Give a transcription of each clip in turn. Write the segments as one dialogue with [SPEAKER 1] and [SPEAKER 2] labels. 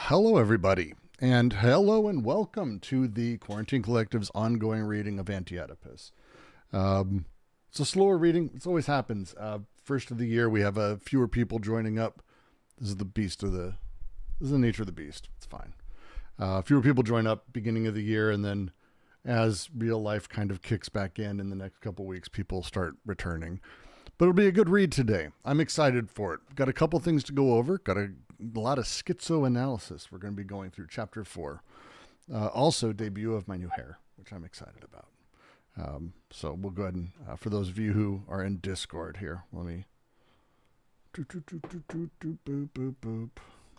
[SPEAKER 1] Hello, everybody, and hello and welcome to the Quarantine Collective's ongoing reading of Anti-Oedipus. It's a slower reading. It always happens. First of the year, we have fewer people joining up. This is the nature of the beast. It's fine. Fewer people join up beginning of the year, and then as real life kind of kicks back in the next couple weeks, people start returning. But it'll be a good read today. I'm excited for it. Got a couple things to go over. Got a lot of schizoanalysis. We're going to be going through chapter 4. Also, debut of my new hair, which I'm excited about. So we'll go ahead and, for those of you who are in Discord here, let me... Boop.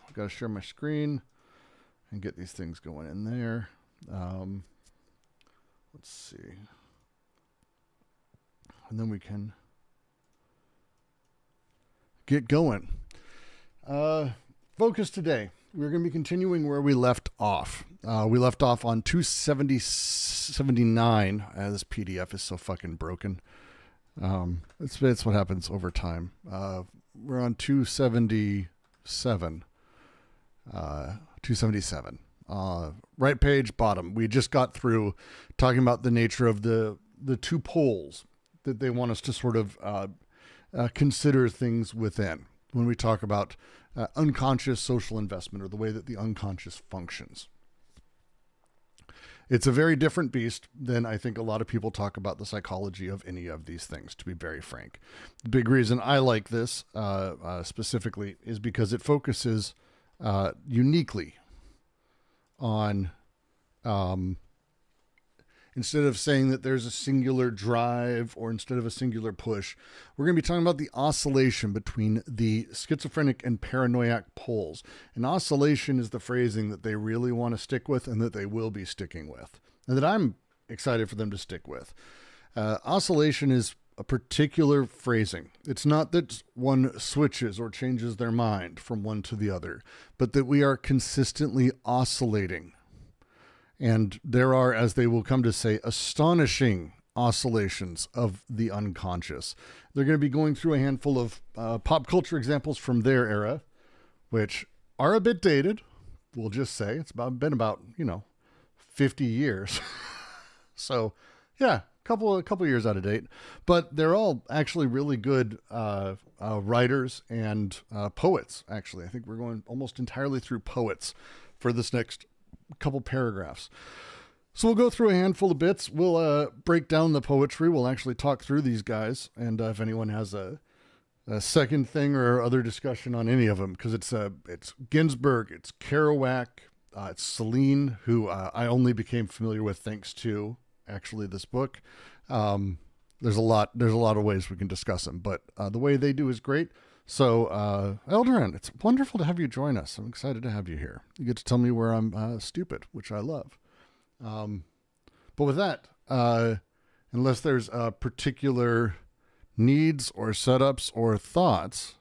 [SPEAKER 1] I've got to share my screen and get these things going in there. Let's see. And then we can get going. Focus today. We're going to be continuing where we left off. We left off on 279. This PDF is so fucking broken. It's what happens over time. We're on 277. 277. Right page, bottom. We just got through talking about the nature of the two poles that they want us to sort of consider things within when we talk about unconscious social investment, or the way that the unconscious functions. It's a very different beast than I think a lot of people talk about the psychology of any of these things, to be very frank. The big reason I like this specifically is because it focuses uniquely on, instead of saying that there's a singular drive or instead of a singular push, we're going to be talking about the oscillation between the schizophrenic and paranoiac poles. And oscillation is the phrasing that they really want to stick with and that they will be sticking with, and that I'm excited for them to stick with. Oscillation is a particular phrasing. It's not that one switches or changes their mind from one to the other, but that we are consistently oscillating. And there are, as they will come to say, astonishing oscillations of the unconscious. They're going to be going through a handful of pop culture examples from their era, which are a bit dated. We'll just say it's been about 50 years. So, yeah, a couple years out of date. But they're all actually really good writers and poets. Actually, I think we're going almost entirely through poets for this next couple paragraphs. So we'll go through a handful of bits. We'll break down the poetry. We'll actually talk through these guys. And if anyone has a second thing or other discussion on any of them, because it's Ginsberg, it's Kerouac, it's Celine, who I only became familiar with thanks to actually this book. There's a lot of ways we can discuss them, but the way they do is great. So, Eldoran, it's wonderful to have you join us. I'm excited to have you here. You get to tell me where I'm stupid, which I love. But with that, unless there's particular needs or setups or thoughts,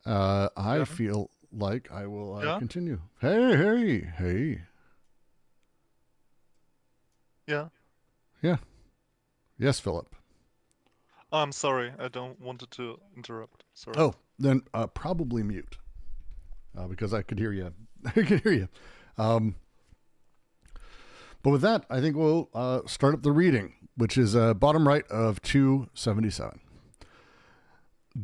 [SPEAKER 1] I feel like I will continue. Hey.
[SPEAKER 2] Yeah.
[SPEAKER 1] Yes, Philip.
[SPEAKER 2] I'm sorry. I don't wanted to interrupt. Sorry.
[SPEAKER 1] Oh, then probably mute because I could hear you. I could hear you. But with that, I think we'll start up the reading, which is bottom right of 277.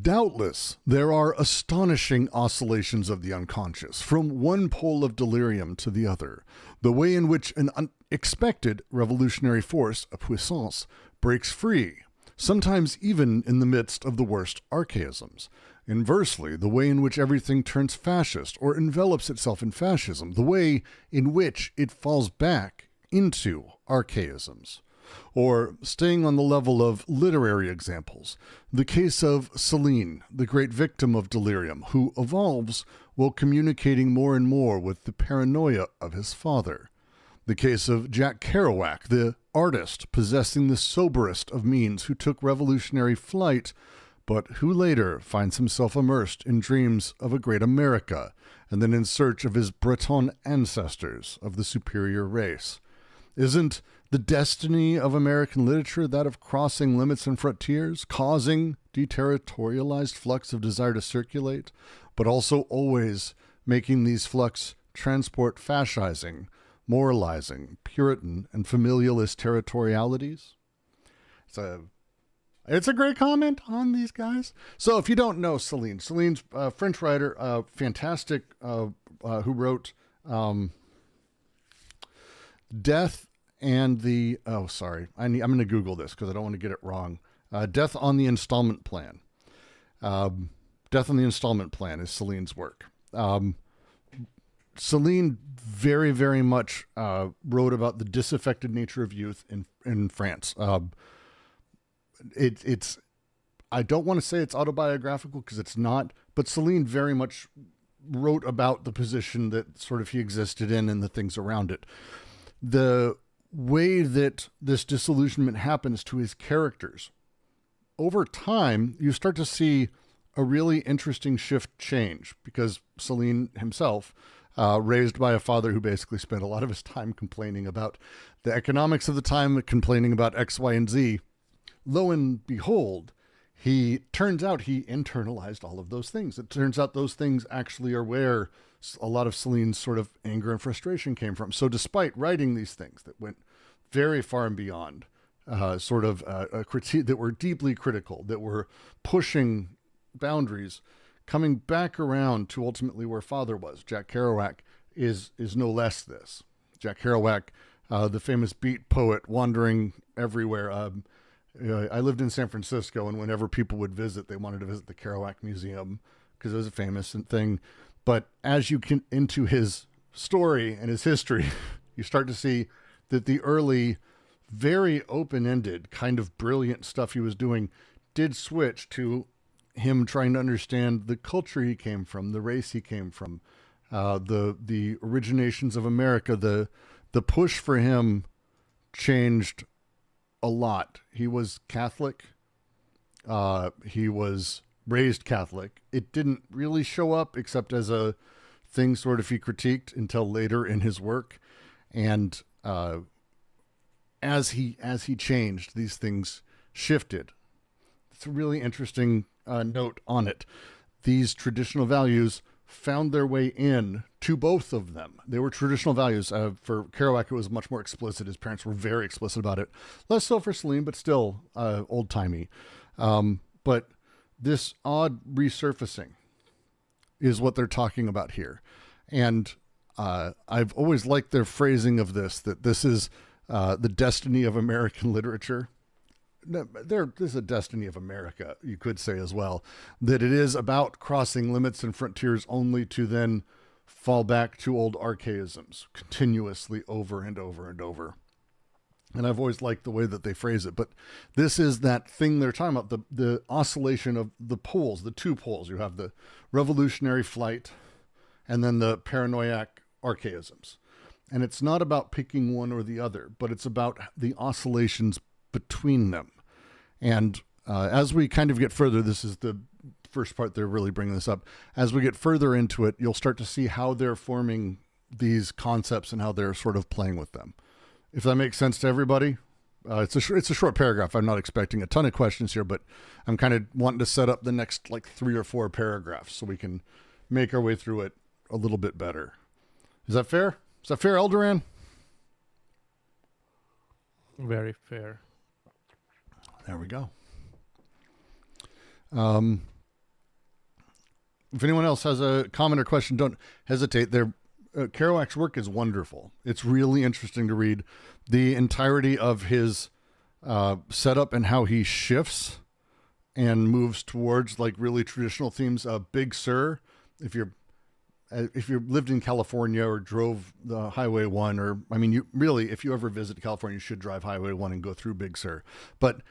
[SPEAKER 1] Doubtless, there are astonishing oscillations of the unconscious, from one pole of delirium to the other, the way in which an unexpected revolutionary force, a puissance, breaks free, sometimes even in the midst of the worst archaisms. Inversely, the way in which everything turns fascist or envelops itself in fascism, the way in which it falls back into archaisms. Or, staying on the level of literary examples, the case of Celine, the great victim of delirium, who evolves while communicating more and more with the paranoia of his father. The case of Jack Kerouac, the artist possessing the soberest of means, who took revolutionary flight, but who later finds himself immersed in dreams of a great America, and then in search of his Breton ancestors of the superior race. Isn't the destiny of American literature that of crossing limits and frontiers, causing deterritorialized flux of desire to circulate, but also always making these flux transport fascising, moralizing, Puritan, and familialist territorialities. It's a great comment on these guys. So if you don't know Celine's a French writer, fantastic, who wrote Death and the, I'm going to Google this because I don't want to get it wrong. Death on the Installment Plan. Death on the Installment Plan is Celine's work. Celine very, very much wrote about the disaffected nature of youth in France. I don't want to say it's autobiographical because it's not, but Celine very much wrote about the position that sort of he existed in and the things around it. The way that this disillusionment happens to his characters, over time, you start to see a really interesting shift change because Celine himself, raised by a father who basically spent a lot of his time complaining about the economics of the time, complaining about X, Y, and Z. Lo and behold, turns out he internalized all of those things. It turns out those things actually are where a lot of Celine's sort of anger and frustration came from. So despite writing these things that went very far and beyond, a critique, that were deeply critical, that were pushing boundaries, coming back around to ultimately where father was. Jack Kerouac is no less this. Jack Kerouac, the famous beat poet, wandering everywhere. I lived in San Francisco, and whenever people would visit, they wanted to visit the Kerouac Museum because it was a famous thing. But as you get into his story and his history, you start to see that the early, very open-ended, kind of brilliant stuff he was doing did switch to him trying to understand the culture he came from, the race he came from, the originations of America. The push for him changed a lot. He was Catholic. He was raised Catholic. It didn't really show up except as a thing sort of he critiqued until later in his work. And as he changed, these things shifted. It's a really interesting note on it. These traditional values found their way in to both of them. They were traditional values. For Kerouac, it was much more explicit. His parents were very explicit about it. Less so for Celine, but still old-timey. But this odd resurfacing is what they're talking about here. And I've always liked their phrasing of this, that this is the destiny of American literature. There's a destiny of America, you could say as well, that it is about crossing limits and frontiers only to then fall back to old archaisms continuously over and over and over. And I've always liked the way that they phrase it, but this is that thing they're talking about, the oscillation of the poles, the two poles. You have the revolutionary flight and then the paranoiac archaisms. And it's not about picking one or the other, but it's about the oscillations between them. And as we kind of get further, this is the first part they're really bringing this up. As we get further into it, you'll start to see how they're forming these concepts and how they're sort of playing with them. If that makes sense to everybody, it's a short paragraph. I'm not expecting a ton of questions here, but I'm kind of wanting to set up the next like 3 or 4 paragraphs so we can make our way through it a little bit better. Is that fair? Is that fair, Eldoran?
[SPEAKER 3] Very fair.
[SPEAKER 1] There we go. If anyone else has a comment or question, don't hesitate. Kerouac's work is wonderful. It's really interesting to read the entirety of his setup and how he shifts and moves towards like really traditional themes. Big Sur, if you lived in California or drove the Highway 1, or I mean, if you ever visit California, you should drive Highway 1 and go through Big Sur. But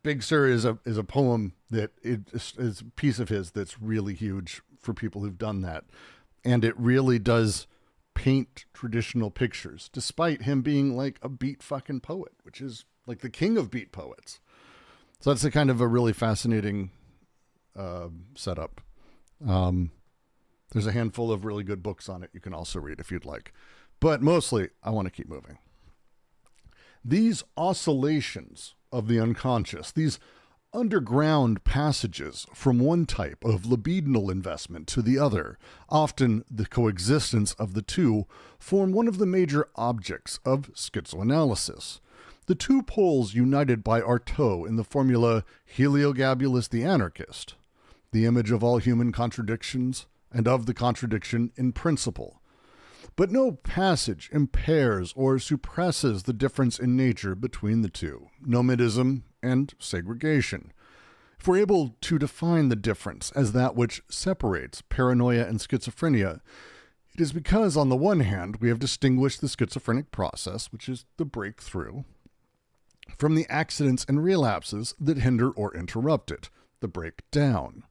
[SPEAKER 1] Big Sur is a poem that is a piece of his that's really huge for people who've done that. And it really does paint traditional pictures, despite him being like a beat fucking poet, which is like the king of beat poets. So that's a kind of a really fascinating setup. There's a handful of really good books on it you can also read if you'd like. But mostly, I want to keep moving. These oscillations of the unconscious, these underground passages from one type of libidinal investment to the other, often the coexistence of the two, form one of the major objects of schizoanalysis. The two poles united by Artaud in the formula Heliogabalus the anarchist, the image of all human contradictions and of the contradiction in principle. But no passage impairs or suppresses the difference in nature between the two, nomadism and segregation. If we're able to define the difference as that which separates paranoia and schizophrenia, it is because, on the one hand, we have distinguished the schizophrenic process, which is the breakthrough, from the accidents and relapses that hinder or interrupt it, the breakdown.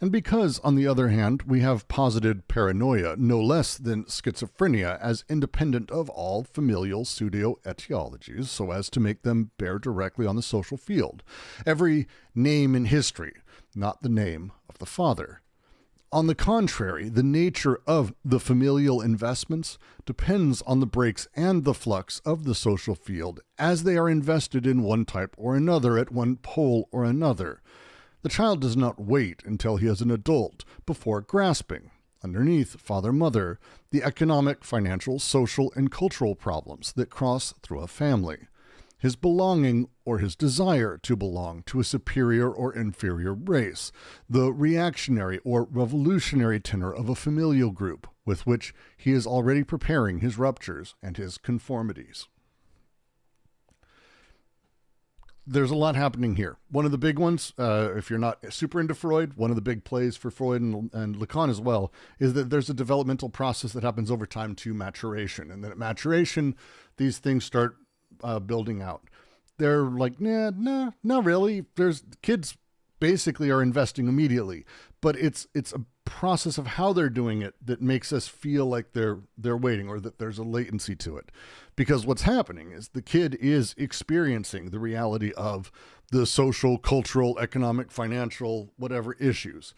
[SPEAKER 1] And because, on the other hand, we have posited paranoia no less than schizophrenia as independent of all familial pseudo-etiologies, so as to make them bear directly on the social field. Every name in history, not the name of the father. On the contrary, the nature of the familial investments depends on the breaks and the flux of the social field as they are invested in one type or another at one pole or another. The child does not wait until he is an adult before grasping, underneath father-mother, the economic, financial, social, and cultural problems that cross through a family. His belonging or his desire to belong to a superior or inferior race, the reactionary or revolutionary tenor of a familial group with which he is already preparing his ruptures and his conformities. There's a lot happening here. One of the big ones, if you're not super into Freud, one of the big plays for Freud and Lacan as well, is that there's a developmental process that happens over time to maturation. And then at maturation, these things start building out. They're like, nah, not really. There's kids basically are investing immediately, but it's a process of how they're doing it that makes us feel like they're waiting, or that there's a latency to it. Because what's happening is the kid is experiencing the reality of the social, cultural, economic, financial, whatever issues.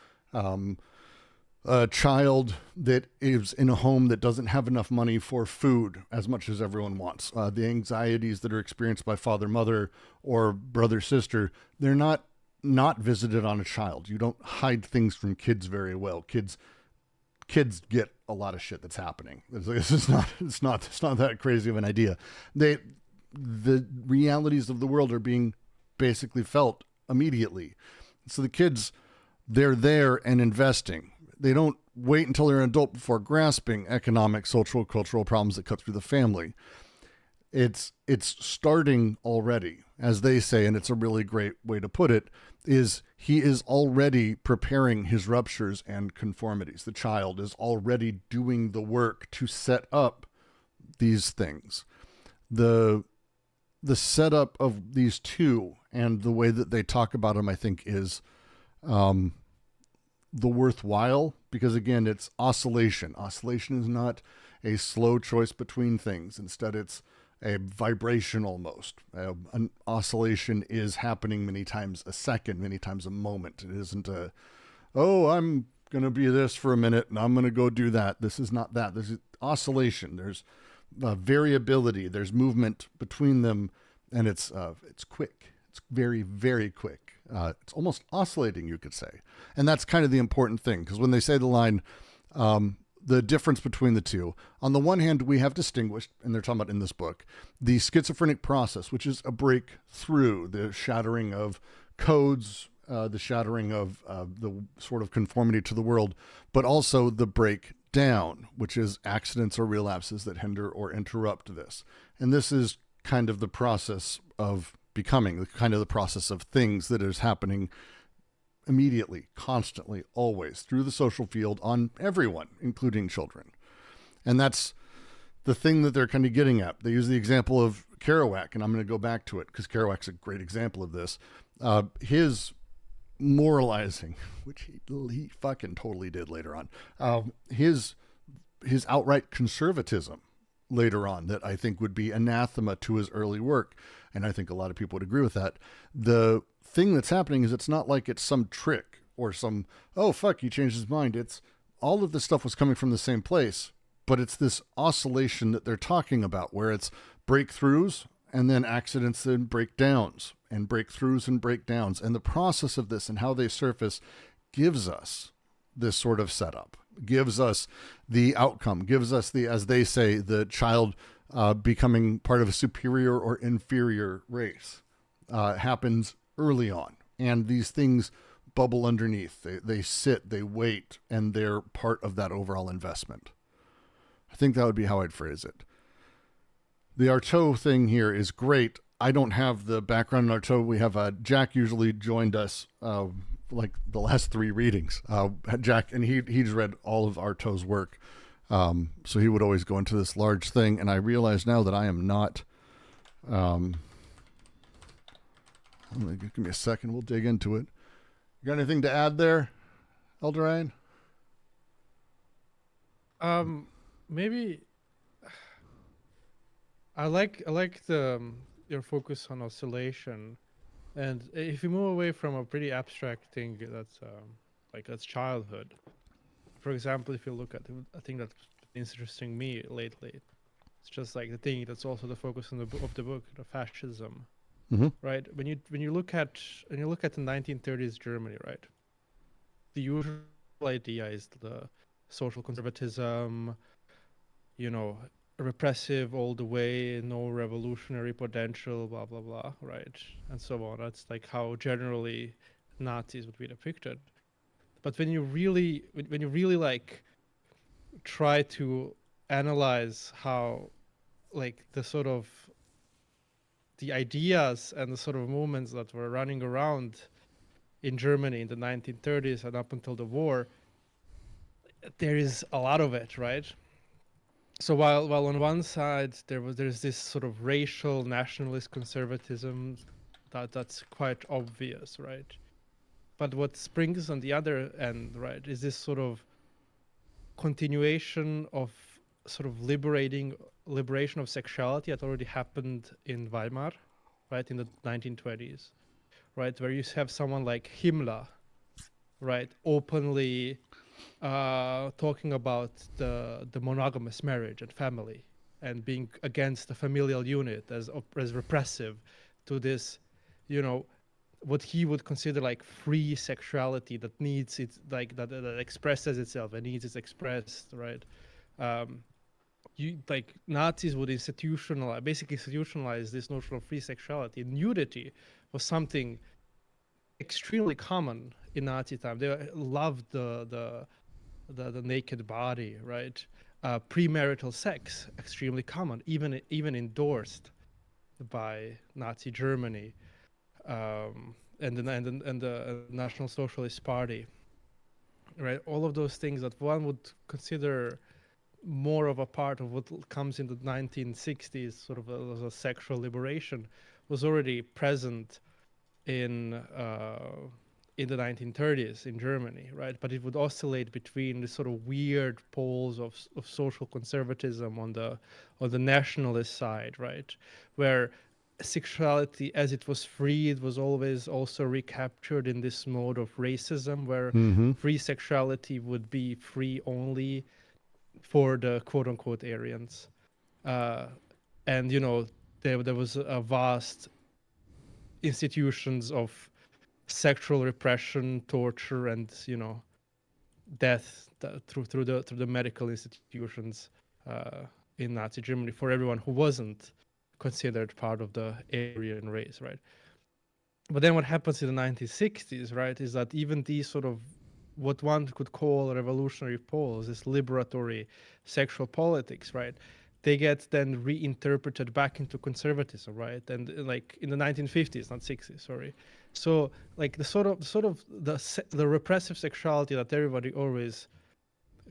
[SPEAKER 1] A child that is in a home that doesn't have enough money for food as much as everyone wants. The anxieties that are experienced by father, mother, or brother, sister, they're not visited on a child. You don't hide things from kids very well. Kids get a lot of shit that's happening. It's not that crazy of an idea. The realities of the world are being basically felt immediately. So the kids, they're there and investing. They don't wait until they're an adult before grasping economic, social, cultural problems that cut through the family. It's starting already, as they say, and it's a really great way to put it, is he is already preparing his ruptures and conformities. The child is already doing the work to set up these things. The setup of these two and the way that they talk about them, I think, is the worthwhile, because again, it's oscillation. Oscillation is not a slow choice between things. Instead, it's a vibration almost. An oscillation is happening many times a second, many times a moment. It isn't I'm going to be this for a minute and I'm going to go do that. This is not that. This is oscillation. There's variability. There's movement between them, and it's quick. It's very, very quick. It's almost oscillating, you could say. And that's kind of the important thing, because when they say the line, the difference between the two, on the one hand, we have distinguished, and they're talking about in this book, the schizophrenic process, which is a breakthrough, the shattering of codes, the shattering of the sort of conformity to the world, but also the breakdown, which is accidents or relapses that hinder or interrupt this. And this is kind of the process of becoming, kind of the process of things that is happening immediately, constantly, always, through the social field on everyone, including children. And that's the thing that they're kind of getting at. They use the example of Kerouac, and I'm going to go back to it because Kerouac's a great example of this. His moralizing, which he fucking totally did later on, his outright conservatism later on, that I think would be anathema to his early work, and I think a lot of people would agree with that. The thing that's happening is it's not like it's some trick or some, oh fuck, he changed his mind. It's all of this stuff was coming from the same place, but it's this oscillation that they're talking about, where it's breakthroughs and then accidents and breakdowns and breakthroughs and breakdowns. And the process of this and how they surface gives us this sort of setup, gives us the outcome, gives us the, as they say, the child becoming part of a superior or inferior race happens early on. And these things bubble underneath. They sit, they wait, and they're part of that overall investment. I think that would be how I'd phrase it. The Artaud thing here is great. I don't have the background in Artaud. We have Jack usually joined us like the last 3 readings. Jack, and he's read all of Artaud's work. So he would always go into this large thing. And I realize now that I am not... give me a second. We'll dig into it. You got anything to add there, Elderain?
[SPEAKER 3] Maybe... I like the your focus on oscillation, and if you move away from a pretty abstract thing that's childhood. For example, if you look at a thing that's interesting me lately, it's just like the thing that's also the focus of the book, the fascism, right? When you look at the 1930s Germany, right? The usual idea is the social conservatism, repressive all the way, no revolutionary potential, blah blah blah, right, and so on. That's like how generally Nazis would be depicted. But when you really like try to analyze how like the ideas and the sort of movements that were running around in Germany in the 1930s and up until the war, there is a lot of it, right? So while on one side there's this sort of racial nationalist conservatism that's quite obvious, right? But what springs on the other end, right, is this sort of continuation of sort of liberation of sexuality that already happened in Weimar, right, in the 1920s, right, where you have someone like Himmler, right, openly talking about the monogamous marriage and family and being against the familial unit as repressive to this, what he would consider like free sexuality that needs it, like that expresses itself and needs it expressed, right? Nazis would institutionalize this notion of free sexuality. Nudity was something extremely common in Nazi time. They loved the naked body, right? Premarital sex, extremely common, even endorsed by Nazi Germany and the National Socialist Party, right? All of those things that one would consider more of a part of what comes in the 1960s, sort of as a sexual liberation, was already present in the 1930s in Germany, right? But it would oscillate between the sort of weird poles of social conservatism on the nationalist side, right? Where sexuality, as it was freed, was always also recaptured in this mode of racism, where free sexuality would be free only for the quote-unquote Aryans. And, there was a vast institutions of sexual repression, torture, and death through the medical institutions in Nazi Germany for everyone who wasn't considered part of the Aryan race, right? But then what happens in the 1960s, right, is that even these sort of what one could call revolutionary poles, this liberatory sexual politics, right, they get then reinterpreted back into conservatism, right? And like in the 1950s, not 60s, sorry. So like the repressive sexuality that everybody always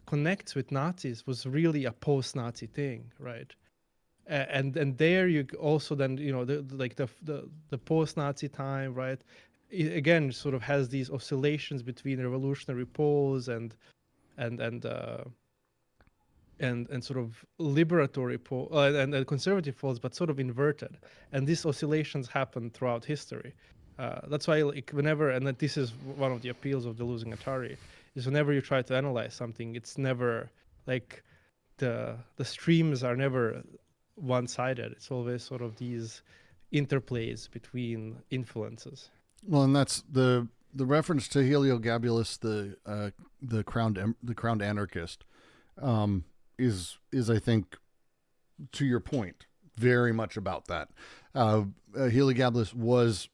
[SPEAKER 3] connects with Nazis was really a post-Nazi thing, right? And there you also then the post-Nazi time, right? It again sort of has these oscillations between revolutionary poles and sort of liberatory pole and conservative poles, but sort of inverted. And these oscillations happen throughout history. That's why whenever, and that this is one of the appeals of deleuze and guattari, is whenever you try to analyze something, it's never like the streams are never one-sided. It's always sort of these interplays between influences.
[SPEAKER 1] Well, and that's the reference to Heliogabalus, the crowned anarchist, is I think, to your point, very much about that. Heliogabalus was,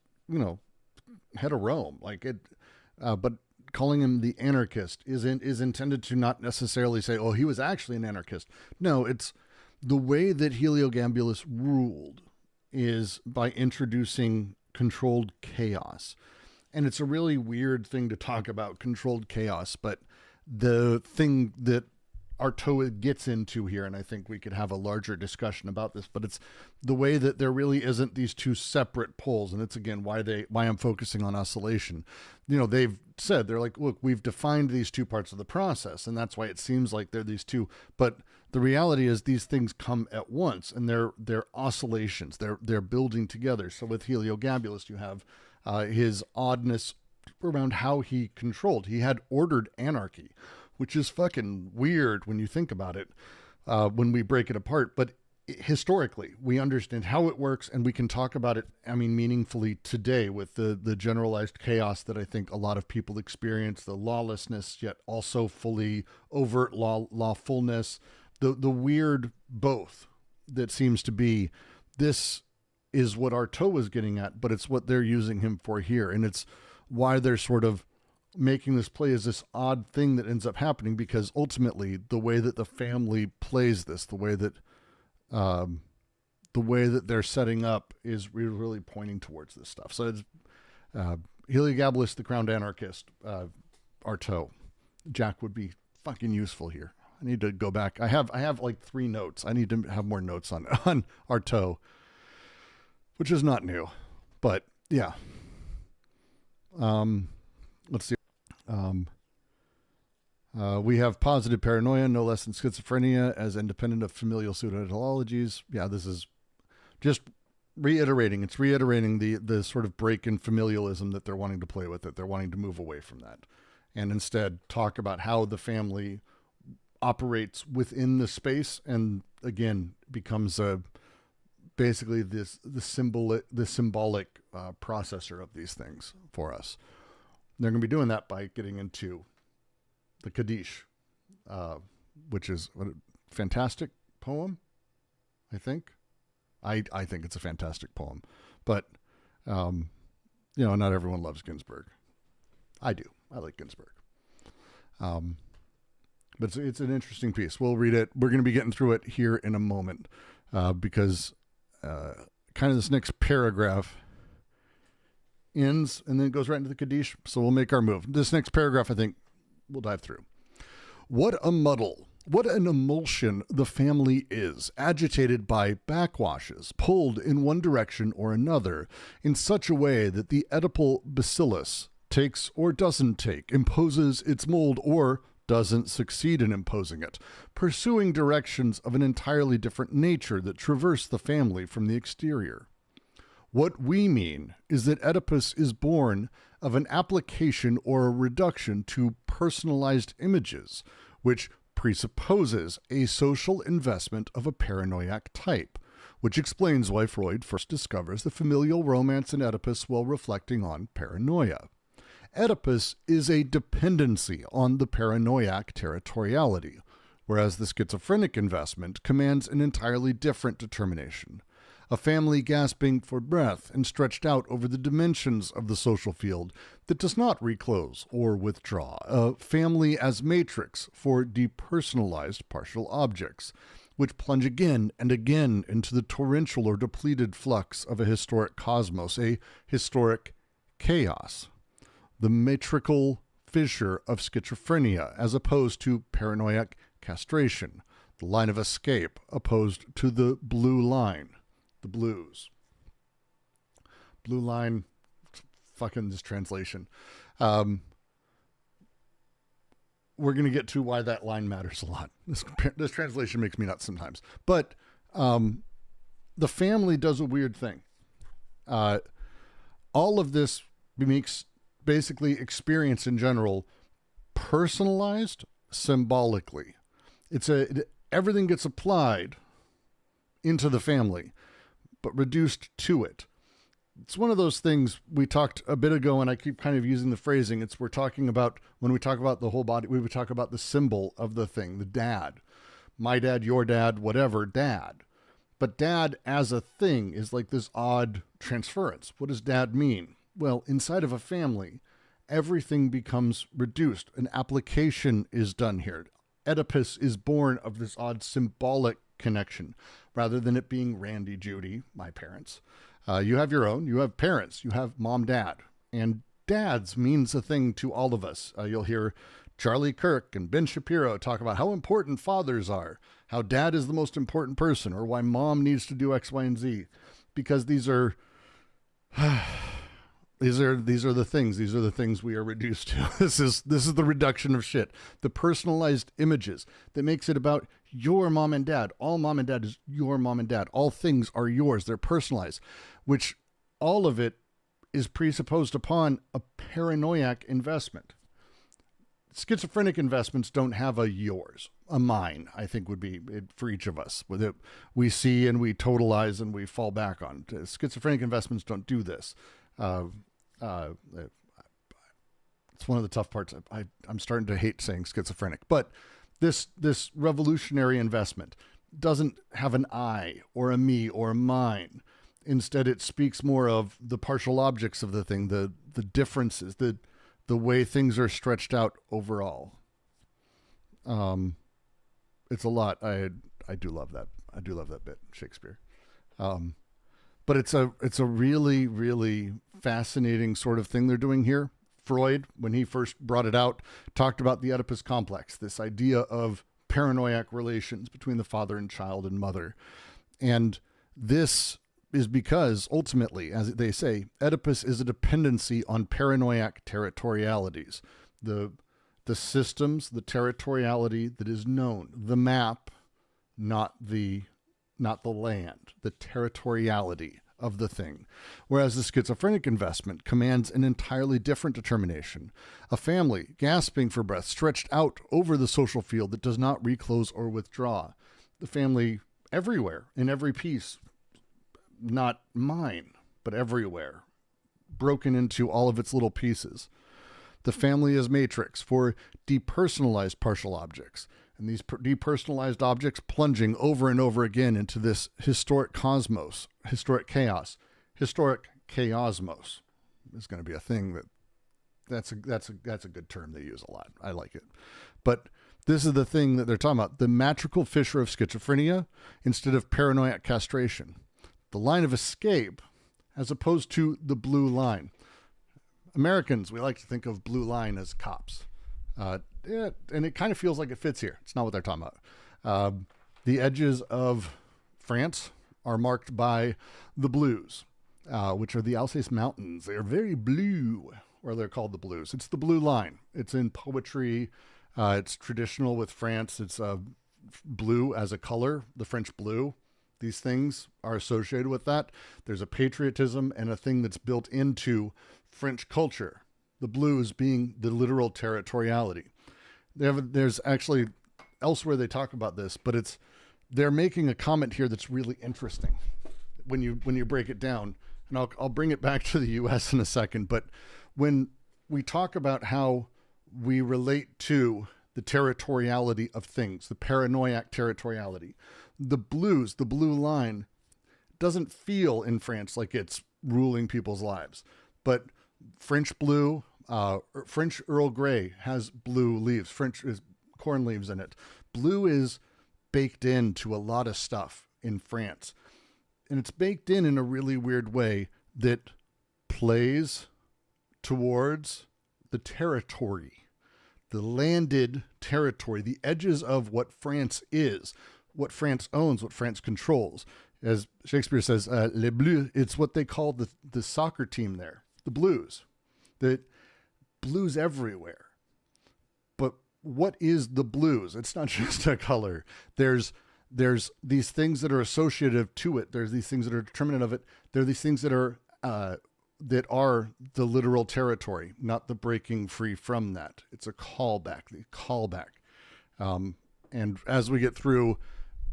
[SPEAKER 1] head of Rome, but calling him the anarchist is intended to not necessarily say, oh, he was actually an anarchist. No, it's the way that Heliogabalus ruled is by introducing controlled chaos. And it's a really weird thing to talk about, controlled chaos, but the thing that Artaud gets into here, and I think we could have a larger discussion about this, but it's the way that there really isn't these two separate poles. And it's, again, why I'm focusing on oscillation. They've said, they're like, look, we've defined these two parts of the process, and that's why it seems like they're these two. But the reality is these things come at once, and they're oscillations. They're building together. So with Heliogabalus, you have his oddness around how he controlled. He had ordered anarchy, which is fucking weird when you think about it, when we break it apart. But historically, we understand how it works, and we can talk about it, meaningfully today with the generalized chaos that I think a lot of people experience, the lawlessness, yet also fully overt lawfulness, the weird both that seems to be. This is what Artaud was getting at, but it's what they're using him for here. And it's why they're sort of making this play as this odd thing that ends up happening, because ultimately the way that the family plays this, the way that they're setting up is really pointing towards this stuff. So it's Heliogabalus, the crowned anarchist, Artaud. Jack would be fucking useful here. I need to go back. I have like 3 notes. I need to have more notes on Artaud, which is not new, but yeah. Let's see. We have positive paranoia, no less than schizophrenia, as independent of familial pseudo-ideologies. Yeah, this is just reiterating. It's reiterating the sort of break in familialism that they're wanting to play with, that they're wanting to move away from that, and instead talk about how the family operates within the space, and again becomes basically the symbolic processor of these things for us. They're going to be doing that by getting into the Kaddish, which is a fantastic poem, I think. I think it's a fantastic poem. But, not everyone loves Ginsberg. I do. I like Ginsberg. But it's an interesting piece. We'll read it. We're going to be getting through it here in a moment, because kind of this next paragraph ends and then it goes right into the Kaddish. So we'll make our move. This next paragraph, I think, we'll dive through. What a muddle, what an emulsion the family is, agitated by backwashes, pulled in one direction or another, in such a way that the Oedipal bacillus takes or doesn't take, imposes its mold or doesn't succeed in imposing it, pursuing directions of an entirely different nature that traverse the family from the exterior. What we mean is that Oedipus is born of an application or a reduction to personalized images, which presupposes a social investment of a paranoiac type, which explains why Freud first discovers the familial romance in Oedipus while reflecting on paranoia. Oedipus is a dependency on the paranoiac territoriality, whereas the schizophrenic investment commands an entirely different determination. A family gasping for breath and stretched out over the dimensions of the social field that does not reclose or withdraw. A family as matrix for depersonalized partial objects, which plunge again and again into the torrential or depleted flux of a historic cosmos, a historic chaos. The matrical fissure of schizophrenia as opposed to paranoiac castration, the line of escape opposed to the blue line, the blues. Blue line, fucking this translation. We're going to get to why that line matters a lot. This translation makes me nuts sometimes. But the family does a weird thing. All of this makes basically experience in general personalized symbolically. Everything gets applied into the family, but reduced to it. It's one of those things we talked a bit ago, and I keep kind of using the phrasing. We're talking about, when we talk about the whole body, we would talk about the symbol of the thing, the dad. My dad, your dad, whatever, dad. But dad as a thing is like this odd transference. What does dad mean? Well, inside of a family, everything becomes reduced. An application is done here. Oedipus is born of this odd symbolic connection, rather than it being Randy, Judy, my parents. You have your own, you have parents, you have mom, dad, and dads means a thing to all of us. You'll hear Charlie Kirk and Ben Shapiro talk about how important fathers are, how dad is the most important person, or why mom needs to do X, Y, and Z, because these are the things we are reduced to. This is the reduction of shit. The personalized images that makes it about your mom and dad. All mom and dad is your mom and dad. All things are yours. They're personalized, which all of it is presupposed upon a paranoiac investment. Schizophrenic investments don't have a yours. A mine, I think, would be it for each of us. With it, we see and we totalize and we fall back on. Schizophrenic investments don't do this. It's one of the tough parts. I'm starting to hate saying schizophrenic, but this revolutionary investment doesn't have an I or a me or a mine. Instead, it speaks more of the partial objects of the thing, the differences, the way things are stretched out overall. It's a lot. I do love that. I do love that bit, Shakespeare. But it's a really, really fascinating sort of thing they're doing here. Freud, when he first brought it out, talked about the Oedipus complex, this idea of paranoiac relations between the father and child and mother. And this is because ultimately, as they say, Oedipus is a dependency on paranoiac territorialities. The systems, the territoriality that is known, the map, not the land, the territoriality of the thing. Whereas the schizophrenic investment commands an entirely different determination. A family gasping for breath, stretched out over the social field that does not reclose or withdraw. The family everywhere, in every piece, not mine, but everywhere, broken into all of its little pieces. The family is matrix for depersonalized partial objects. And these depersonalized objects plunging over and over again into this historic cosmos, historic chaos. Historic chaosmos is going to be a thing that's a good term they use a lot. I like it. But this is the thing that they're talking about. The matrical fissure of schizophrenia instead of paranoiac castration. The line of escape as opposed to the blue line. Americans, we like to think of blue line as cops. And it kind of feels like it fits here. It's not what they're talking about. The edges of France are marked by the blues, which are the Alsace Mountains. They are very blue, or they're called the blues. It's the blue line. It's in poetry. It's traditional with France. It's blue as a color, the French blue. These things are associated with that. There's a patriotism and a thing that's built into French culture. The blues being the literal territoriality. There's actually elsewhere they talk about this, but they're making a comment here that's really interesting when you break it down. And I'll bring it back to the U.S. in a second. But when we talk about how we relate to the territoriality of things, the paranoiac territoriality, the blues, the blue line, doesn't feel in France like it's ruling people's lives, but French blue, French Earl Grey has blue leaves. French is corn leaves in it. Blue is baked into a lot of stuff in France. And it's baked in a really weird way that plays towards the territory, the landed territory, the edges of what France is, what France owns, what France controls. As Shakespeare says, les bleus, it's what they call the soccer team there. The blues, the blues everywhere. But what is the blues? It's not just a color. There's these things that are associative to it. There's these things that are determinant of it. There are these things that are the literal territory, not the breaking free from that. It's a callback, the callback. And as we get through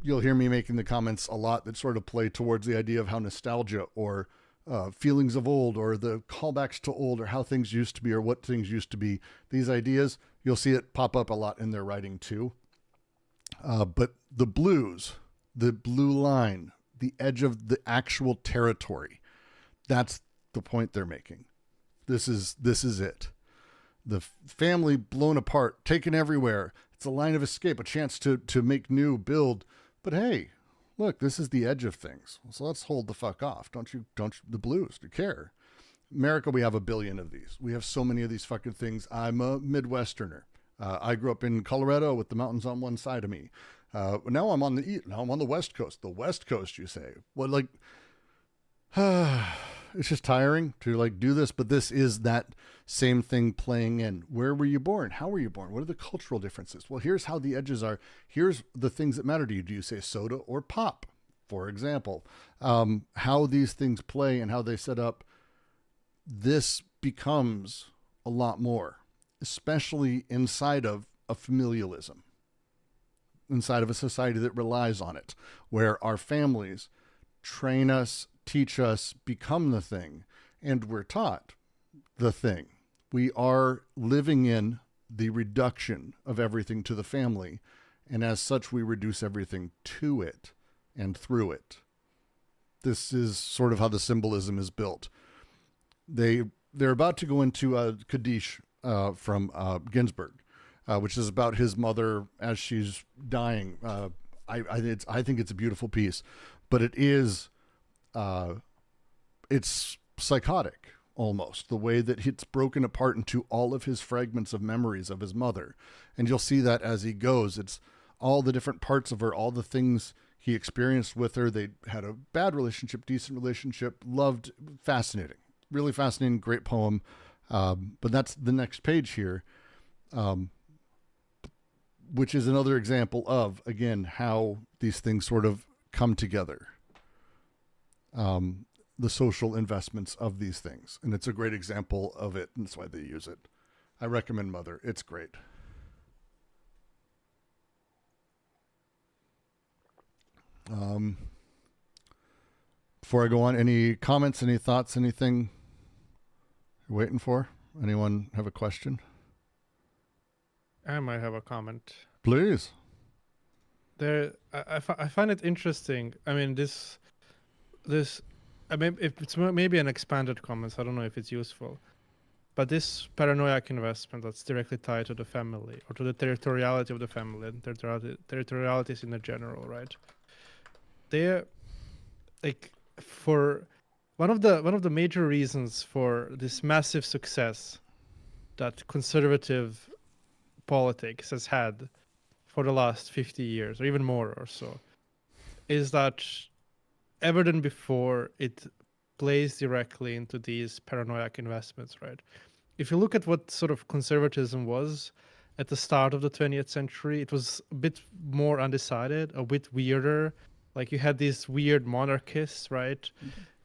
[SPEAKER 1] you'll hear me making the comments a lot that sort of play towards the idea of how nostalgia or feelings of old or the callbacks to old or how things used to be or what things used to be. These ideas, you'll see it pop up a lot in their writing too. But the blues, the blue line, the edge of the actual territory, that's the point they're making. This is it. The family blown apart, taken everywhere. It's a line of escape, a chance to make new, build. But hey, look, this is the edge of things. So let's hold the fuck off. Don't you, the blues, do you care? America, we have a billion of these. We have so many of these fucking things. I'm a Midwesterner. I grew up in Colorado with the mountains on one side of me. Now I'm on the West Coast. The West Coast, you say? Well, like, it's just tiring to like do this, but this is that same thing playing in. Where were you born? How were you born? What are the cultural differences? Well, here's how the edges are. Here's the things that matter to you. Do you say soda or pop, for example? How these things play and how they set up. This becomes a lot more, especially inside of a familialism, inside of a society that relies on it, where our families train us, teach us, become the thing, and we're taught the thing. We are living in the reduction of everything to the family, and as such, we reduce everything to it and through it. This is sort of how the symbolism is built. They're about to go into Kaddish from Ginsberg, which is about his mother as she's dying. I think it's a beautiful piece, but it's psychotic almost, the way that it's broken apart into all of his fragments of memories of his mother. And you'll see that as he goes, it's all the different parts of her, all the things he experienced with her. They had a bad relationship, decent relationship, loved, fascinating, really fascinating, great poem. But that's the next page here, which is another example of, again, how these things sort of come together. The social investments of these things. And it's a great example of it. And that's why they use it. I recommend Mother. It's great. Before I go on, any comments, any thoughts, anything you're waiting for? Anyone have a question?
[SPEAKER 3] I might have a comment.
[SPEAKER 1] Please.
[SPEAKER 3] I find it interesting. I mean, I mean, if it's maybe an expanded comment, so I don't know if it's useful. But this paranoiac investment that's directly tied to the family or to the territoriality of the family and territorialities in the general, right? They're like, for one of the major reasons for this massive success that conservative politics has had for the last 50 years or even more or so is that ever than before, it plays directly into these paranoiac investments, right? If you look at what sort of conservatism was at the start of the 20th century, it was a bit more undecided, a bit weirder. Like you had these weird monarchists, right?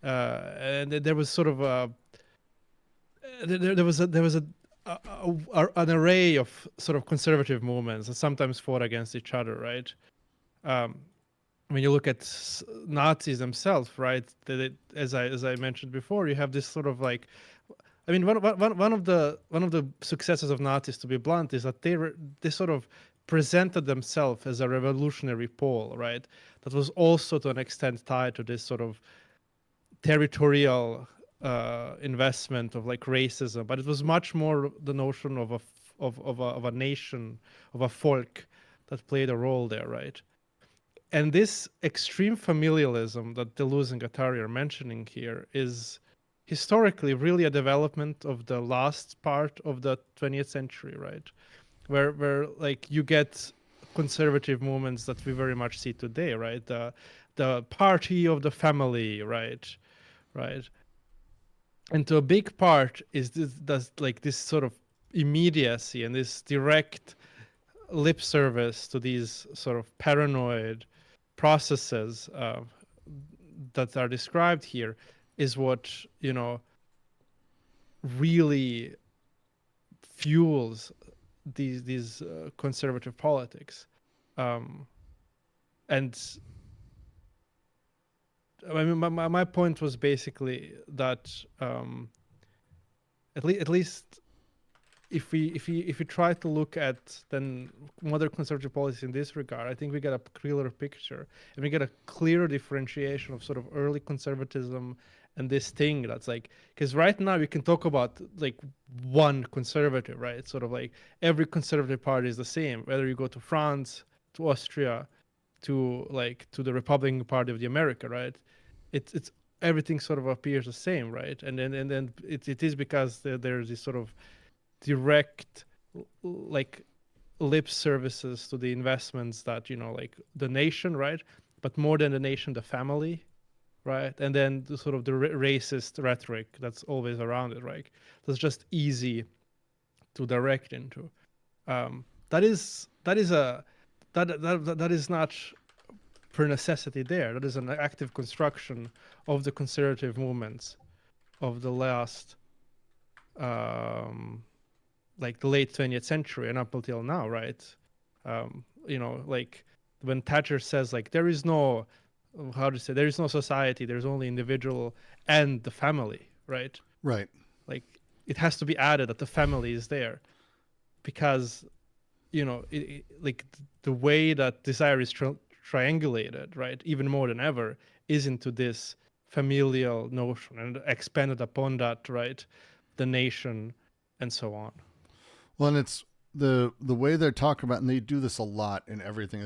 [SPEAKER 3] And there was sort of there was an array of sort of conservative movements that sometimes fought against each other, right? When you look at Nazis themselves, right? As I mentioned before, you have this sort of like, I mean, one of the successes of Nazis, to be blunt, is that they sort of presented themselves as a revolutionary pole, right? That was also to an extent tied to this sort of territorial investment of like racism, but it was much more the notion of a nation, of a folk that played a role there, right? And this extreme familialism that Deleuze and Guattari are mentioning here is historically really a development of the last part of the 20th century, right? Where like you get conservative movements that we very much see today, right? The party of the family, right? And to a big part is this sort of immediacy and this direct lip service to these sort of paranoid processes that are described here is what, you know, really fuels these conservative politics. and I mean, my point was basically that at least if we try to look at then modern conservative policy in this regard, I think we get a clearer picture, and we get a clearer differentiation of sort of early conservatism and this thing that's like, because right now we can talk about like one conservative, right? It's sort of like every conservative party is the same, whether you go to France, to Austria, to the Republican Party of the America, right? It's everything sort of appears the same, right? And then it is because there's this sort of direct like lip services to the investments that, you know, like the nation, right? But more than the nation, the family, right? And then the sort of the racist rhetoric that's always around it, right? That's just easy to direct into. That is not per necessity there. That is an active construction of the conservative movements of the last like the late 20th century and up until now, right? You know, like when Thatcher says like there is no society, there's only individual and the family, right?
[SPEAKER 1] Right.
[SPEAKER 3] Like it has to be added that the family is there, because, you know, like the way that desire is triangulated, right, even more than ever, is into this familial notion, and expanded upon that, right, the nation and so on.
[SPEAKER 1] Well, and it's the way they're talking about, and they do this a lot in everything,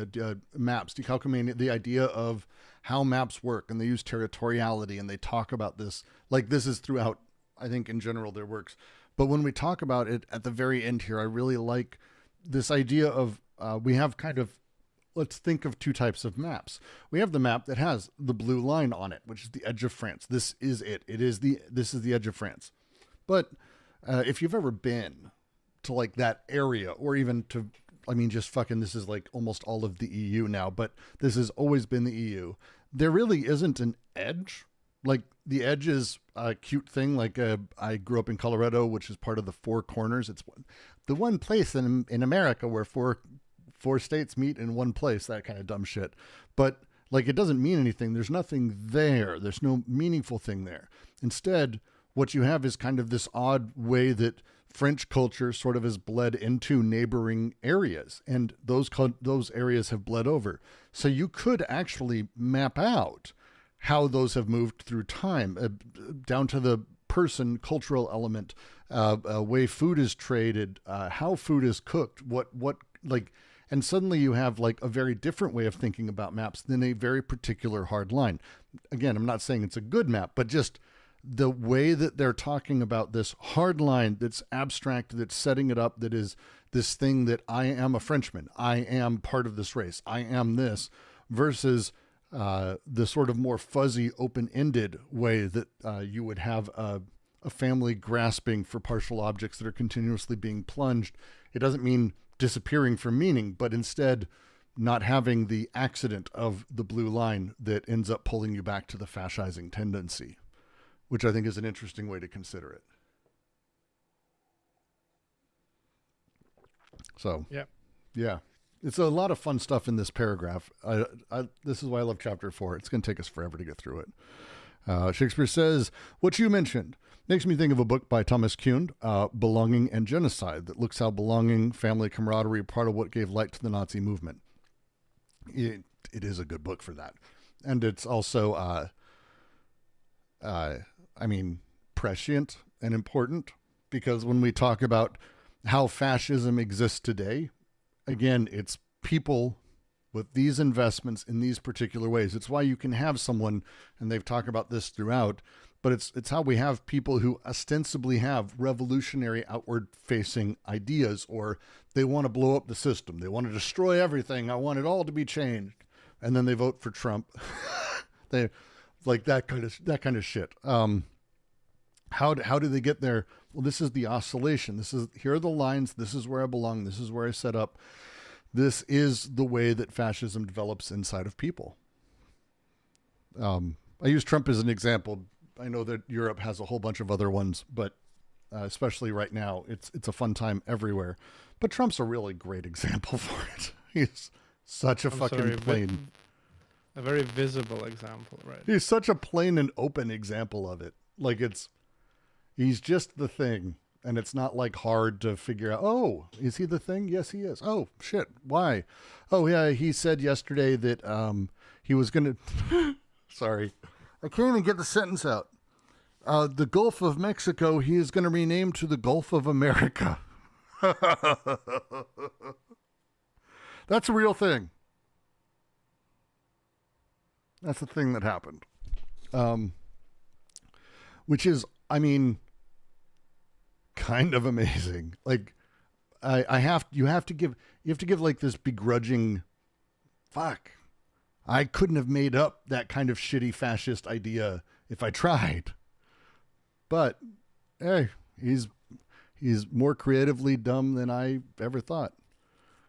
[SPEAKER 1] maps, decalculating the idea of how maps work, and they use territoriality, and they talk about this, like this is throughout, I think, in general, their works. But when we talk about it at the very end here, I really like this idea of we have kind of, let's think of two types of maps. We have the map that has the blue line on it, which is the edge of France. This is it. This is the edge of France. But if you've ever been to like that area, or even to, I mean, just fucking, this is like almost all of the EU now, but this has always been the EU. There really isn't an edge. Like the edge is a cute thing. Like I grew up in Colorado, which is part of the Four Corners. It's the one place in America where four states meet in one place, that kind of dumb shit. But like, it doesn't mean anything. There's nothing there. There's no meaningful thing there. Instead, what you have is kind of this odd way that French culture sort of has bled into neighboring areas, and those areas have bled over. So you could actually map out how those have moved through time, down to the person, cultural element, way food is traded, how food is cooked, what like, and suddenly you have like a very different way of thinking about maps than a very particular hard line. Again, I'm not saying it's a good map, but just the way that they're talking about this hard line that's abstract, that's setting it up, that is this thing that I am a Frenchman, I am part of this race, I am this, versus the sort of more fuzzy, open-ended way that you would have a family grasping for partial objects that are continuously being plunged. It doesn't mean disappearing from meaning, but instead not having the accident of the blue line that ends up pulling you back to the fascizing tendency, which I think is an interesting way to consider it. So, yeah. It's a lot of fun stuff in this paragraph. This is why I love chapter 4. It's going to take us forever to get through it. Shakespeare says, what you mentioned makes me think of a book by Thomas Kuhn, Belonging and Genocide, that looks how belonging, family camaraderie are part of what gave light to the Nazi movement. It is a good book for that. And it's also, I mean, prescient and important, because when we talk about how fascism exists today, again, it's people with these investments in these particular ways. It's why you can have someone, and they've talked about this throughout, but it's how we have people who ostensibly have revolutionary outward-facing ideas, or they want to blow up the system. They want to destroy everything. I want it all to be changed. And then they vote for Trump. They like that kind of shit. How do they get there? Well, this is the oscillation. Here are the lines. This is where I belong. This is where I set up. This is the way that fascism develops inside of people. I use Trump as an example. I know that Europe has a whole bunch of other ones, but especially right now, it's a fun time everywhere. But Trump's a really great example for it. He's such a plane.
[SPEAKER 3] a very visible example, right?
[SPEAKER 1] He's such a plain and open example of it. Like he's just the thing. And it's not like hard to figure out, oh, is he the thing? Yes, he is. Oh, shit. Why? Oh, yeah. He said yesterday that he was going to, sorry, I can't even get the sentence out. The Gulf of Mexico, he is going to rename to the Gulf of America. That's a real thing. That's the thing that happened. Which is, I mean, kind of amazing. Like, you have to give like this begrudging, fuck, I couldn't have made up that kind of shitty fascist idea if I tried. But hey, he's more creatively dumb than I ever thought.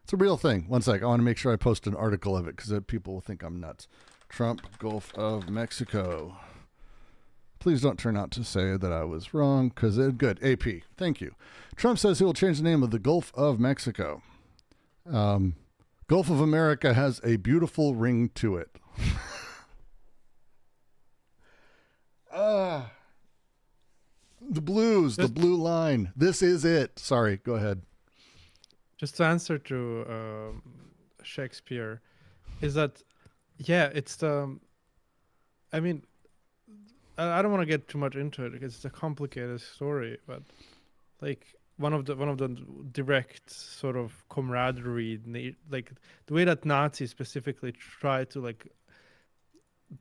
[SPEAKER 1] It's a real thing. One sec. I want to make sure I post an article of it because people will think I'm nuts. Trump, Gulf of Mexico. Please don't turn out to say that I was wrong because good. AP. Thank you. Trump says he will change the name of the Gulf of Mexico. Gulf of America has a beautiful ring to it. The blues, the blue line. This is it. Sorry, go ahead.
[SPEAKER 3] Just to answer to Shakespeare, is that, yeah, it's the, I mean, I don't want to get too much into it because it's a complicated story, but like one of the direct sort of camaraderie, like the way that Nazis specifically tried to like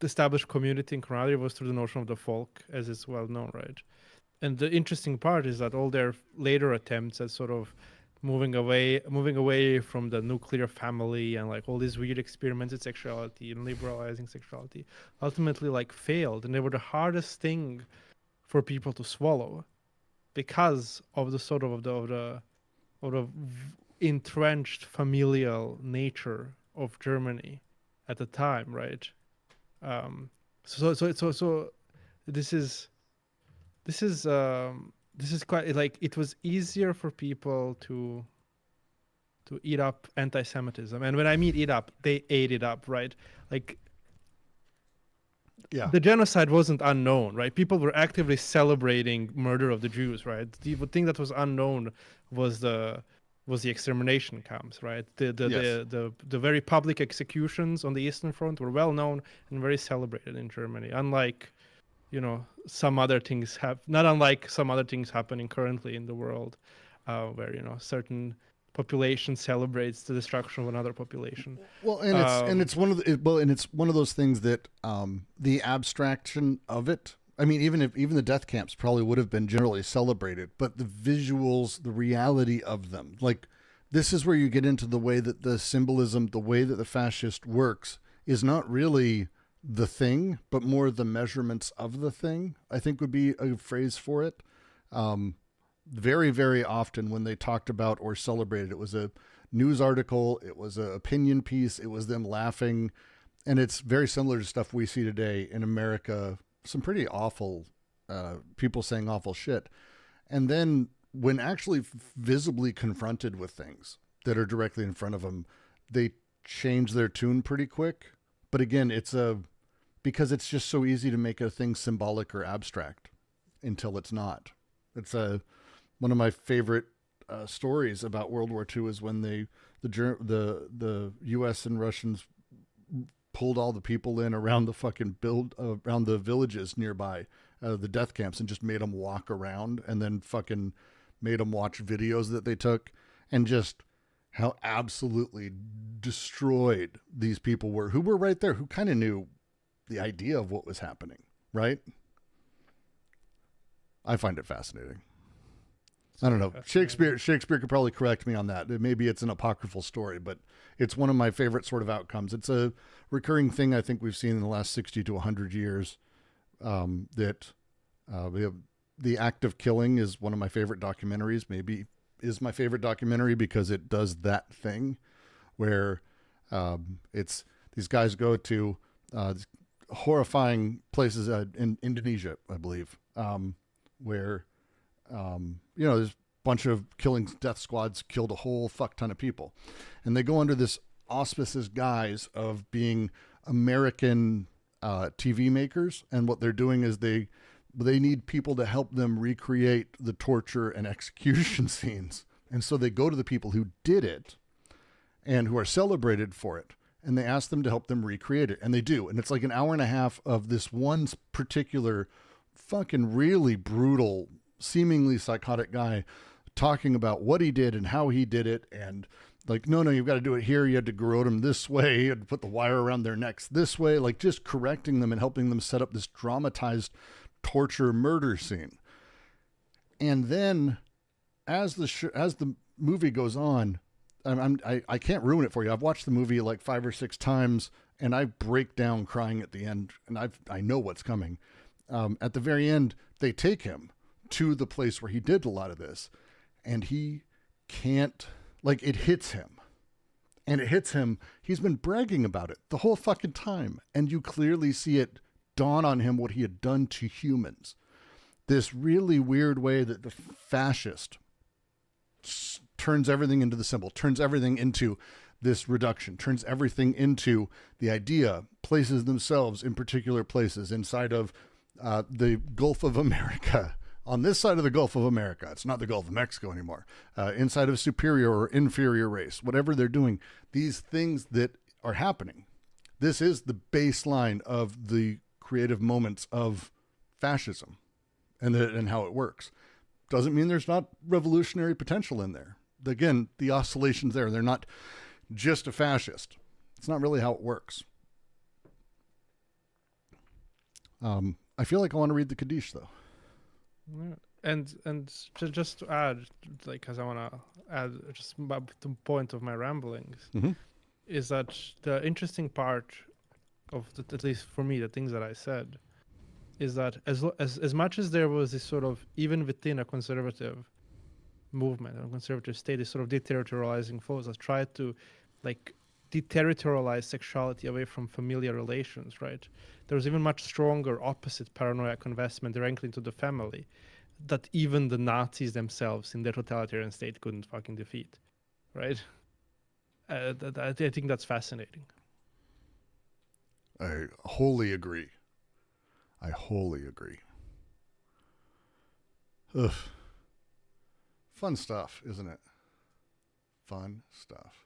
[SPEAKER 3] establish community and camaraderie was through the notion of the folk, as is well known, right? And the interesting part is that all their later attempts at sort of moving away from the nuclear family and like all these weird experiments in sexuality and liberalizing sexuality ultimately like failed, and they were the hardest thing for people to swallow because of the sort of the entrenched familial nature of Germany at the time, right? So this is quite like, it was easier for people to eat up anti-Semitism, and when I mean eat up, they ate it up, right? Like,
[SPEAKER 1] Yeah,
[SPEAKER 3] the genocide wasn't unknown, right? People were actively celebrating murder of the Jews, right? The thing that was unknown was the extermination camps, right? The very public executions on the Eastern Front were well known and very celebrated in Germany, unlike some other things not unlike some other things happening currently in the world, where certain population celebrates the destruction of another population.
[SPEAKER 1] Well, and it's one of those things that the abstraction of it. I mean, even the death camps probably would have been generally celebrated, but the visuals, the reality of them, like this is where you get into the way that the symbolism, the way that the fascist works, is not really the thing, but more the measurements of the thing, I think would be a phrase for it. Very, very often when they talked about or celebrated, it was a news article, it was an opinion piece, it was them laughing. And it's very similar to stuff we see today in America, some pretty awful people saying awful shit. And then when actually visibly confronted with things that are directly in front of them, they change their tune pretty quick. But again, because it's just so easy to make a thing symbolic or abstract until it's not. It's one of my favorite stories about World War II is when the U.S. and Russians pulled all the people in around the fucking around the villages nearby, the death camps, and just made them walk around, and then fucking made them watch videos that they took, and just how absolutely destroyed these people were, who were right there, who kind of knew the idea of what was happening, right? I find it fascinating. I don't know. Shakespeare could probably correct me on that. Maybe it's an apocryphal story, but it's one of my favorite sort of outcomes. It's a recurring thing I think we've seen in the last 60 to 100 years, that the act of killing is one of my favorite documentaries, maybe is my favorite documentary because it does that thing where it's these guys go to horrifying places in Indonesia, I believe, where there's a bunch of death squads killed a whole fuck ton of people, and they go under this auspices guise of being American TV makers, and what they're doing is they need people to help them recreate the torture and execution scenes. And so they go to the people who did it and who are celebrated for it, and they ask them to help them recreate it. And they do. And it's like an hour and a half of this one particular fucking really brutal, seemingly psychotic guy talking about what he did and how he did it. And like, no, you've got to do it here. You had to garrote them this way and put the wire around their necks this way, like just correcting them and helping them set up this dramatized torture murder scene. And then as the movie goes on, I can't ruin it for you. I've watched the movie like 5 or 6 times, and I break down crying at the end, and I know what's coming. At the very end, they take him to the place where he did a lot of this, and he can't, like, it hits him. And it hits him. He's been bragging about it the whole fucking time, and you clearly see it dawn on him what he had done to humans. This really weird way that the fascist turns everything into the symbol, turns everything into this reduction, turns everything into the idea, places themselves in particular places inside of the Gulf of America. On this side of the Gulf of America, it's not the Gulf of Mexico anymore, inside of superior or inferior race, whatever they're doing, these things that are happening. This is the baseline of the creative moments of fascism and how it works. Doesn't mean there's not revolutionary potential in there. Again, the oscillations there, they're not just a fascist. It's not really how it works. I feel like I want to read the Kaddish though.
[SPEAKER 3] Yeah. And just to add, like, because I want to add just the point of my ramblings, is that the interesting part of at least for me, the things that I said, is that as much as there was this sort of, even within a conservative movement, a conservative state, is sort of deterritorializing force that tried to, like, deterritorialize sexuality away from familiar relations, right? There was even much stronger opposite paranoiac investment directly into the family that even the Nazis themselves in their totalitarian state couldn't fucking defeat, right? I think that's fascinating.
[SPEAKER 1] I wholly agree. Ugh. Fun stuff, isn't it? Fun stuff.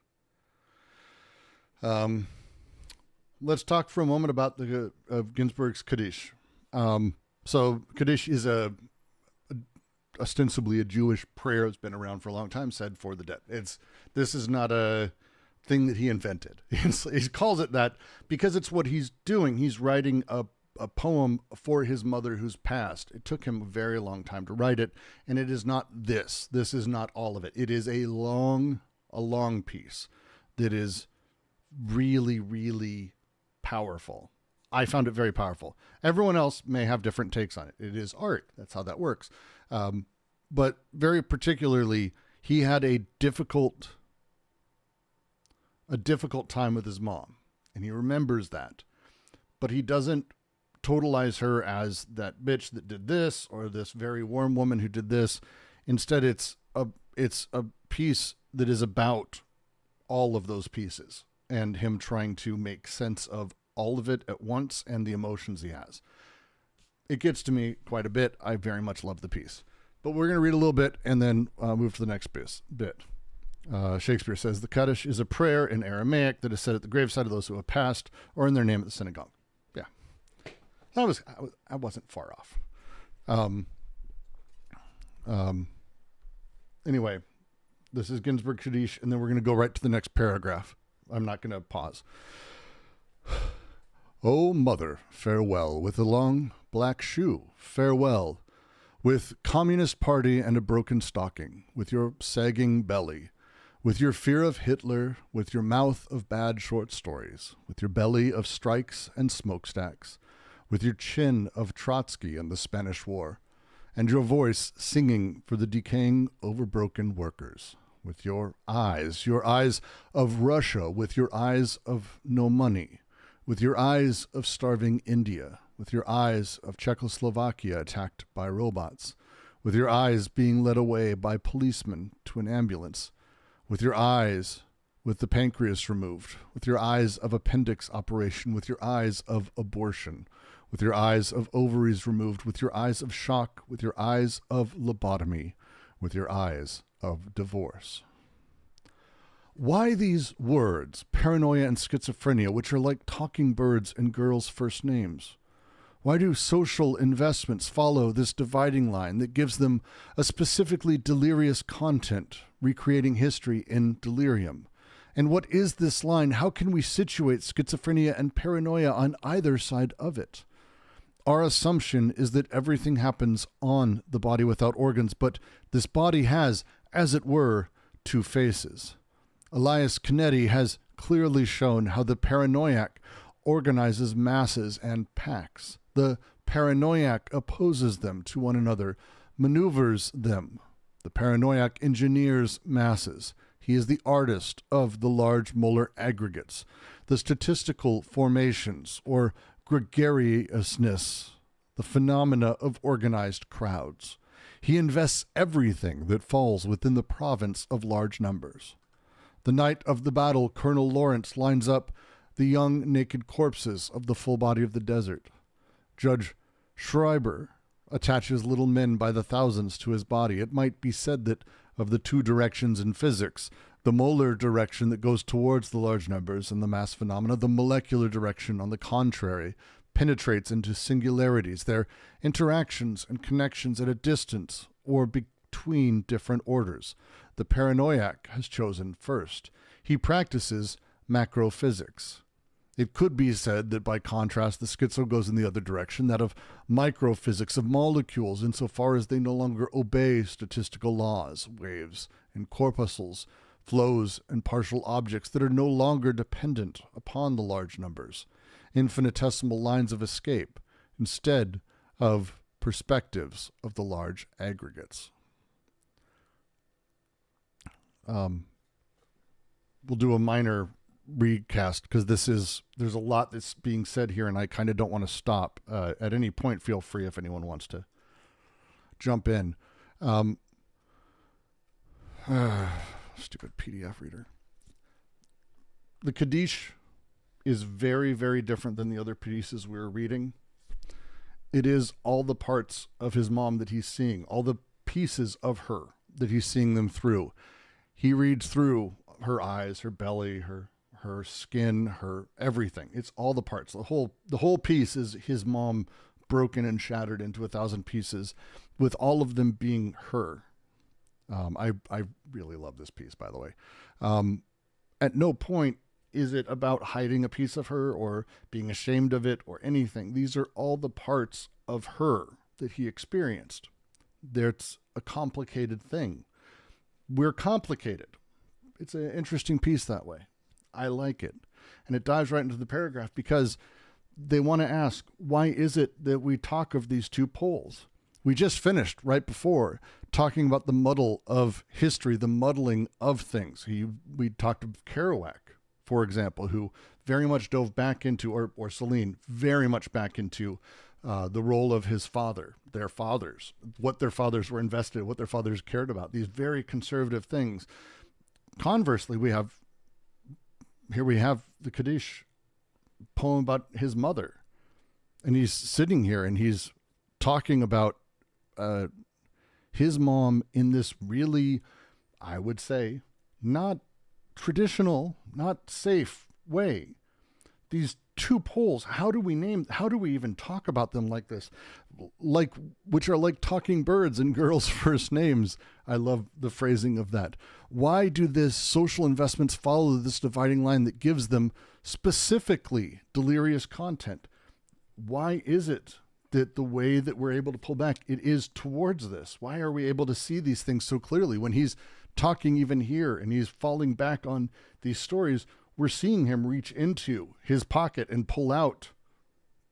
[SPEAKER 1] Let's talk for a moment about the Ginsburg's Kaddish. So Kaddish is ostensibly a Jewish prayer that's been around for a long time, said for the dead. This is not a thing that he invented. He calls it that because it's what he's doing. He's writing a poem for his mother who's passed. It took him a very long time to write it, and it is not this. This is not all of it. It is a long piece that is really, really powerful. I found it very powerful. Everyone else may have different takes on it. It is art. That's how that works. But very particularly, he had a difficult time with his mom, and he remembers that. But he doesn't totalize her as that bitch that did this or this very warm woman who did this. Instead, it's a piece that is about all of those pieces and him trying to make sense of all of it at once and the emotions he has. It gets to me quite a bit. I very much love the piece. But we're going to read a little bit and then move to the next bit. Shakespeare says, the Kaddish is a prayer in Aramaic that is said at the graveside of those who have passed or in their name at the synagogue. Yeah. I wasn't far off. Anyway, this is Ginsburg Kaddish, and then we're going to go right to the next paragraph. I'm not going to pause. O mother, farewell, with a long black shoe, farewell, with Communist Party and a broken stocking, with your sagging belly, with your fear of Hitler, with your mouth of bad short stories, with your belly of strikes and smokestacks, with your chin of Trotsky and the Spanish War, and your voice singing for the decaying, overbroken workers, with your eyes of Russia, with your eyes of no money, with your eyes of starving India, with your eyes of Czechoslovakia attacked by robots, with your eyes being led away by policemen to an ambulance, with your eyes with the pancreas removed, with your eyes of appendix operation, with your eyes of abortion, with your eyes of ovaries removed, with your eyes of shock, with your eyes of lobotomy, with your eyes of divorce. Why these words, paranoia and schizophrenia, which are like talking birds and girls' first names? Why do social investments follow this dividing line that gives them a specifically delirious content, recreating history in delirium? And what is this line? How can we situate schizophrenia and paranoia on either side of it? Our assumption is that everything happens on the body without organs, but this body has, as it were, two faces. Elias Canetti has clearly shown how the paranoiac organizes masses and packs. The paranoiac opposes them to one another, maneuvers them. The paranoiac engineers masses. He is the artist of the large molar aggregates, the statistical formations or gregariousness, the phenomena of organized crowds. He invests everything that falls within the province of large numbers. The night of the battle, Colonel Lawrence lines up the young naked corpses of the full body of the desert. Judge Schreiber attaches little men by the thousands to his body. It might be said that of the two directions in physics, the molar direction that goes towards the large numbers and the mass phenomena, the molecular direction, on the contrary, penetrates into singularities, their interactions and connections at a distance or between different orders. The paranoiac has chosen first. He practices macrophysics. It could be said that by contrast, the schizo goes in the other direction, that of microphysics of molecules, insofar as they no longer obey statistical laws, waves and corpuscles, flows and partial objects that are no longer dependent upon the large numbers, infinitesimal lines of escape, instead of perspectives of the large aggregates. We'll do a minor recast because there's a lot that's being said here, and I kind of don't want to stop. At any point, feel free if anyone wants to jump in. Stupid PDF reader. The Kaddish is very, very different than the other pieces we were reading. It is all the parts of his mom that he's seeing, all the pieces of her that he's seeing them through. He reads through her eyes, her belly, her skin, her everything. It's all the parts. The whole piece is his mom broken and shattered into 1,000 pieces, with all of them being her. I really love this piece, by the way. At no point is it about hiding a piece of her or being ashamed of it or anything. These are all the parts of her that he experienced. There's a complicated thing. We're complicated. It's an interesting piece that way. I like it. And it dives right into the paragraph because they want to ask, why is it that we talk of these two poles? We just finished right before talking about the muddle of history, the muddling of things. We talked of Kerouac, for example, who very much dove back into, or Celine, very much back into the role of his father, their fathers, what their fathers were invested in, what their fathers cared about, these very conservative things. Conversely, we have the Kaddish poem about his mother, and he's sitting here and he's talking about his mom in this really, I would say, not traditional, not safe way. These two poles, how do we even talk about them like this? Which are like talking birds and girls' first names. I love the phrasing of that. Why do these social investments follow this dividing line that gives them specifically delirious content? Why is it that the way that we're able to pull back, it is towards this? Why are we able to see these things so clearly? When he's talking even here and he's falling back on these stories, we're seeing him reach into his pocket and pull out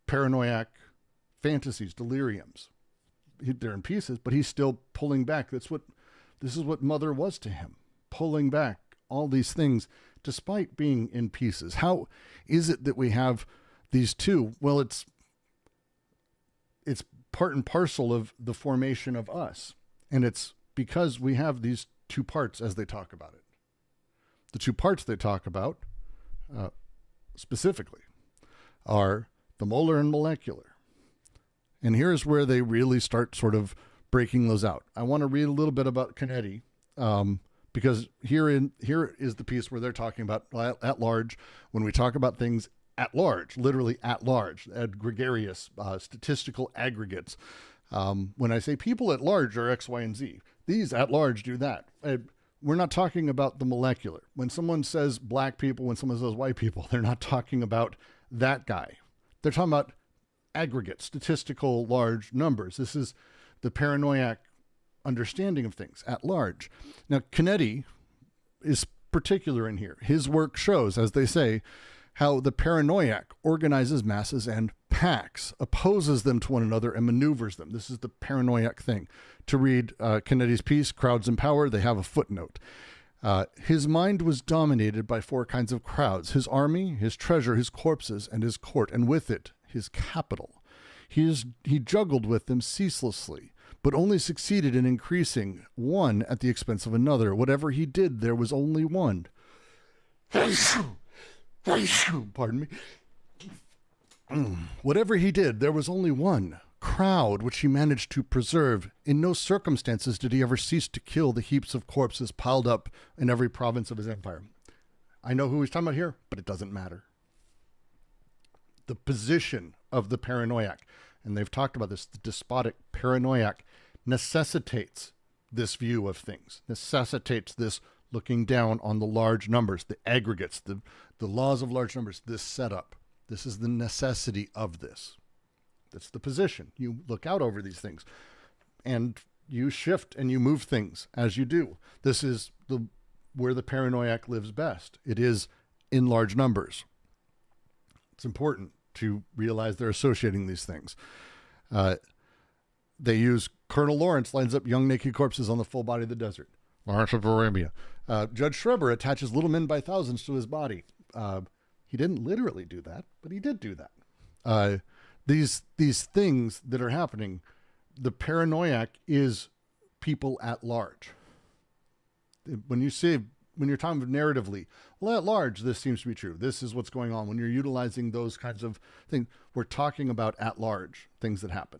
[SPEAKER 1] paranoiac fantasies, deliriums. They're in pieces, but he's still pulling back. This is what mother was to him, pulling back all these things despite being in pieces. How is it that we have these two? Well, it's part and parcel of the formation of us. And it's because we have these two parts as they talk about it. The two parts they talk about specifically are the molar and molecular. And here's where they really start sort of breaking those out. I want to read a little bit about Canetti, because here is the piece where they're talking about at large. When we talk about things at large, literally at large, gregarious, statistical aggregates. When I say people at large are X, Y, and Z, these at large do that. We're not talking about the molecular. When someone says black people, when someone says white people, they're not talking about that guy. They're talking about aggregate, statistical, large numbers. This is the paranoiac understanding of things at large. Now, Canetti is particular in here. His work shows, as they say, how the paranoiac organizes masses and packs, opposes them to one another, and maneuvers them. This is the paranoiac thing. To read Canetti's piece, Crowds in Power, they have a footnote. His mind was dominated by four kinds of crowds: his army, his treasure, his corpses, and his court, and with it, his capital. He juggled with them ceaselessly, but only succeeded in increasing one at the expense of another. Whatever he did, there was only one. Pardon me. Whatever he did, there was only one crowd which he managed to preserve. In no circumstances did he ever cease to kill the heaps of corpses piled up in every province of his empire. I know who he's talking about here, but it doesn't matter. The position of the paranoiac, and they've talked about this, the despotic paranoiac necessitates this view of things, necessitates this looking down on the large numbers, the aggregates, the laws of large numbers, this setup. This is the necessity of this. That's the position. You look out over these things and you shift and you move things as you do. This is where the paranoiac lives best. It is in large numbers. It's important to realize they're associating these things. They use Colonel Lawrence lines up young naked corpses on the full body of the desert. Lawrence of Arabia. Judge Schreber attaches little men by thousands to his body. He didn't literally do that, but he did do that. These things that are happening, the paranoiac is people at large. When you're talking narratively, well, at large, this seems to be true. This is what's going on. When you're utilizing those kinds of things, we're talking about at large things that happen.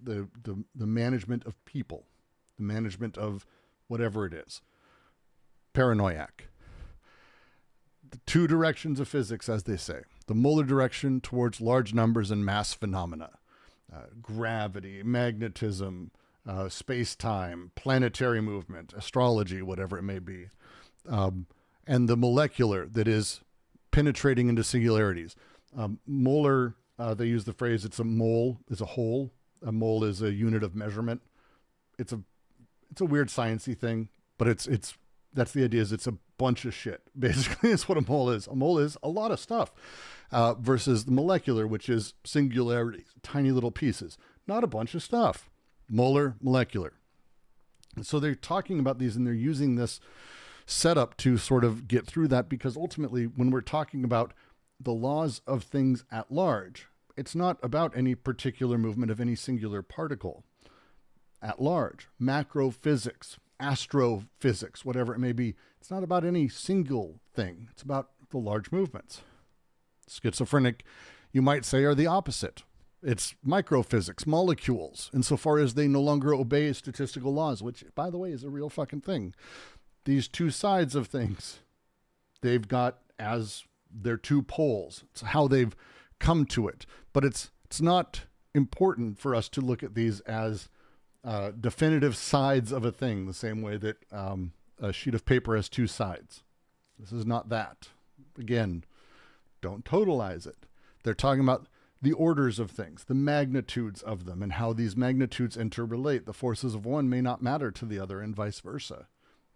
[SPEAKER 1] The management of people, the management of whatever it is. Paranoiac. The two directions of physics, as they say. The molar direction towards large numbers and mass phenomena. Gravity, magnetism, space-time, planetary movement, astrology, whatever it may be. And the molecular that is penetrating into singularities. Molar, they use the phrase, it's a mole, is a whole. A mole is a unit of measurement. It's a weird sciencey thing, but that's the idea, is it's a bunch of shit. Basically, it's what a mole is. A mole is a lot of stuff, versus the molecular, which is singularities, tiny little pieces, not a bunch of stuff. Molar, molecular. And so they're talking about these and they're using this setup to sort of get through that, because ultimately, when we're talking about the laws of things at large, it's not about any particular movement of any singular particle. At large, macro physics, astrophysics, whatever it may be, it's not about any single thing. It's about the large movements. Schizophrenic, you might say, are the opposite. It's microphysics, molecules, insofar as they no longer obey statistical laws, which, by the way, is a real fucking thing. These two sides of things, they've got as their two poles. It's how they've come to it. But it's not important for us to look at these as definitive sides of a thing, the same way that a sheet of paper has two sides. This is not that. Again, don't totalize it. They're talking about the orders of things, the magnitudes of them, and how these magnitudes interrelate. The forces of one may not matter to the other, and vice versa.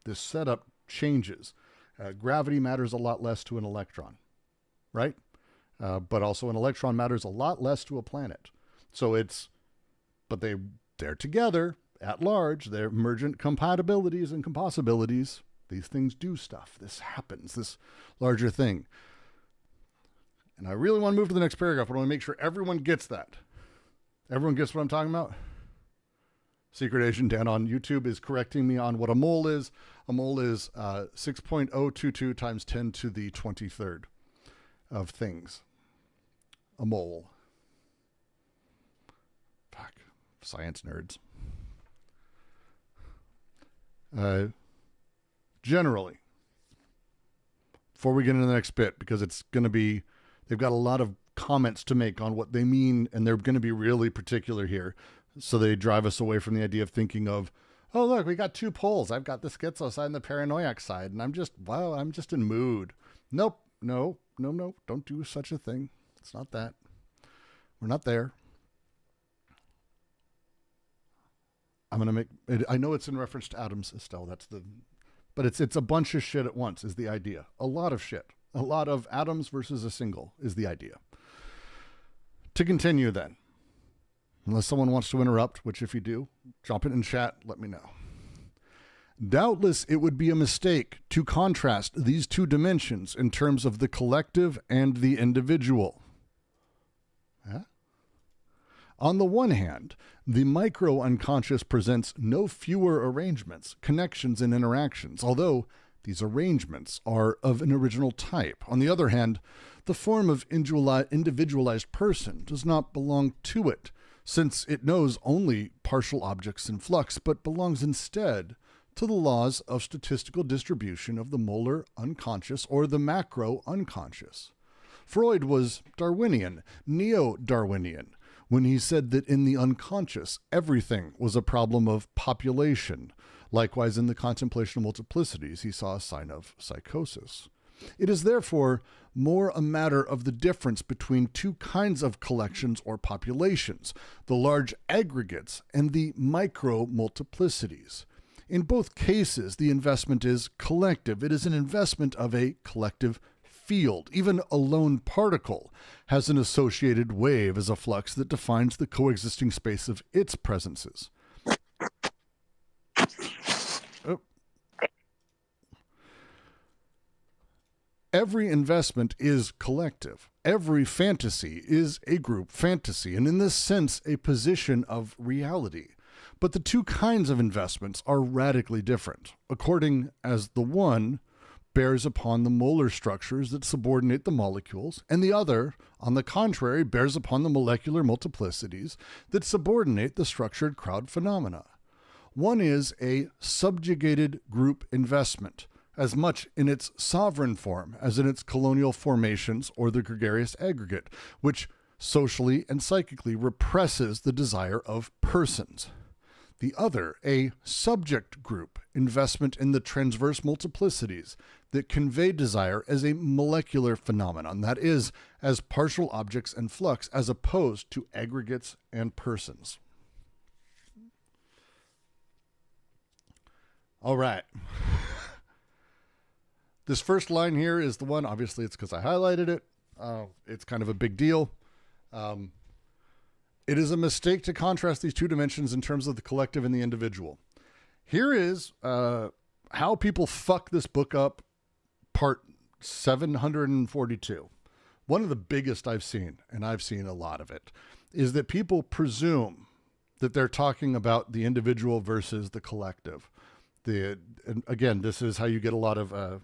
[SPEAKER 1] This setup changes. Gravity matters a lot less to an electron, right? But also an electron matters a lot less to a planet. So but they're together at large. They're emergent compatibilities and compossibilities. These things do stuff. This happens, this larger thing. And I really want to move to the next paragraph, but I want to make sure everyone gets that. Everyone gets what I'm talking about? Secret Agent Dan on YouTube is correcting me on what a mole is. A mole is 6.022 times 10 to the 23rd of things. A mole. Fuck. Science nerds. Generally, before we get into the next bit, because it's going to be, they've got a lot of comments to make on what they mean, and they're going to be really particular here. So they drive us away from the idea of thinking of, oh, look, we got two poles. I've got the schizo side and the paranoiac side, and I'm just in mood. Nope. No. Don't do such a thing. It's not that. We're not there. I'm going to make it, I know it's in reference to atoms, Estelle. But it's a bunch of shit at once is the idea. A lot of shit. A lot of atoms versus a single is the idea. To continue then, unless someone wants to interrupt, which if you do, drop it in chat, let me know. Doubtless it would be a mistake to contrast these two dimensions in terms of the collective and the individual. Huh? On the one hand, the micro-unconscious presents no fewer arrangements, connections, and interactions, although these arrangements are of an original type. On the other hand, the form of individualized person does not belong to it, since it knows only partial objects in flux, but belongs instead to the laws of statistical distribution of the molar unconscious or the macro-unconscious. Freud was Darwinian, neo-Darwinian, when he said that in the unconscious, everything was a problem of population. Likewise, in the contemplation of multiplicities, he saw a sign of psychosis. It is therefore more a matter of the difference between two kinds of collections or populations, the large aggregates and the micro-multiplicities. In both cases, the investment is collective. It is an investment of a collective field. Even a lone particle has an associated wave as a flux that defines the coexisting space of its presences. Oh. Every investment is collective. Every fantasy is a group fantasy, and in this sense, a position of reality. But the two kinds of investments are radically different, according as the one bears upon the molar structures that subordinate the molecules, and the other, on the contrary, bears upon the molecular multiplicities that subordinate the structured crowd phenomena. One is a subjugated group investment, as much in its sovereign form as in its colonial formations or the gregarious aggregate, which socially and psychically represses the desire of persons. The other, a subject group investment in the transverse multiplicities that convey desire as a molecular phenomenon, that is, as partial objects and flux, as opposed to aggregates and persons. All right. This first line here is the one, obviously it's because I highlighted it. It's kind of a big deal. It is a mistake to contrast these two dimensions in terms of the collective and the individual. Here is how people fuck this book up, part 742. One of the biggest I've seen, and I've seen a lot of it, is that people presume that they're talking about the individual versus the collective. And again, this is how you get a lot of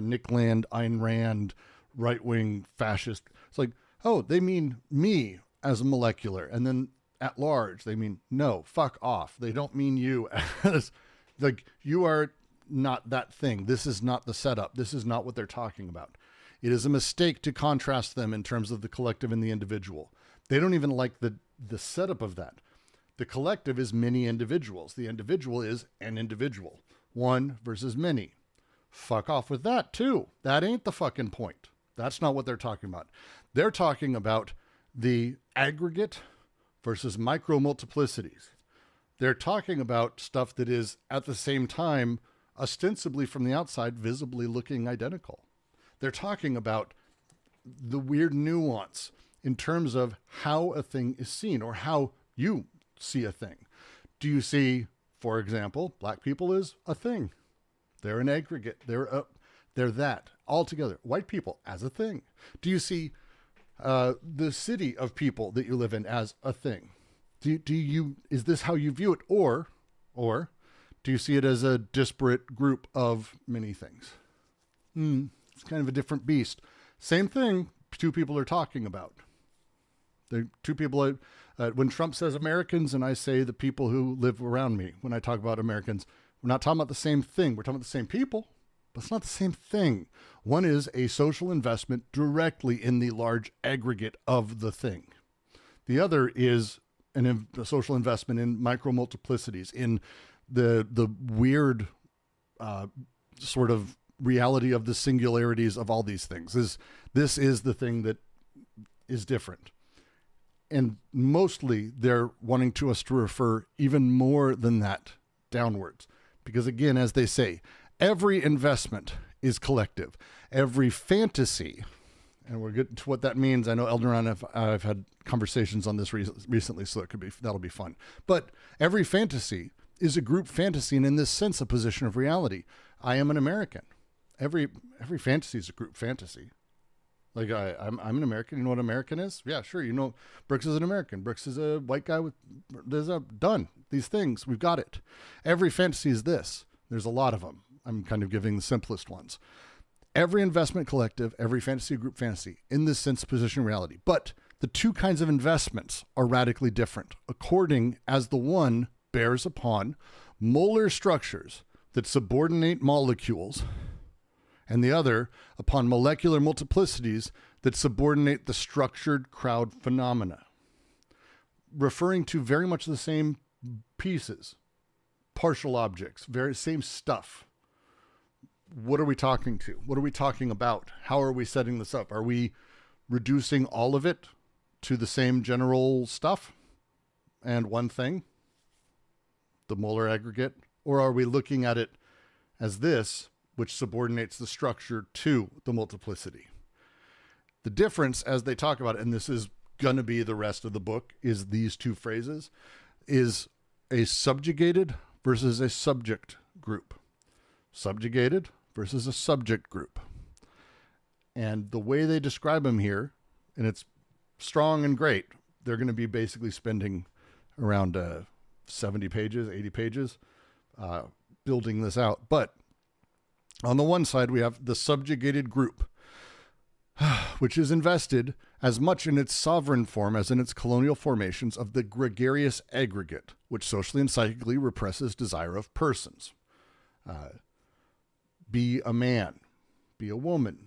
[SPEAKER 1] Nick Land, Ayn Rand, right-wing fascist. It's like, oh, they mean me as a molecular, and then at large they mean no, fuck off. They don't mean you as like you are not that thing. This is not the setup. This is not what they're talking about. It is a mistake to contrast them in terms of the collective and the individual. They don't even like the setup of that. The collective is many individuals. The individual is an individual. One versus many. Fuck off with that too. That ain't the fucking point. That's not what they're talking about. They're talking about the aggregate versus micro multiplicities. They're talking about stuff that is at the same time ostensibly from the outside visibly looking identical. They're talking about the weird nuance in terms of how a thing is seen or how you see a thing. Do you see, for example, black people as a thing? They're an aggregate. They're that altogether. White people as a thing. Do you see the city of people that you live in as a thing? Is this how you view it? Or Do you see it as a disparate group of many things? It's kind of a different beast. Same thing, two people are talking about. They're two people. When Trump says Americans and I say the people who live around me, when I talk about Americans, we're not talking about the same thing. We're talking about the same people, but it's not the same thing. One is a social investment directly in the large aggregate of the thing. The other is a social investment in micro multiplicities, in the weird sort of reality of the singularities of all these things. This is the thing that is different. And mostly they're wanting us to refer even more than that downwards. Because again, as they say, every investment is collective. Every fantasy, and we're getting to what that means. I know Eldoran, I've had conversations on this recently, so that'll be fun. But every fantasy is a group fantasy, and in this sense, a position of reality. I am an American. Every fantasy is a group fantasy. Like I'm an American. You know what American is? Yeah, sure. You know, Brooks is an American. Brooks is a white guy done these things. We've got it. Every fantasy is this. There's a lot of them. I'm kind of giving the simplest ones. Every investment collective, every fantasy group fantasy, in this sense, position of reality. But the two kinds of investments are radically different, according as the one bears upon molar structures that subordinate molecules, and the other upon molecular multiplicities that subordinate the structured crowd phenomena, referring to very much the same pieces, partial objects, very same stuff. What are we talking to? What are we talking about? How are we setting this up? Are we reducing all of it to the same general stuff and one thing, the molar aggregate? Or are we looking at it as this, which subordinates the structure to the multiplicity? The difference, as they talk about it, and this is going to be the rest of the book, is these two phrases, is a subjugated versus a subject group. Subjugated versus a subject group. And the way they describe them here, and it's strong and great, they're going to be basically spending around 70 pages, 80 pages building this out. But on the one side, we have the subjugated group, which is invested as much in its sovereign form as in its colonial formations of the gregarious aggregate, which socially and psychically represses desire of persons. Be a man, be a woman,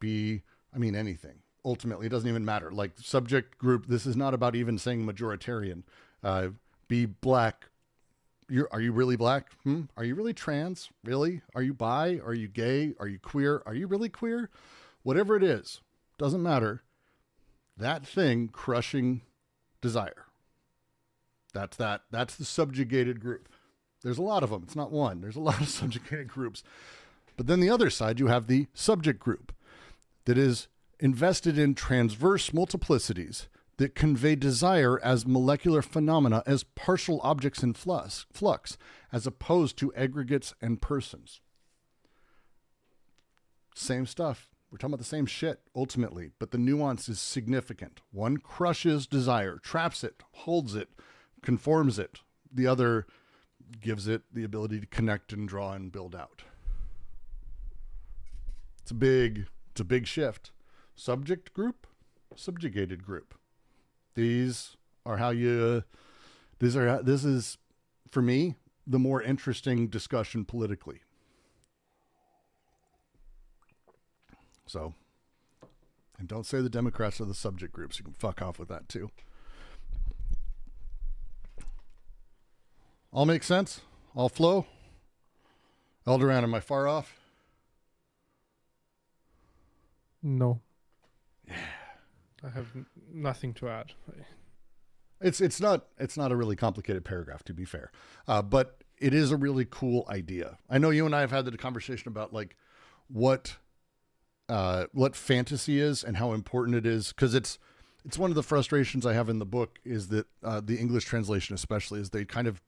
[SPEAKER 1] anything. Ultimately, it doesn't even matter. Like subject group, this is not about even saying majoritarian. Be black. Are you really black? Are you really trans? Really? Are you bi? Are you gay? Are you queer? Are you really queer? Whatever it is, doesn't matter. That thing crushing desire. That's the subjugated group. There's a lot of them. It's not one. There's a lot of subjugated groups. But then the other side, you have the subject group that is invested in transverse multiplicities that convey desire as molecular phenomena, as partial objects in flux, as opposed to aggregates and persons. Same stuff. We're talking about the same shit, ultimately, but the nuance is significant. One crushes desire, traps it, holds it, conforms it. The other gives it the ability to connect and draw and build out. It's a big shift. Subject group, subjugated group. This is, for me, the more interesting discussion politically. So, and don't say the Democrats are the subject groups. You can fuck off with that too. All make sense? All flow? Eldoran, am I far off?
[SPEAKER 3] No. Yeah. I have nothing to add.
[SPEAKER 1] It's not a really complicated paragraph, to be fair, but it is a really cool idea. I know you and I have had the conversation about like what fantasy is and how important it is, because it's one of the frustrations I have in the book is that the English translation especially is they kind of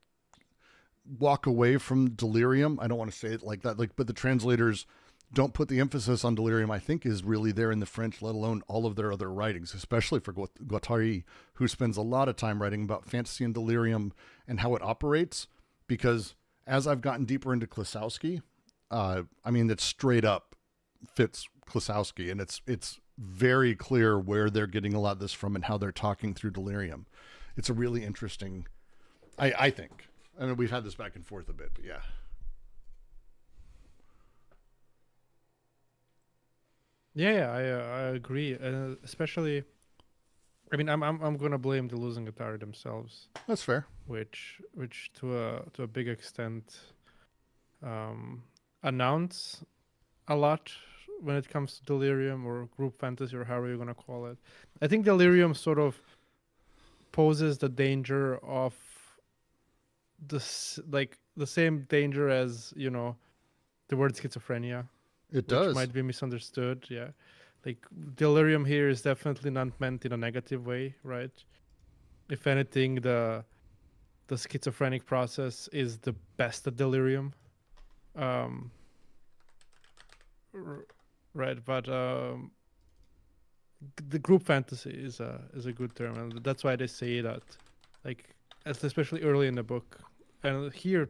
[SPEAKER 1] walk away from delirium. I don't want to say it like that, but the translators don't put the emphasis on delirium, I think, is really there in the French, let alone all of their other writings, especially for Guattari, who spends a lot of time writing about fantasy and delirium and how it operates. Because as I've gotten deeper into Klosowski, I mean, it straight up fits Klosowski, and it's very clear where they're getting a lot of this from and how they're talking through delirium. It's a really interesting, I think. I mean, we've had this back and forth a bit, but yeah.
[SPEAKER 3] Yeah, I agree, especially. I mean, I'm gonna blame Deleuze and Guattari themselves,
[SPEAKER 1] That's fair.
[SPEAKER 3] which to a big extent announce a lot when it comes to delirium or group fantasy or however you're gonna call it. I think delirium sort of poses the danger of like the same danger as, you know, the word schizophrenia.
[SPEAKER 1] It
[SPEAKER 3] Which
[SPEAKER 1] does.
[SPEAKER 3] might be misunderstood. Yeah, like delirium here is definitely not meant in a negative way, right? If anything, the schizophrenic process is the best at delirium, right? But the group fantasy is a good term, and that's why they say that, like, especially early in the book, and here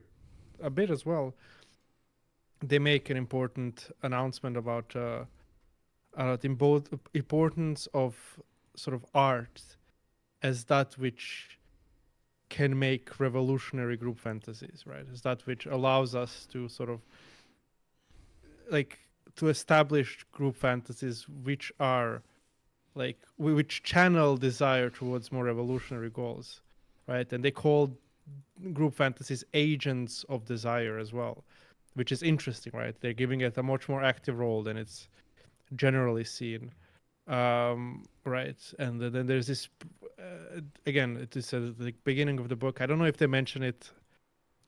[SPEAKER 3] a bit as well. They make an important announcement about the importance of sort of art as that which can make revolutionary group fantasies, right? As that which allows us to sort of like to establish group fantasies which are like which channel desire towards more revolutionary goals, right? And they call group fantasies agents of desire as well, which is interesting, right? They're giving it a much more active role than it's generally seen, right? And then there's this, again, it is at the beginning of the book. I don't know if they mention it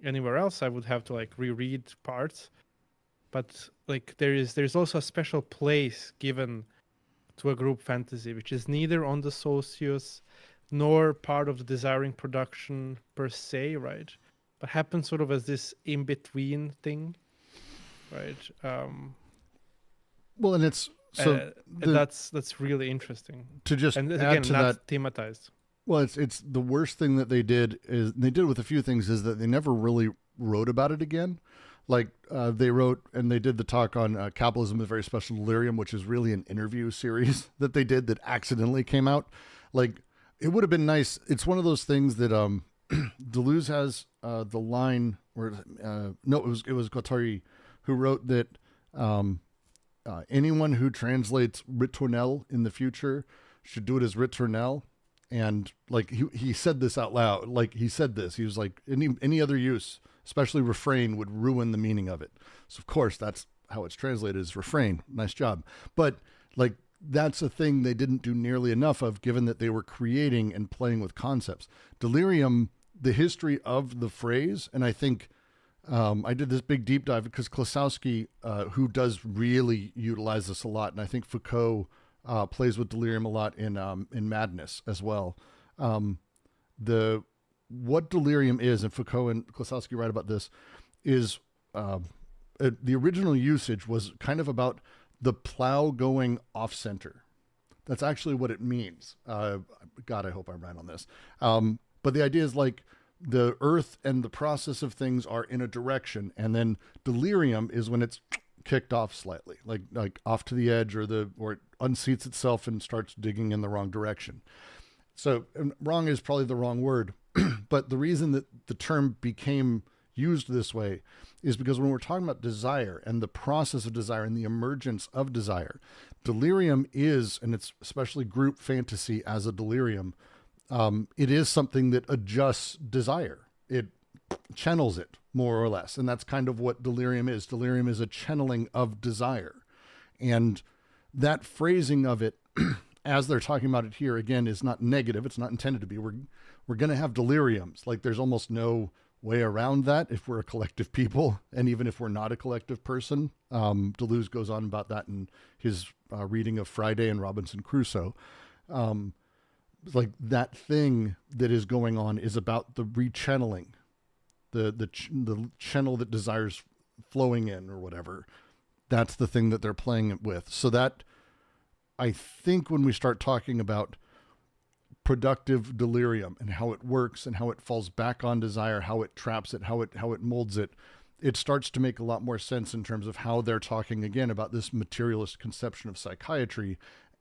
[SPEAKER 3] anywhere else. I would have to like reread parts, but like there's also a special place given to a group fantasy, which is neither on the socius nor part of the desiring production per se, right? But happens sort of as this in-between thing, right?
[SPEAKER 1] Well, and it's so
[SPEAKER 3] and that's really interesting.
[SPEAKER 1] to just
[SPEAKER 3] And
[SPEAKER 1] add
[SPEAKER 3] again,
[SPEAKER 1] to
[SPEAKER 3] not
[SPEAKER 1] that.
[SPEAKER 3] thematized.
[SPEAKER 1] Well, it's the worst thing that they did is they did with a few things is that they never really wrote about it again. Like they wrote and they did the talk on capitalism is very special delirium, which is really an interview series that they did that accidentally came out. Like it would have been nice. It's one of those things that Deleuze has the line where no, it was Guattari who wrote that anyone who translates ritournelle in the future should do it as ritournelle. And like he said this out loud, like he said this, he was like any other use, especially refrain, would ruin the meaning of it. So of course that's how it's translated as refrain. Nice job. But like that's a thing they didn't do nearly enough of, given that they were creating and playing with concepts. Delirium, the history of the phrase, and I think I did this big deep dive because Klosowski, who does really utilize this a lot, and I think Foucault plays with delirium a lot in Madness as well. What delirium is, and Foucault and Klosowski write about this, is the original usage was kind of about the plow going off center. That's actually what it means. God, I hope I'm right on this. But the idea is like the earth and the process of things are in a direction, and then delirium is when it's kicked off slightly, like off to the edge, or it unseats itself and starts digging in the wrong direction. So wrong is probably the wrong word, but the reason that the term became used this way is because when we're talking about desire and the process of desire and the emergence of desire, delirium is, and it's especially group fantasy as a delirium, it is something that adjusts desire. It channels it more or less. And that's kind of what delirium is. Delirium is a channeling of desire. And that phrasing of it, as they're talking about it here, again, is not negative. It's not intended to be. We're going to have deliriums. Like there's almost no way around that if we're a collective people. And even if we're not a collective person, Deleuze goes on about that in his reading of Friday and Robinson Crusoe. Like that thing that is going on is about the rechanneling, the channel that desire's flowing in or whatever. That's the thing that they're playing it with. So that, I think when we start talking about productive delirium and how it works and how it falls back on desire, how it traps it, how it molds it, it starts to make a lot more sense in terms of how they're talking again about this materialist conception of psychiatry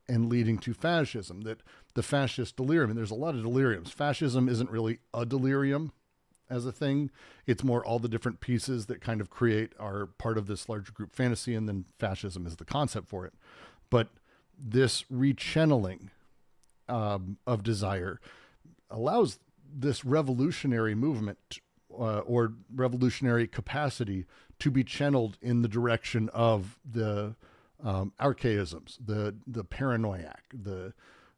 [SPEAKER 1] and leading to fascism, that the fascist delirium, and there's a lot of deliriums. Fascism isn't really a delirium as a thing. It's more all the different pieces that kind of create are part of this larger group fantasy, and then fascism is the concept for it. But this rechanneling of desire allows this revolutionary movement or revolutionary capacity to be channeled in the direction of the archaisms, the paranoiac, the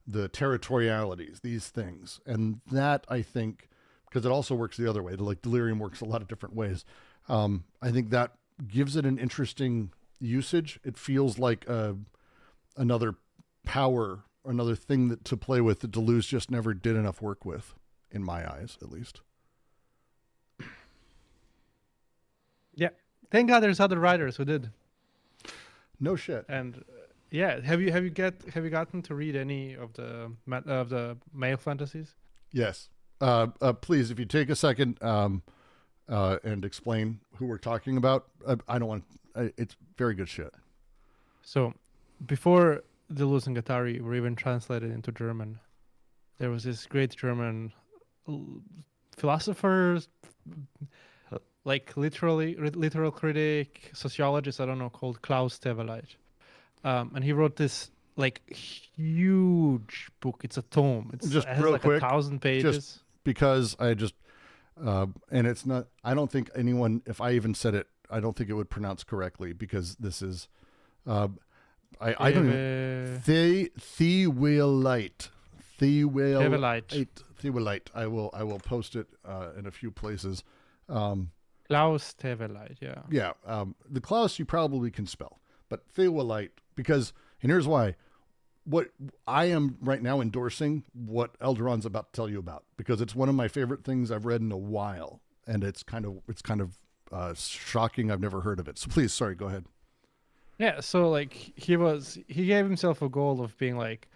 [SPEAKER 1] territorialities, these things. And that, I think, because it also works the other way, like delirium works a lot of different ways. I think that gives it an interesting usage. It feels like another power, or another thing that to play with that Deleuze just never did enough work with, in my eyes, at least.
[SPEAKER 3] Yeah, thank God there's other writers who did.
[SPEAKER 1] No shit.
[SPEAKER 3] And yeah, have you gotten to read any of the male fantasies?
[SPEAKER 1] Yes. Please, if you take a second and explain who we're talking about. I don't want. It's very good shit.
[SPEAKER 3] So, before Deleuze and Guattari were even translated into German, there was this great German philosopher, like literal critic, sociologist, I don't know, called Klaus Teweleit. And he wrote this like huge book. It's a tome. It has
[SPEAKER 1] real
[SPEAKER 3] like
[SPEAKER 1] quick,
[SPEAKER 3] 1,000 pages.
[SPEAKER 1] Just because and it's not, I don't think anyone, if I even said it, I don't think it would pronounce correctly, because this is, I don't know. Teweleit. I will post it in a few places.
[SPEAKER 3] Klaus Teweleit, yeah.
[SPEAKER 1] Yeah. The Klaus you probably can spell, but Teweleit, because, and here's why. What I am right now endorsing what Elderon's about to tell you about, because it's one of my favorite things I've read in a while, and it's kind of shocking. I've never heard of it. So please, sorry, go ahead.
[SPEAKER 3] Yeah, so like he gave himself a goal of being like,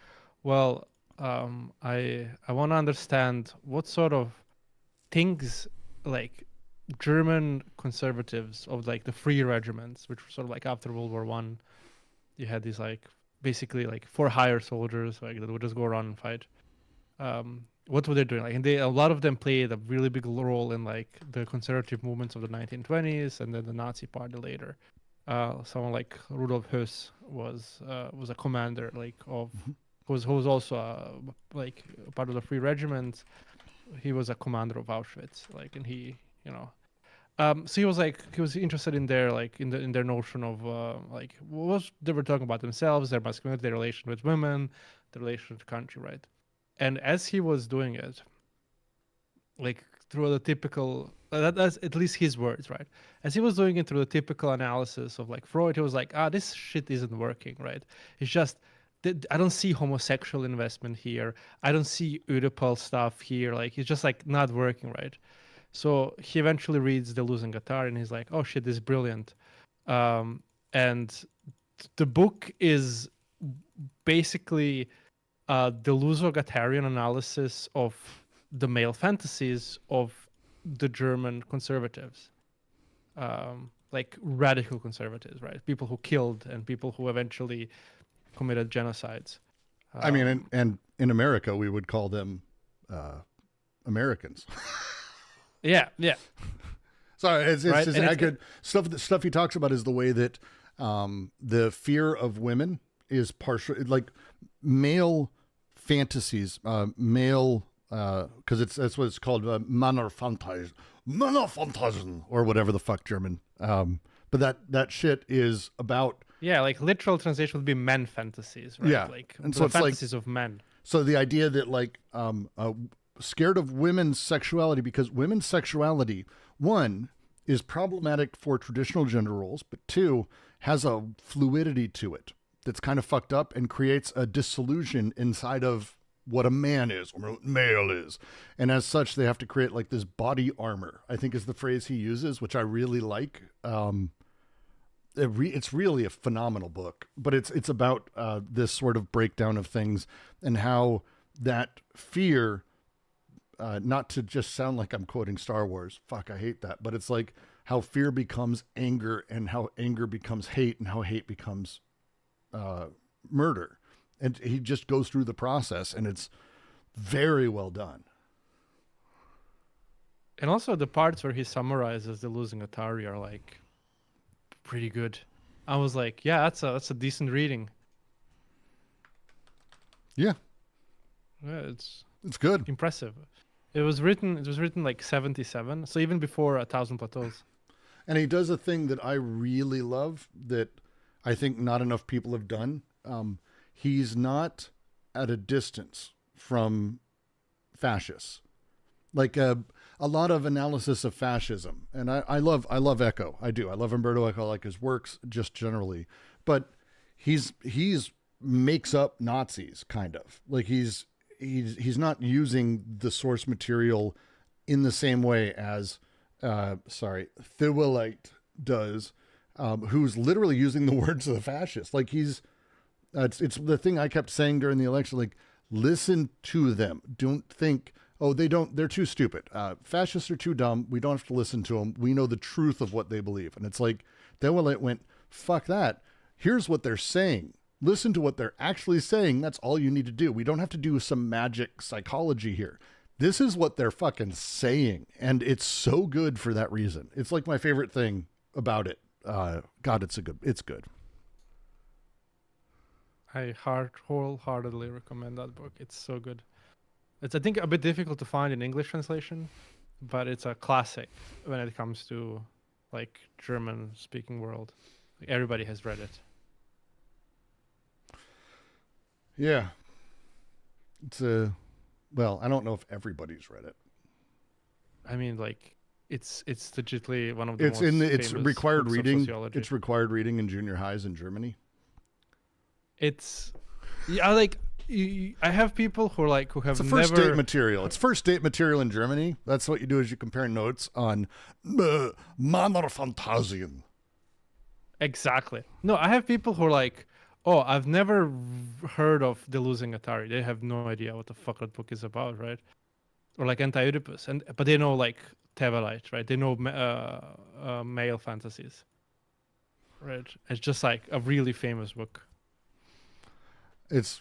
[SPEAKER 3] well, I want to understand what sort of things like German conservatives of like the free regiments, which were sort of like after World War One, you had these like basically like for hire soldiers like that would just go around and fight. What were they doing? Like, and a lot of them played a really big role in like the conservative movements of the 1920s and then the Nazi Party later. Someone like Rudolf Höss was a commander like of who was also like part of the free regiment. He was a commander of Auschwitz, like, and he, you know, so he was interested in their like in their notion of like what they were talking about themselves, their masculinity, their relation with women, the relation with the country, right? And as he was doing it, like through the typical, that's at least his words, right? As he was doing it through the typical analysis of like Freud, he was like, this shit isn't working, right? It's just, I don't see homosexual investment here. I don't see Oedipal stuff here. Like, it's just like not working, right? So he eventually reads Deleuze and Guattari, and he's like, oh shit, this is brilliant. And the book is basically Deleuze-Guattarian analysis of the male fantasies of the German conservatives, like radical conservatives, right? People who killed and people who eventually committed genocides.
[SPEAKER 1] I mean, and in America, we would call them Americans.
[SPEAKER 3] Yeah.
[SPEAKER 1] Sorry, it's
[SPEAKER 3] right?
[SPEAKER 1] just accurate. Stuff he talks about is the way that the fear of women is partial, like male fantasies, male, because that's what it's called, Männerfantasien, or whatever the fuck German. But that shit is about. Yeah,
[SPEAKER 3] like literal translation would be men fantasies, right?
[SPEAKER 1] Yeah,
[SPEAKER 3] like
[SPEAKER 1] and
[SPEAKER 3] so
[SPEAKER 1] so
[SPEAKER 3] the
[SPEAKER 1] it's
[SPEAKER 3] fantasies
[SPEAKER 1] like,
[SPEAKER 3] of men.
[SPEAKER 1] So the idea that like scared of women's sexuality, because women's sexuality, one, is problematic for traditional gender roles, but two, has a fluidity to it that's kind of fucked up and creates a disillusion inside of what a man is or what male is. And as such, they have to create like this body armor, I think is the phrase he uses, which I really like. It's really a phenomenal book, but it's about this sort of breakdown of things and how that fear, not to just sound like I'm quoting Star Wars, fuck, I hate that, but it's like how fear becomes anger and how anger becomes hate and how hate becomes murder. And he just goes through the process, and it's very well done.
[SPEAKER 3] And also the parts where he summarizes the losing Atari are like pretty good. I was like, yeah, that's a decent reading.
[SPEAKER 1] Yeah.
[SPEAKER 3] Yeah,
[SPEAKER 1] it's good.
[SPEAKER 3] Impressive. It was written like 77, so even before 1,000 Plateaus.
[SPEAKER 1] And he does a thing that I really love that I think not enough people have done. He's not at a distance from fascists. Like a lot of analysis of fascism. And I love Eco. I do. I love Umberto Eco, I like his works just generally. But he's makes up Nazis, kind of. Like he's not using the source material in the same way as Theweleit does, who's literally using the words of the fascists. Like it's the thing I kept saying during the election, like, listen to them. Don't think, oh, they're too stupid. Fascists are too dumb. We don't have to listen to them. We know the truth of what they believe. And it's like, Theweleit went, fuck that. Here's what they're saying. Listen to what they're actually saying. That's all you need to do. We don't have to do some magic psychology here. This is what they're fucking saying. And it's so good for that reason. It's like my favorite thing about it. God, it's good.
[SPEAKER 3] I wholeheartedly recommend that book. It's so good. It's, I think, a bit difficult to find in English translation, but it's a classic when it comes to like German speaking world. Like, everybody has read it.
[SPEAKER 1] Yeah. It's well, I don't know if everybody's read it.
[SPEAKER 3] I mean, like, it's legitimately one of the
[SPEAKER 1] it's
[SPEAKER 3] most
[SPEAKER 1] it's
[SPEAKER 3] famous
[SPEAKER 1] required
[SPEAKER 3] books of
[SPEAKER 1] reading.
[SPEAKER 3] sociology.
[SPEAKER 1] It's required reading in junior highs in Germany.
[SPEAKER 3] It's, yeah, like, I have people who have
[SPEAKER 1] It's
[SPEAKER 3] never...
[SPEAKER 1] first date material. It's first date material in Germany. That's what you do, is you compare notes on Männerfantasien.
[SPEAKER 3] Exactly. No, I have people who are like, oh, I've never heard of The Losing Atari. They have no idea what the fuck that book is about, right? Or like Anti-Oedipus, but they know like Theweleit, right? They know male fantasies, right? It's just like a really famous book.
[SPEAKER 1] It's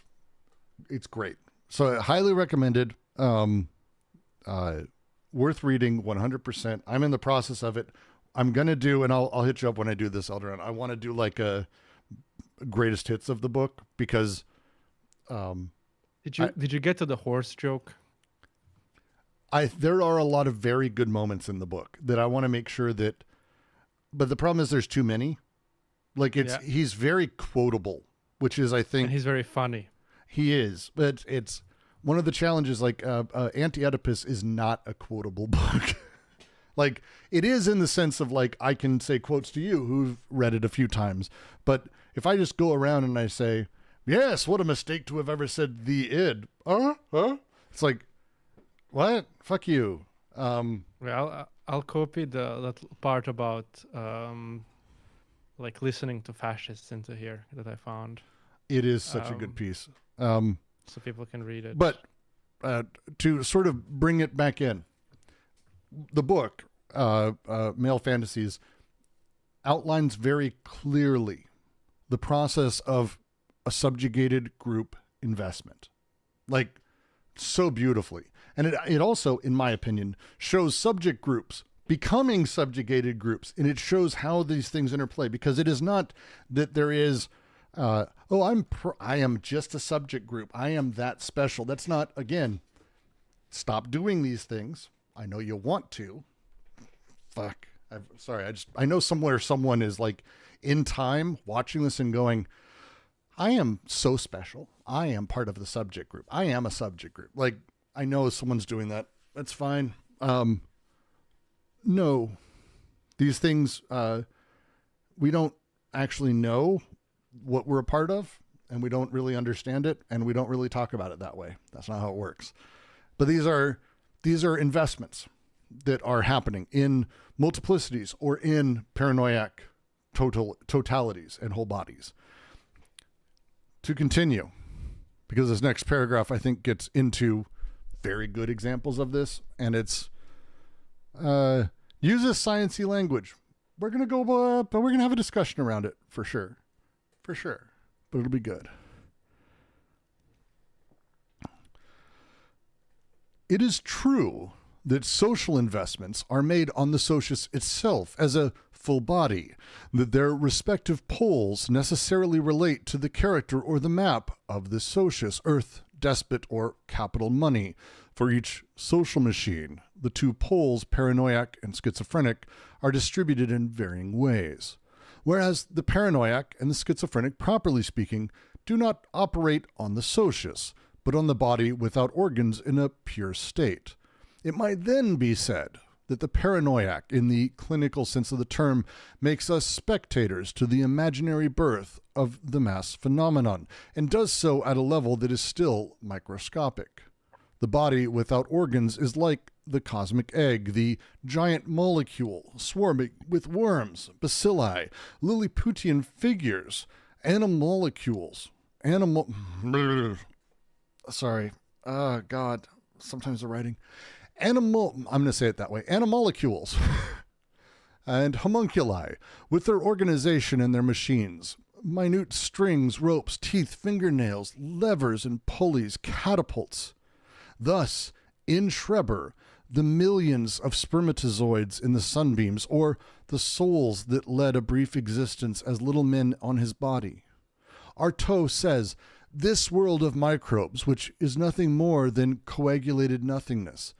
[SPEAKER 1] great. So highly recommended. Worth reading 100%. I'm in the process of it. I'm going to do, and I'll hit you up when I do this, Elderon. I want to do like a greatest hits of the book because
[SPEAKER 3] did you get to the horse joke?
[SPEAKER 1] There are a lot of very good moments in the book that I want to make sure that, but the problem is there's too many. Like he's very quotable, which is, I think,
[SPEAKER 3] and he's very funny.
[SPEAKER 1] He is, but it's one of the challenges. Like Anti-Oedipus is not a quotable book. Like, it is in the sense of, like, I can say quotes to you who've read it a few times, but if I just go around and I say, yes, what a mistake to have ever said the id. It's like, what? Fuck you.
[SPEAKER 3] Well, I'll copy that part about like listening to fascists into here that I found.
[SPEAKER 1] It is such a good piece.
[SPEAKER 3] So people can read it.
[SPEAKER 1] But to sort of bring it back in, the book, Male Fantasies, outlines very clearly the process of a subjugated group investment. Like, so beautifully. And it also, in my opinion, shows subject groups becoming subjugated groups. And it shows how these things interplay, because it is not that there is, I am just a subject group. I am that special. That's not, again, stop doing these things. I know you want to. Fuck. I know somewhere someone is like in time watching this and going, I am so special. I am part of the subject group. I am a subject group. Like, I know someone's doing that. That's fine. No, these things, we don't actually know what we're a part of, and we don't really understand it, and we don't really talk about it that way. That's not how it works. But these are investments that are happening in multiplicities or in paranoiac totalities and whole bodies. To continue, because this next paragraph, I think, gets into very good examples of this, and it's uses sciencey language. We're going to go, but we're going to have a discussion around it for sure. For sure. But it'll be good. It is true that social investments are made on the socius itself as a full body, that their respective poles necessarily relate to the character or the map of the socius, earth, despot, or capital money. For each social machine, the two poles, paranoiac and schizophrenic, are distributed in varying ways. Whereas the paranoiac and the schizophrenic, properly speaking, do not operate on the socius, but on the body without organs in a pure state. It might then be said that the paranoiac, in the clinical sense of the term, makes us spectators to the imaginary birth of the mass phenomenon, and does so at a level that is still microscopic. The body without organs is like the cosmic egg, the giant molecule swarming with worms, bacilli, Lilliputian figures, animalcules, sorry, God, sometimes the writing. I'm going to say it that way, animalcules and homunculi, with their organization and their machines, minute strings, ropes, teeth, fingernails, levers and pulleys, catapults. Thus, in Schreber, the millions of spermatozoids in the sunbeams, or the souls that led a brief existence as little men on his body. Artaud says, this world of microbes, which is nothing more than coagulated nothingness.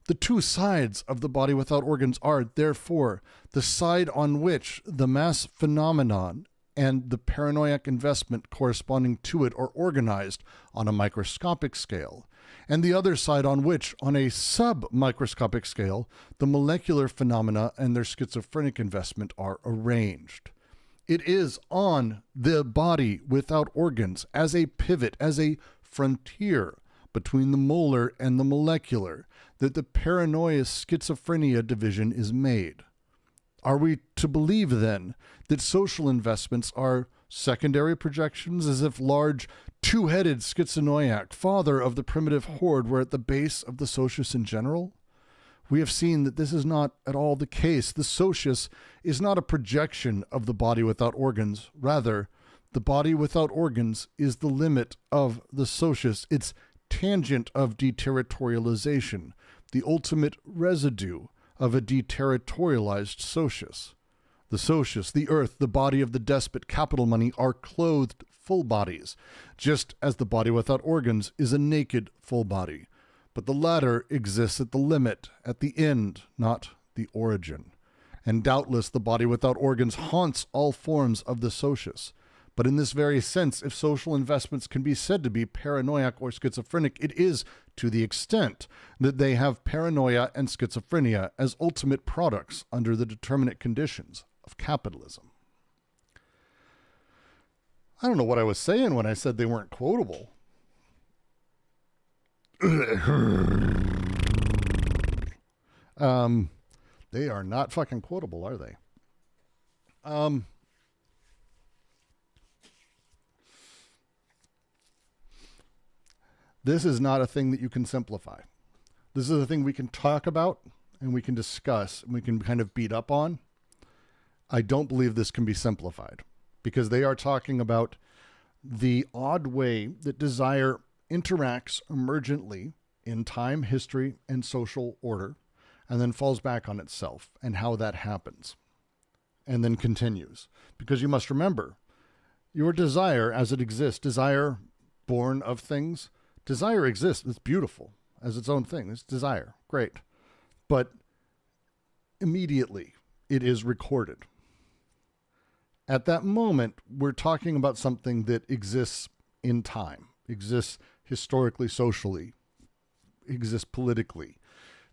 [SPEAKER 1] The two sides of the body without organs are, therefore, the side on which the mass phenomenon and the paranoiac investment corresponding to it are organized on a microscopic scale, and the other side on which, on a sub-microscopic scale, the molecular phenomena and their schizophrenic investment are arranged. It is on the body without organs, as a pivot, as a frontier between the molar and the molecular, that the paranoia schizophrenia division is made. Are we to believe, then, that social investments are secondary projections, as if large, two-headed schizonoiac, father of the primitive horde, were at the base of the socius in general? We have seen that this is not at all the case. The socius is not a projection of the body without organs. Rather, the body without organs is the limit of the socius, its tangent of deterritorialization, the ultimate residue of a deterritorialized socius. The socius, the earth, the body of the despot, capital money, are clothed full bodies, just as the body without organs is a naked full body. But the latter exists at the limit, at the end, not the origin. And doubtless the body without organs haunts all forms of the socius. But in this very sense, if social investments can be said to be paranoiac or schizophrenic, it is to the extent that they have paranoia and schizophrenia as ultimate products under the determinate conditions of capitalism. I don't know what I was saying when I said they weren't quotable. They are not fucking quotable, are they? This is not a thing that you can simplify. This is a thing we can talk about and we can discuss and we can kind of beat up on. I don't believe this can be simplified because they are talking about the odd way that desire interacts emergently in time, history, and social order, and then falls back on itself and how that happens, and then continues. Because you must remember, your desire as it exists, desire born of things, desire exists. It's beautiful as its own thing. It's desire. Great. But immediately it is recorded. At that moment, we're talking about something that exists in time, exists historically, socially, exists politically.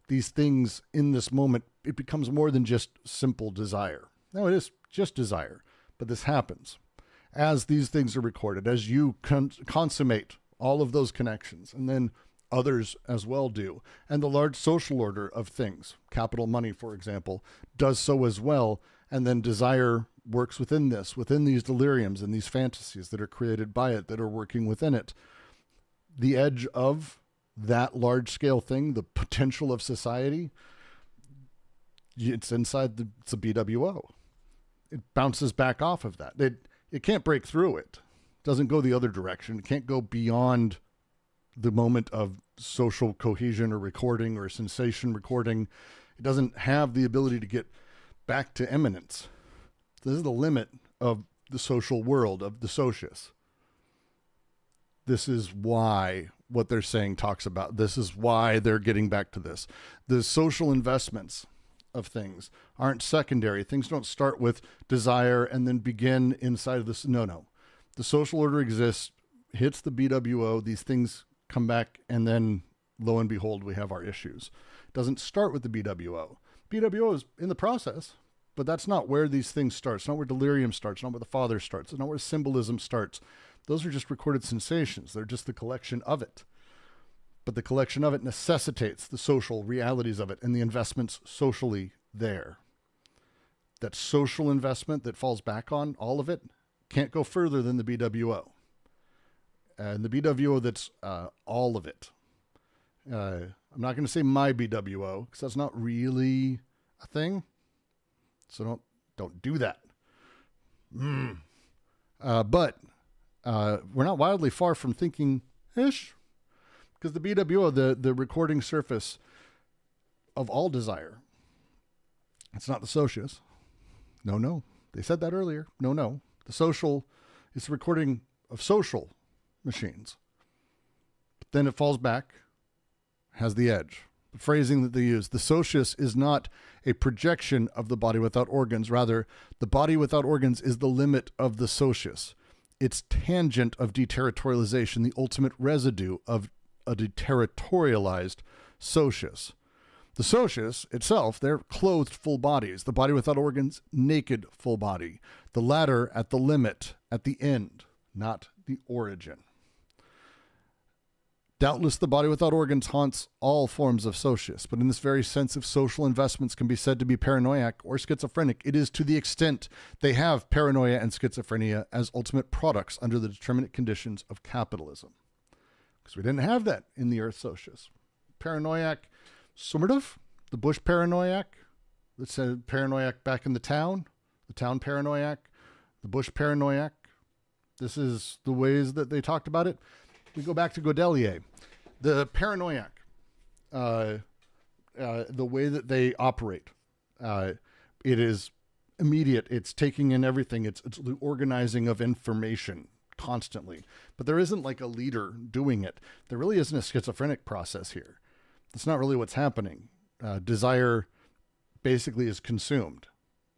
[SPEAKER 1] These things in this moment, it becomes more than just simple desire. No, it is just desire. But this happens as these things are recorded, as you consummate all of those connections, and then others as well do. And the large social order of things, capital money, for example, does so as well. And then desire works within this, within these deliriums and these fantasies that are created by it, that are working within it. the edge of that large scale thing, the potential of society, it's inside it's a BWO. It bounces back off of that. It can't break through it. It doesn't go the other direction. It can't go beyond the moment of social cohesion or recording or sensation recording. It doesn't have the ability to get back to eminence. This is the limit of the social world, of the socius. This is why what they're saying talks about. This is why they're getting back to this. The social investments of things aren't secondary. Things don't start with desire and then begin inside of this. No. The social order exists, hits the BWO, these things come back, and then lo and behold, we have our issues. It doesn't start with the BWO. BWO is in the process, but that's not where these things start. It's not where delirium starts, not where the father starts, it's not where symbolism starts. Those are just recorded sensations. They're just the collection of it. But the collection of it necessitates the social realities of it and the investments socially there. That social investment that falls back on all of it can't go further than the BWO. And the BWO that's all of it. I'm not going to say my BWO because that's not really a thing. So don't do that. But we're not wildly far from thinking-ish, because the BWO, the recording surface of all desire, it's not the socius. No. They said that earlier. No. The social is the recording of social machines. But then it falls back, has the edge. The phrasing that they use, the socius is not a projection of the body without organs. Rather, the body without organs is the limit of the socius. It's tangent of deterritorialization, the ultimate residue of a deterritorialized socius. The socius itself, they're clothed full bodies. The body without organs, naked full body. The latter at the limit, at the end, not the origin. Doubtless the body without organs haunts all forms of socius, but in this very sense, if social investments can be said to be paranoiac or schizophrenic, it is to the extent they have paranoia and schizophrenia as ultimate products under the determinate conditions of capitalism. Because we didn't have that in the Earth socius. Paranoiac, sort of. The Bush paranoiac, let's say paranoiac back in the town paranoiac, the Bush paranoiac. This is the ways that they talked about it. We go back to Godelier. The paranoiac, the way that they operate, it is immediate. It's taking in everything. It's the organizing of information constantly. But there isn't like a leader doing it. There really isn't a schizophrenic process here. That's not really what's happening. Desire basically is consumed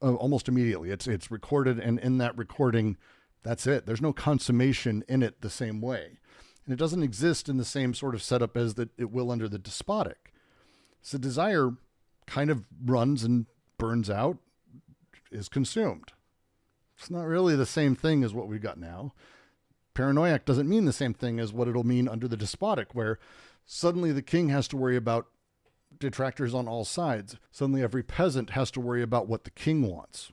[SPEAKER 1] almost immediately. It's recorded, and in that recording, that's it. There's no consummation in it the same way. And it doesn't exist in the same sort of setup as that it will under the despotic. So desire kind of runs and burns out, is consumed. It's not really the same thing as what we've got now. Paranoiac doesn't mean the same thing as what it'll mean under the despotic, where suddenly the king has to worry about detractors on all sides. Suddenly every peasant has to worry about what the king wants.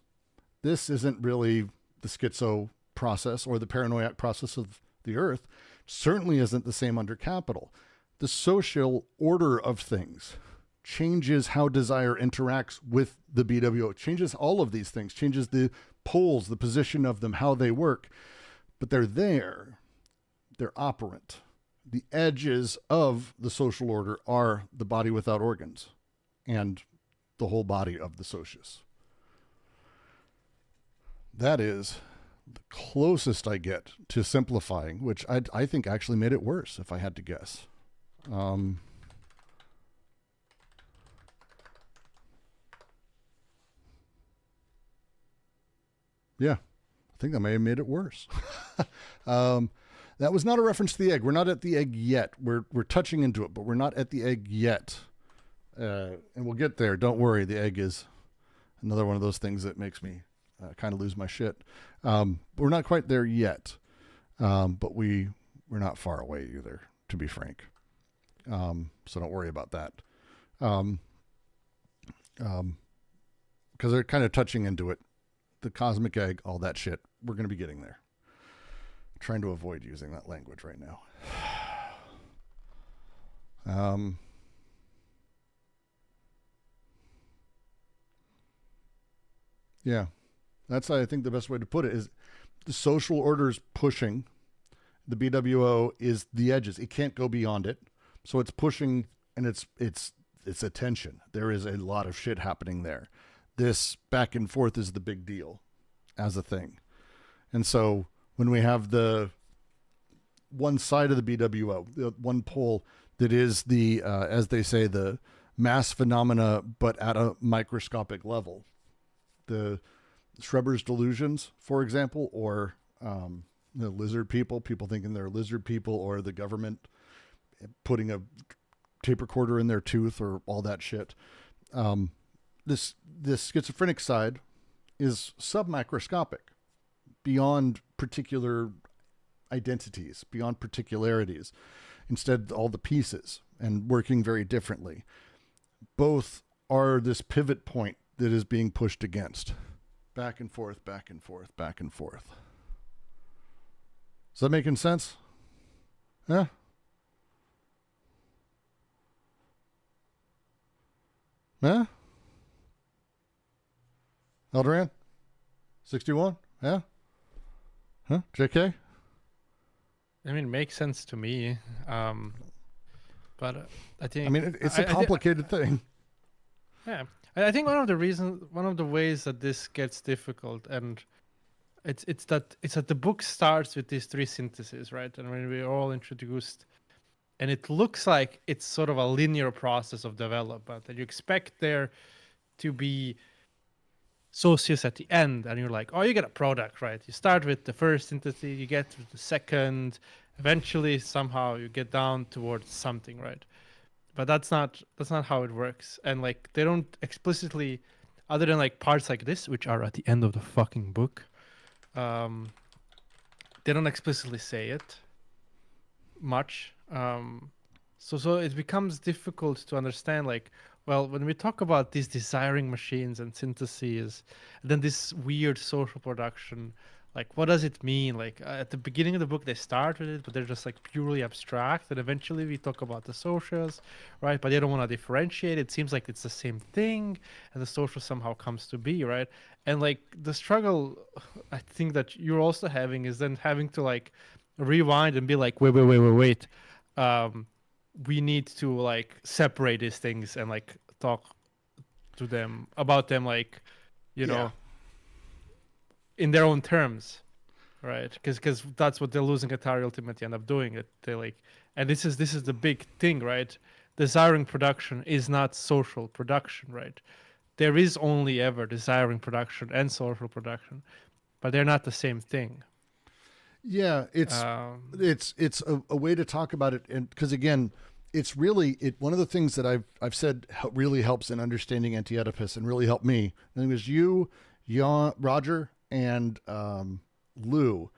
[SPEAKER 1] This isn't really the schizo process or the paranoiac process of the Earth. Certainly isn't the same under capital. The social order of things changes how desire interacts with the BWO. It changes all of these things, changes the poles, the position of them, how they work. But they're there. They're operant. The edges of the social order are the body without organs and the whole body of the socius. That is the closest I get to simplifying, which I think actually made it worse, if I had to guess. Yeah, I think that may have made it worse. That was not a reference to the egg. We're not at the egg yet. We're touching into it, but we're not at the egg yet. And we'll get there. Don't worry. The egg is another one of those things that makes me kind of lose my shit. We're not quite there yet, but we're not far away either, to be frank. So don't worry about that. Because they're kind of touching into it. The cosmic egg, all that shit. We're going to be getting there. I'm trying to avoid using that language right now. Yeah, that's, I think, the best way to put it is the social order is pushing. The BWO is the edges. It can't go beyond it. So it's pushing, and it's attention. There is a lot of shit happening there. This back and forth is the big deal as a thing. And so when we have the one side of the BWO, the one pole that is the, as they say, the mass phenomena, but at a microscopic level, the Schreber's delusions, for example, or the lizard people thinking they're lizard people, or the government putting a tape recorder in their tooth, or all that shit. This schizophrenic side is submicroscopic, beyond particular identities, beyond particularities, instead all the pieces, and working very differently. Both are this pivot point that is being pushed against. Back and forth, back and forth, back and forth. Is that making sense? Yeah? Yeah? Eldoran? 61? Yeah? Huh? JK?
[SPEAKER 3] I mean, it makes sense to me. But I think...
[SPEAKER 1] I mean, it's a complicated thing.
[SPEAKER 3] Yeah. I think one of the ways that this gets difficult, and it's that the book starts with these three syntheses, right? And when we're all introduced, and it looks like it's sort of a linear process of development, and you expect there to be socius at the end, and you're like, oh, you get a product, right? You start with the first synthesis, you get to the second, eventually somehow you get down towards something, right? But that's not how it works. And like, they don't explicitly, other than like parts like this, which are at the end of the fucking book, they don't explicitly say it much. So it becomes difficult to understand, like, well, when we talk about these desiring machines and syntheses, then this weird social production, like, what does it mean? Like, at the beginning of the book, they start with it, but they're just like purely abstract. And eventually we talk about the socials, right? But they don't want to differentiate. It seems like it's the same thing, and the social somehow comes to be, right? And like, the struggle I think that you're also having is then having to like rewind and be like, wait. We need to like separate these things and like talk to them about them, like, you know, in their own terms, right? Because that's what deleuze and guattari ultimately end up doing. It they like, and this is the big thing, right? Desiring production is not social production, right? There is only ever desiring production and social production, but they're not the same thing.
[SPEAKER 1] Yeah, it's a way to talk about it, and because again, it's really one of the things that I've said really helps in understanding Anti-Oedipus, and really helped me. And it was you, Roger, and Lou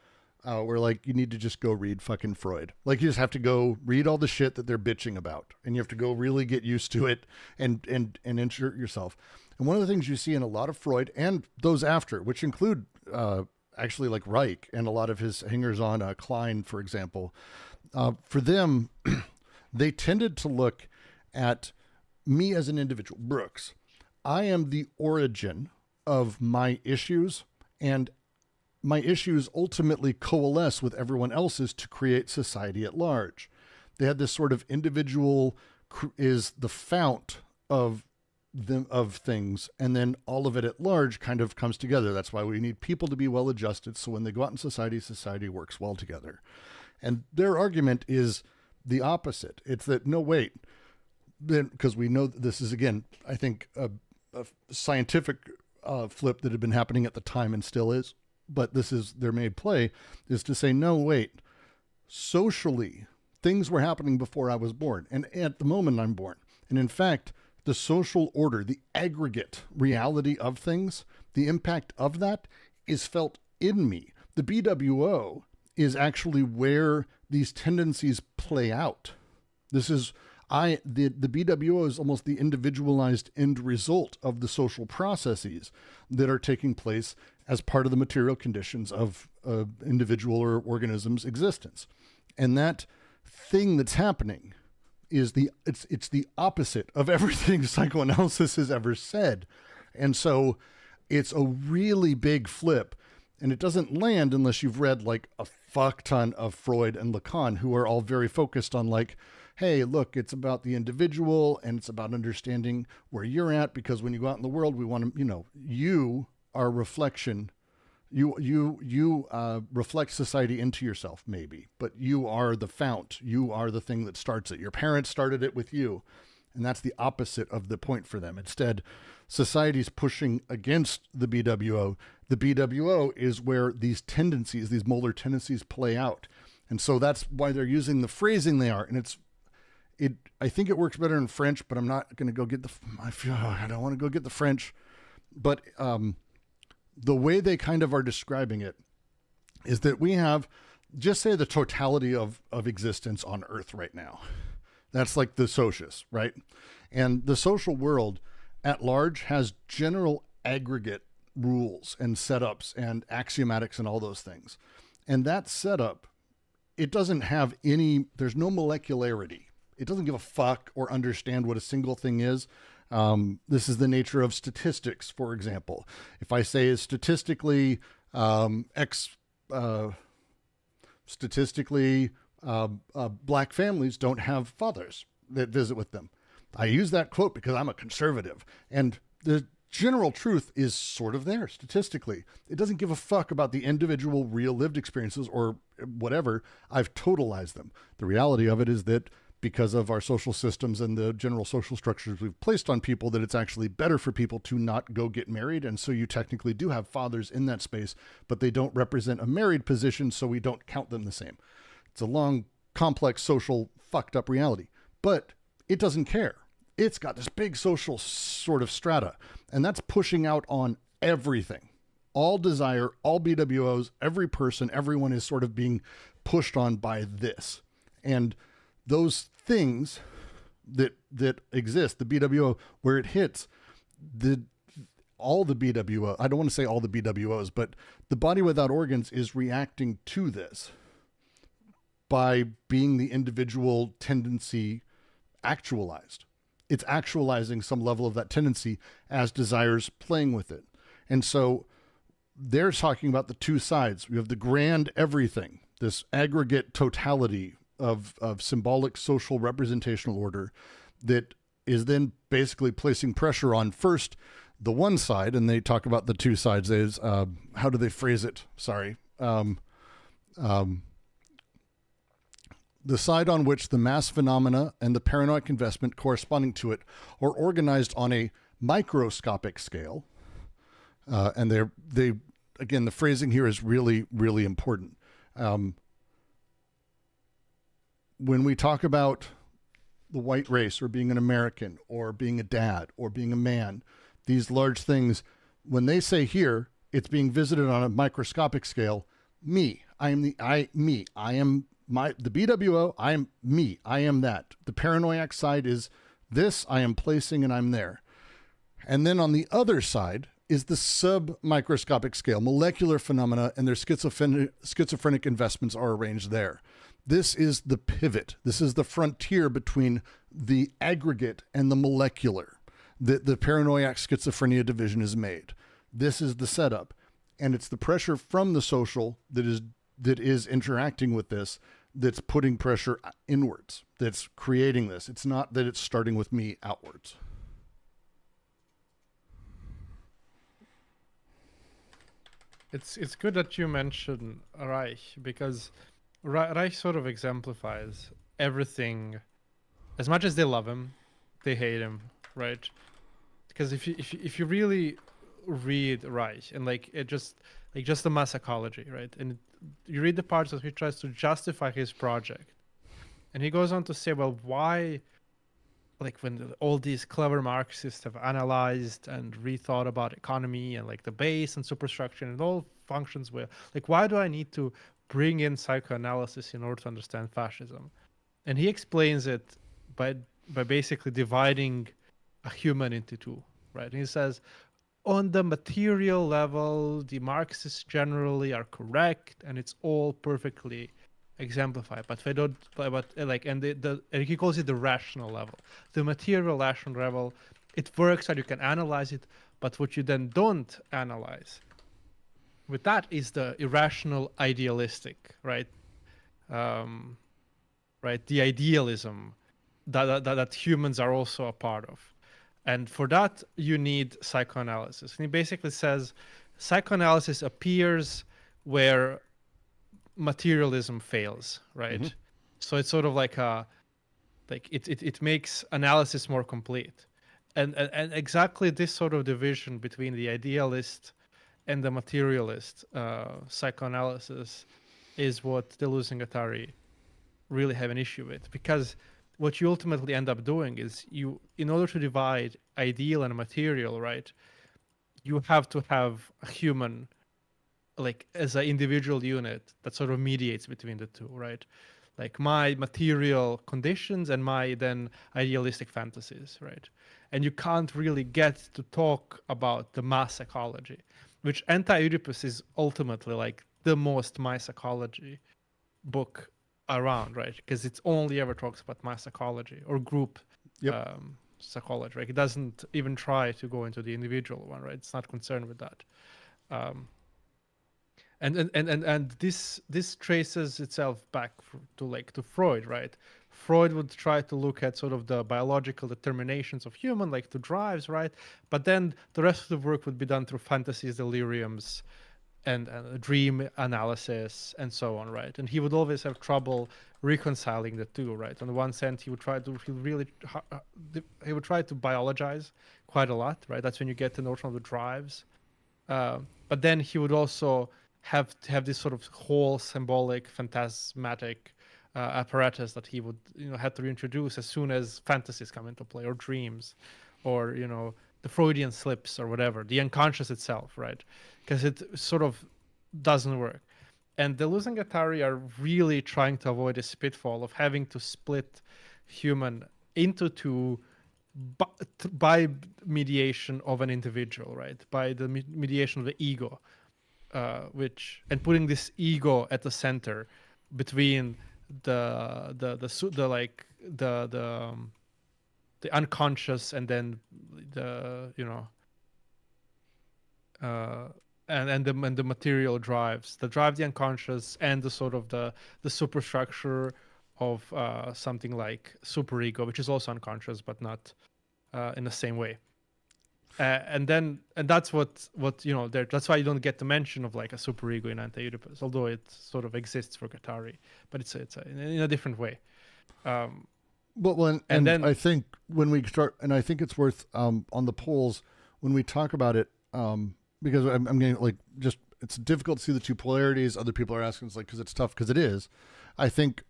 [SPEAKER 1] were like, you need to just go read fucking Freud. Like, you just have to go read all the shit that they're bitching about, and you have to go really get used to it and insert yourself. And one of the things you see in a lot of Freud and those after, which include actually like Reich and a lot of his hangers on, Klein, for example, for them, they tended to look at me as an individual, Brooks. I am the origin of my issues, and my issues ultimately coalesce with everyone else's to create society at large. They had this sort of individual is the fount of things, and then all of it at large kind of comes together. That's why we need people to be well adjusted, so when they go out in society works well together. And their argument is the opposite. It's that, no, wait, because we know that this is, again, I think a scientific flip that had been happening at the time and still is, but this is their main play, is to say, no, wait, socially, things were happening before I was born, and at the moment I'm born. And in fact, the social order, the aggregate reality of things, the impact of that is felt in me. The BWO is actually where these tendencies play out. This is, the BWO is almost the individualized end result of the social processes that are taking place as part of the material conditions of individual or organism's existence. And that thing that's happening is it's the opposite of everything psychoanalysis has ever said. And so it's a really big flip, and it doesn't land unless you've read like a fuck ton of Freud and Lacan, who are all very focused on like, hey, look, it's about the individual and it's about understanding where you're at, because when you go out in the world, we want to, you are a reflection. You reflect society into yourself, maybe, but you are the fount. You are the thing that starts it. Your parents started it with you. And that's the opposite of the point for them. Instead, society's pushing against the BWO. The BWO is where these tendencies, these molar tendencies, play out. And so that's why they're using the phrasing they are. And I think it works better in French, but I'm not going to go get I don't want to go get the French. But the way they kind of are describing it is that we have, just say, the totality of existence on Earth right now. That's like the socius, right? And the social world at large has general aggregate rules and setups and axiomatics and all those things. And that setup, it doesn't have there's no molecularity. It doesn't give a fuck or understand what a single thing is. This is the nature of statistics, for example. If I say statistically, black families don't have fathers that visit with them. I use that quote because I'm a conservative, and the general truth is sort of there statistically. It doesn't give a fuck about the individual real lived experiences or whatever. I've totalized them. The reality of it is that because of our social systems and the general social structures we've placed on people, that it's actually better for people to not go get married. And so you technically do have fathers in that space, but they don't represent a married position, so we don't count them the same. It's a long, complex, social, fucked up reality. But it doesn't care. It's got this big social sort of strata, and that's pushing out on everything. All desire, all BWOs, every person, everyone is sort of being pushed on by this. And those things that exist, the BWO, where it hits all the BWO, I don't want to say all the BWOs, but the body without organs is reacting to this by being the individual tendency actualized. It's actualizing some level of that tendency as desires playing with it. And so they're talking about the two sides. We have the grand everything, this aggregate totality of symbolic social representational order that is then basically placing pressure on first the one side, and they talk about the two sides as, how do they phrase it? Sorry. The side on which the mass phenomena and the paranoid investment corresponding to it are organized on a microscopic scale. And they again, the phrasing here is really, really important. When we talk about the white race or being an American or being a dad or being a man, these large things, when they say here, it's being visited on a microscopic scale. The BWO, I am me, I am that. The paranoiac side is this, I am placing and I'm there. And then on the other side is the sub-microscopic scale, molecular phenomena, and their schizophrenic investments are arranged there. This is the pivot. This is the frontier between the aggregate and the molecular. The paranoiac schizophrenia division is made. This is the setup. And it's the pressure from the social that is interacting with this, that's putting pressure inwards, that's creating this. It's not that it's starting with me outwards.
[SPEAKER 3] It's good that you mentioned Reich, because Reich sort of exemplifies everything. As much as they love him, they hate him, right? Because if you really read Reich and just the mass psychology, right, and you read the parts that he tries to justify his project, and he goes on to say, well, why, when all these clever Marxists have analyzed and rethought about economy and the base and superstructure and it all functions well, why do I need to bring in psychoanalysis in order to understand fascism? And he explains it by basically dividing a human into two, right? And he says, on the material level, the Marxists generally are correct, and it's all perfectly exemplify, but they don't. But like, and he calls it the rational level, the material rational level. It works and you can analyze it, but what you then don't analyze with that is the irrational idealistic, right? Right, the idealism that humans are also a part of. And for that, you need psychoanalysis. And he basically says psychoanalysis appears where materialism fails, right?
[SPEAKER 1] Mhm.
[SPEAKER 3] So it's sort of like it makes analysis more complete. And exactly this sort of division between the idealist and the materialist psychoanalysis is what Deleuze and Guattari really have an issue with, because what you ultimately end up doing is you, in order to divide ideal and material, right, you have to have a human, like, as an individual unit that sort of mediates between the two, right? Like my material conditions and my then idealistic fantasies, right? And you can't really get to talk about the mass psychology, which Anti-Oedipus is ultimately like the most my psychology book around, right? Because it only ever talks about mass psychology or group
[SPEAKER 1] Yep.
[SPEAKER 3] psychology, right? It doesn't even try to go into the individual one, right? It's not concerned with that. And this traces itself back to Freud, right? Freud would try to look at sort of the biological determinations of human, like the drives, right? But then the rest of the work would be done through fantasies, deliriums, and dream analysis, and so on, right? And he would always have trouble reconciling the two, right? On the one hand, he would try to biologize quite a lot, right? That's when you get the notion of the drives. But then he would also have to have this sort of whole symbolic, phantasmatic apparatus that he would, had to reintroduce as soon as fantasies come into play, or dreams, or the Freudian slips, or whatever, the unconscious itself, right? Because it sort of doesn't work. And Deleuze and Guattari are really trying to avoid this pitfall of having to split human into two by mediation of an individual, right? By the mediation of the ego, and putting this ego at the center between the unconscious and then and the material drives, the unconscious, and the sort of the superstructure of something like superego, which is also unconscious but not in the same way. And that's what that's why you don't get the mention of like a superego in Anti-Oedipus, although it sort of exists for Guattari, but it's in a different way.
[SPEAKER 1] Well, and then I think when we start, and I think it's worth on the polls when we talk about it, because I'm getting like it's difficult to see the two polarities. Other people are asking, it's like, because it's tough, because it is. I think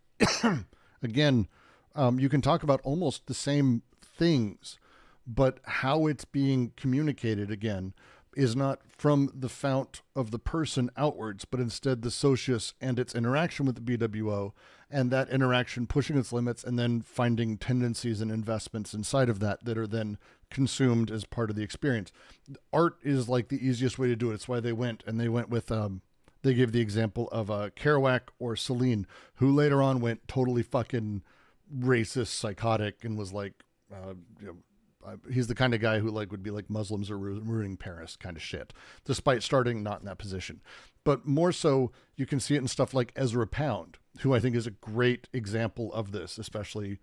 [SPEAKER 1] again, you can talk about almost the same things, but how it's being communicated again is not from the fount of the person outwards, but instead the socius and its interaction with the BWO, and that interaction pushing its limits and then finding tendencies and investments inside of that are then consumed as part of the experience. Art is like the easiest way to do it. It's why they went with, they gave the example of Kerouac or Celine, who later on went totally fucking racist, psychotic, and was like, he's the kind of guy who like would be like Muslims are ruining Paris kind of shit, despite starting not in that position. But more so, you can see it in stuff like Ezra Pound, who I think is a great example of this, especially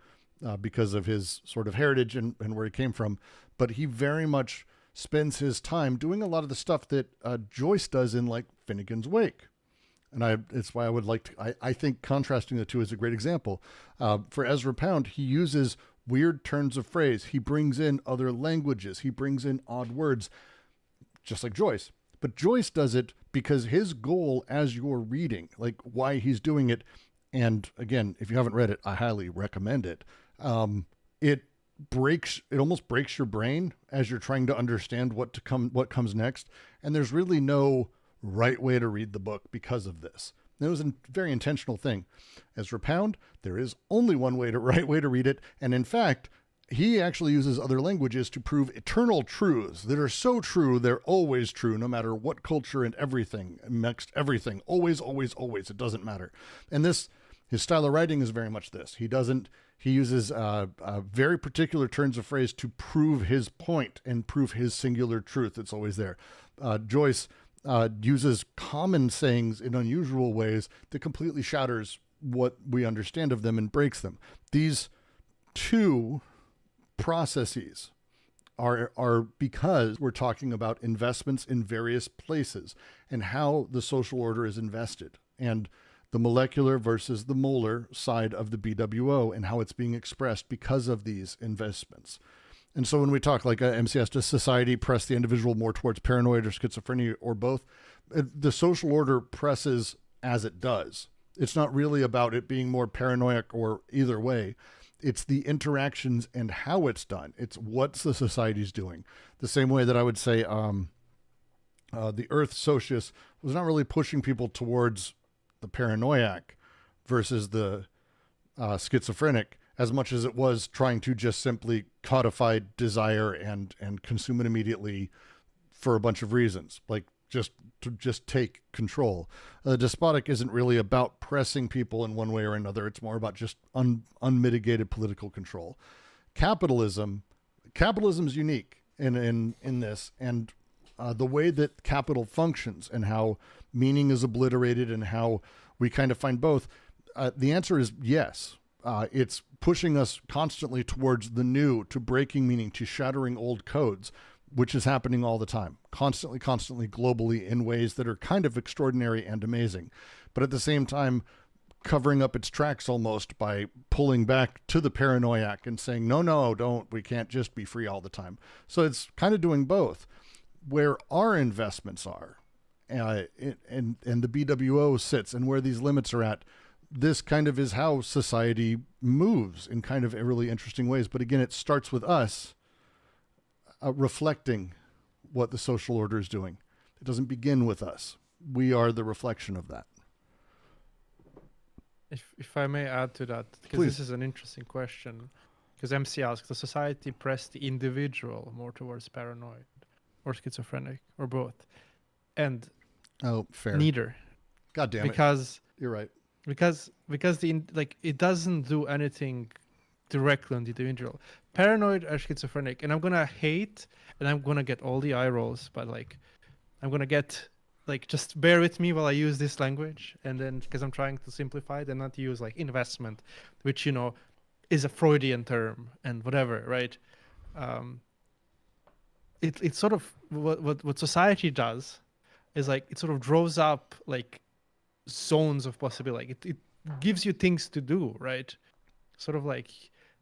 [SPEAKER 1] because of his sort of heritage and where he came from. But he very much spends his time doing a lot of the stuff that Joyce does in like Finnegan's Wake. And it's why I would like to, I think contrasting the two is a great example. For Ezra Pound, he uses weird turns of phrase. He brings in other languages. He brings in odd words, just like Joyce. But Joyce does it because his goal as you're reading, like why he's doing it, and again, if you haven't read it, I highly recommend it. It almost breaks your brain as you're trying to understand what comes next. And there's really no right way to read the book because of this. And it was a very intentional thing. Ezra Pound, there is only one right way to read it. And in fact, he actually uses other languages to prove eternal truths that are so true, they're always true, no matter what culture and everything, mixed everything, always, always, always, it doesn't matter. And this His style of writing is very much this. He uses very particular turns of phrase to prove his point and prove his singular truth. It's always there. Joyce uses common sayings in unusual ways that completely shatters what we understand of them and breaks them. These two processes are because we're talking about investments in various places and how the social order is invested, and the molecular versus the molar side of the BWO and how it's being expressed because of these investments. And so when we talk like MCS, does society press the individual more towards paranoid or schizophrenia or both? The social order presses as it does. It's not really about it being more paranoid or either way. It's the interactions and how it's done. It's what the society's doing. The same way that I would say the Earth Socius was not really pushing people towards the paranoiac versus the schizophrenic as much as it was trying to just simply codify desire and consume it immediately for a bunch of reasons, like just take control. Despotic isn't really about pressing people in one way or another. It's more about just unmitigated political control. Capitalism is unique in this, and the way that capital functions and how meaning is obliterated and how we kind of find both. The answer is yes. It's pushing us constantly towards the new, to breaking meaning, to shattering old codes, which is happening all the time, constantly, globally, in ways that are kind of extraordinary and amazing. But at the same time, covering up its tracks almost by pulling back to the paranoiac and saying, no, don't, we can't just be free all the time. So it's kind of doing both. Where our investments are, and the BWO sits, and where these limits are at, this kind of is how society moves in kind of really interesting ways. But again, it starts with us reflecting what the social order is doing. It doesn't begin with us. We are the reflection of that.
[SPEAKER 3] If I may add to that, because
[SPEAKER 1] Please.
[SPEAKER 3] This is an interesting question, because MC asks, does society press the individual more towards paranoid or schizophrenic or both? And
[SPEAKER 1] fair.
[SPEAKER 3] neither.
[SPEAKER 1] God damn it.
[SPEAKER 3] Because
[SPEAKER 1] you're right.
[SPEAKER 3] Because it doesn't do anything directly on the individual. Paranoid or schizophrenic, and I'm gonna hate and I'm gonna get all the eye rolls, but I'm gonna get just bear with me while I use this language, and then because I'm trying to simplify it and not use investment, which is a Freudian term and whatever, right? It's sort of what society does is it sort of draws up zones of possibility. It gives you things to do, right? Sort of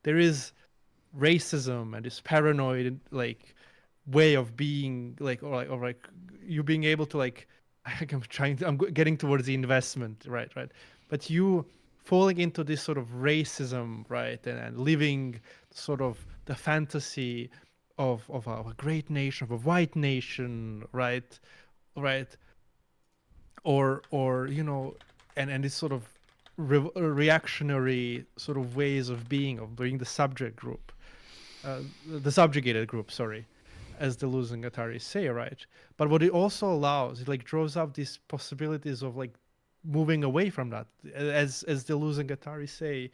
[SPEAKER 3] there is racism and this paranoid way of being or you being able to I'm getting towards the investment, right? But you falling into this sort of racism, right? And living sort of the fantasy of a great nation, of a white nation, right? Or and this sort of reactionary sort of ways of being the subject group, the subjugated group, sorry, as Deleuze and Guattari say, right? But what it also allows, it draws up these possibilities of moving away from that, as Deleuze and Guattari say,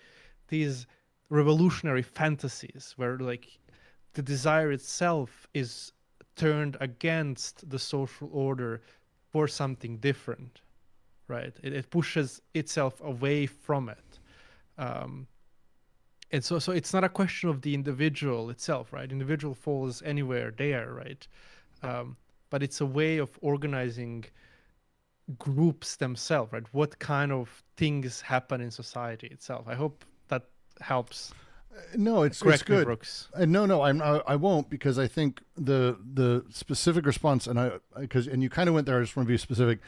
[SPEAKER 3] these revolutionary fantasies where the desire itself is turned against the social order for something different, right? It pushes itself away from it. And so it's not a question of the individual itself, right? Individual falls anywhere there, right? But it's a way of organizing groups themselves, right? What kind of things happen in society itself. I hope that helps.
[SPEAKER 1] No, it's
[SPEAKER 3] Correct me,
[SPEAKER 1] good.
[SPEAKER 3] Brooks.
[SPEAKER 1] No, I won't, because I think the specific response, and you kind of went there. I just want to be specific.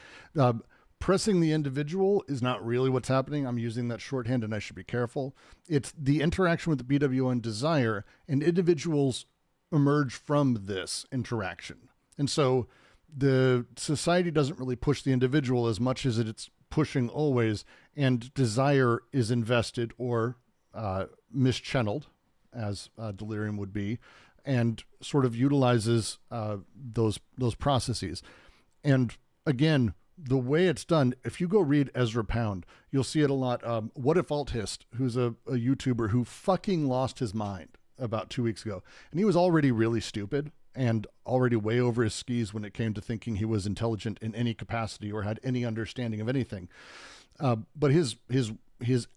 [SPEAKER 1] Pressing the individual is not really what's happening. I'm using that shorthand, and I should be careful. It's the interaction with the BWO and desire, and individuals emerge from this interaction. And so the society doesn't really push the individual as much as it's pushing always, and desire is invested or mischanneled, as delirium would be, and sort of utilizes those processes. And again, the way it's done, if you go read Ezra Pound, you'll see it a lot. What If Althist, who's a YouTuber who fucking lost his mind about 2 weeks ago. And he was already really stupid and already way over his skis when it came to thinking he was intelligent in any capacity or had any understanding of anything. But his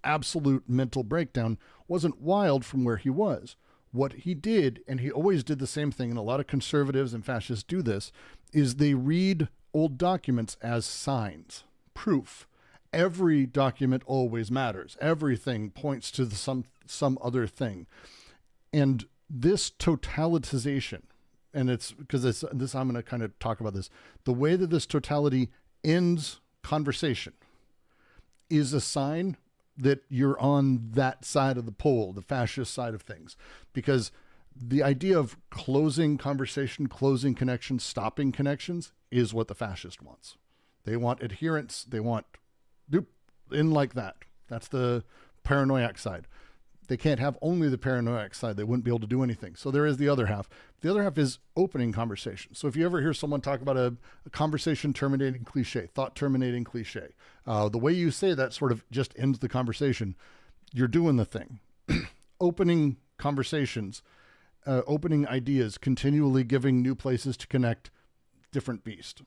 [SPEAKER 1] absolute mental breakdown wasn't wild from where he was. What he did, and he always did the same thing, and a lot of conservatives and fascists do this, is they read old documents as signs, proof. Every document always matters. Everything points to some other thing. And this totalitization, and it's because this I'm going to kind of talk about this, the way that this totality ends conversation is a sign that you're on that side of the pole, the fascist side of things, because the idea of closing conversation, closing connections, stopping connections is what the fascist wants. They want adherence. They want in like that. That's the paranoiac side. They can't have only the paranoiac side. They wouldn't be able to do anything. So there is the other half. The other half is opening conversation. So if you ever hear someone talk about a conversation terminating cliche, thought terminating cliche, the way you say that sort of just ends the conversation. You're doing the thing. Opening conversations, opening ideas, continually giving new places to connect, different beast.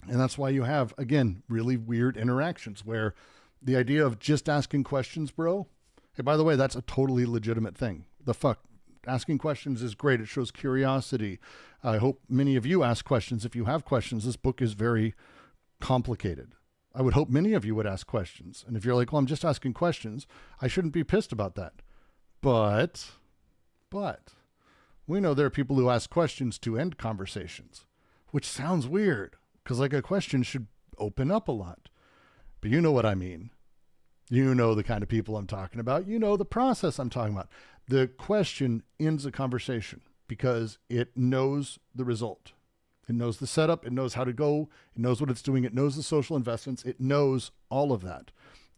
[SPEAKER 1] And that's why you have, again, really weird interactions where the idea of just asking questions, bro. Hey, by the way, that's a totally legitimate thing. The fuck? Asking questions is great. It shows curiosity. I hope many of you ask questions. If you have questions, this book is very complicated. I would hope many of you would ask questions. And if you're like, well, I'm just asking questions, I shouldn't be pissed about that. But we know there are people who ask questions to end conversations, which sounds weird because like a question should open up a lot. But you know what I mean. You know the kind of people I'm talking about. You know the process I'm talking about. The question ends a conversation because it knows the result. It knows the setup. It knows how to go. It knows what it's doing. It knows the social investments. It knows all of that.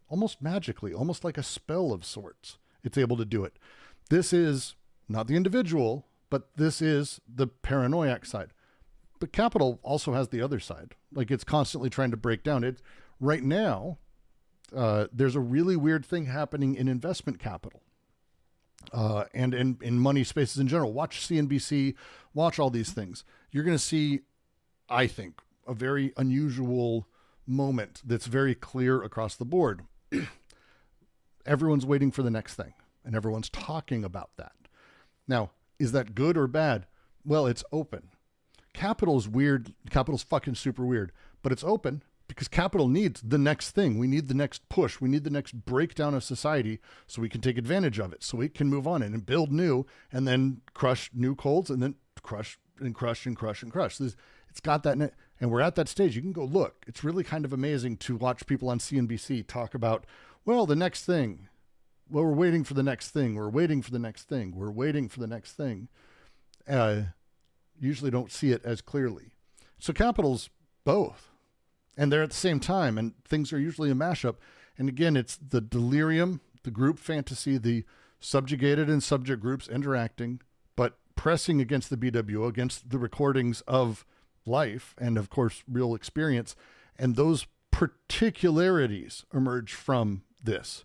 [SPEAKER 1] Almost magically, almost like a spell of sorts. It's able to do it. This is not the individual, but this is the paranoiac side. But capital also has the other side. Like it's constantly trying to break down it. Right now, there's a really weird thing happening in investment capital and in money spaces in general. Watch CNBC, watch all these things. You're going to see, I think, a very unusual moment that's very clear across the board. Everyone's waiting for the next thing, and everyone's talking about that. Now, is that good or bad? Well, it's open. Capital's weird. Capital's fucking super weird, but it's open. Because capital needs the next thing. We need the next push. We need the next breakdown of society so we can take advantage of it. So we can move on and build new and then crush new colds and then crush and crush and crush and crush. It's got that. And we're at that stage. You can go look. It's really kind of amazing to watch people on CNBC talk about, well, the next thing. Well, we're waiting for the next thing. We're waiting for the next thing. We're waiting for the next thing. Usually don't see it as clearly. So capital's both. And they're at the same time, and things are usually a mashup. And again, it's the delirium, the group fantasy, the subjugated and subject groups interacting, but pressing against the BWO, against the recordings of life and, of course, real experience. And those particularities emerge from this.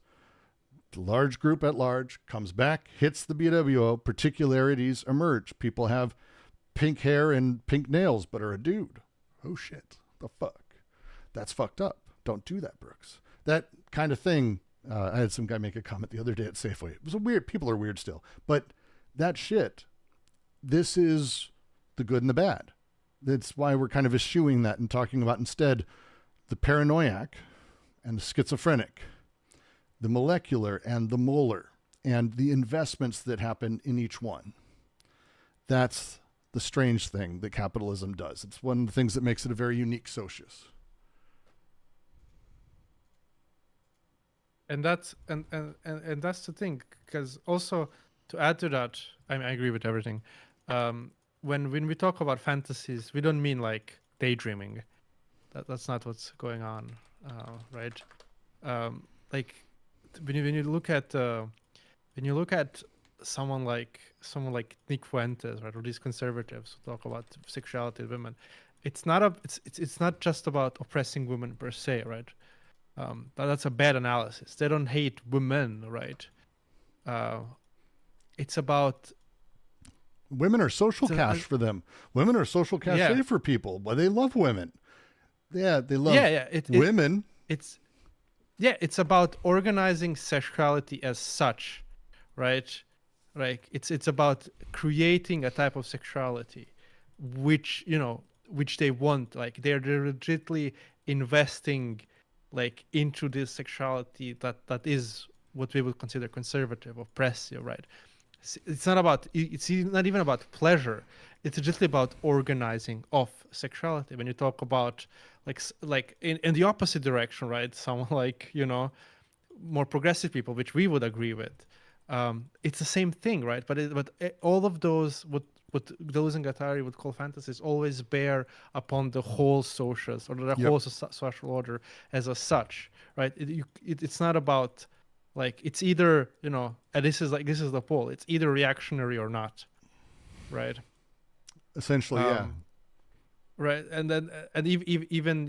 [SPEAKER 1] The large group at large comes back, hits the BWO, particularities emerge. People have pink hair and pink nails, but are a dude. Oh, shit. The fuck? That's fucked up. Don't do that, Brooks. That kind of thing. I had some guy make a comment the other day at Safeway. It was a weird, people are weird still, but that shit, this is the good and the bad. That's why we're kind of eschewing that and talking about instead the paranoiac and the schizophrenic, the molecular and the molar, and the investments that happen in each one. That's the strange thing that capitalism does. It's one of the things that makes it a very unique socius.
[SPEAKER 3] And that's the thing, because also to add to that, I agree with everything. When we talk about fantasies, we don't mean like daydreaming. That's not what's going on, right? Like when you look at someone like Nick Fuentes, right, or these conservatives who talk about sexuality of women, it's not just about oppressing women per se, right? That's a bad analysis. They don't hate women, right? It's about
[SPEAKER 1] women are social cash for them. Women are social cachet for people, but they love women. Yeah, they love women.
[SPEAKER 3] It's about organizing sexuality as such, right? Like it's about creating a type of sexuality, which they want. Like they're legitimately investing, like, into this sexuality that is what we would consider conservative, oppressive, right? It's not even about pleasure. It's just about organizing of sexuality. When you talk about like in the opposite direction, right? Someone like, more progressive people, which we would agree with. It's the same thing, right? But all of those, what those in Guattari would call fantasies, always bear upon the whole socius or the whole social order as a such, right? It's not about, like, it's either, and this is the pole. It's either reactionary or not, right?
[SPEAKER 1] Essentially, yeah.
[SPEAKER 3] Right, and then even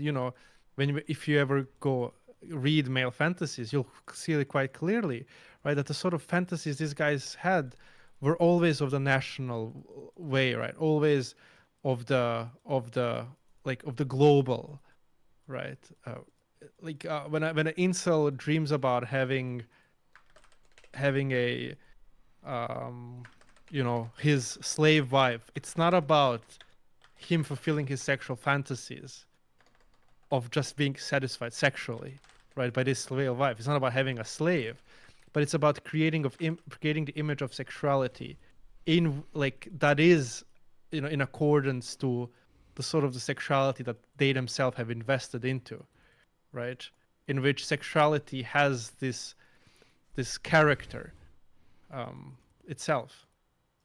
[SPEAKER 3] if you ever go read male fantasies, you'll see it quite clearly, right? That the sort of fantasies these guys had were always of the national way, right? Always of the global, right? When an incel dreams about having a his slave wife, it's not about him fulfilling his sexual fantasies of just being satisfied sexually, right, by this slave wife. It's not about having a slave, but it's about creating the image of sexuality that is, in accordance to the sort of the sexuality that they themselves have invested into, right? In which sexuality has this character itself.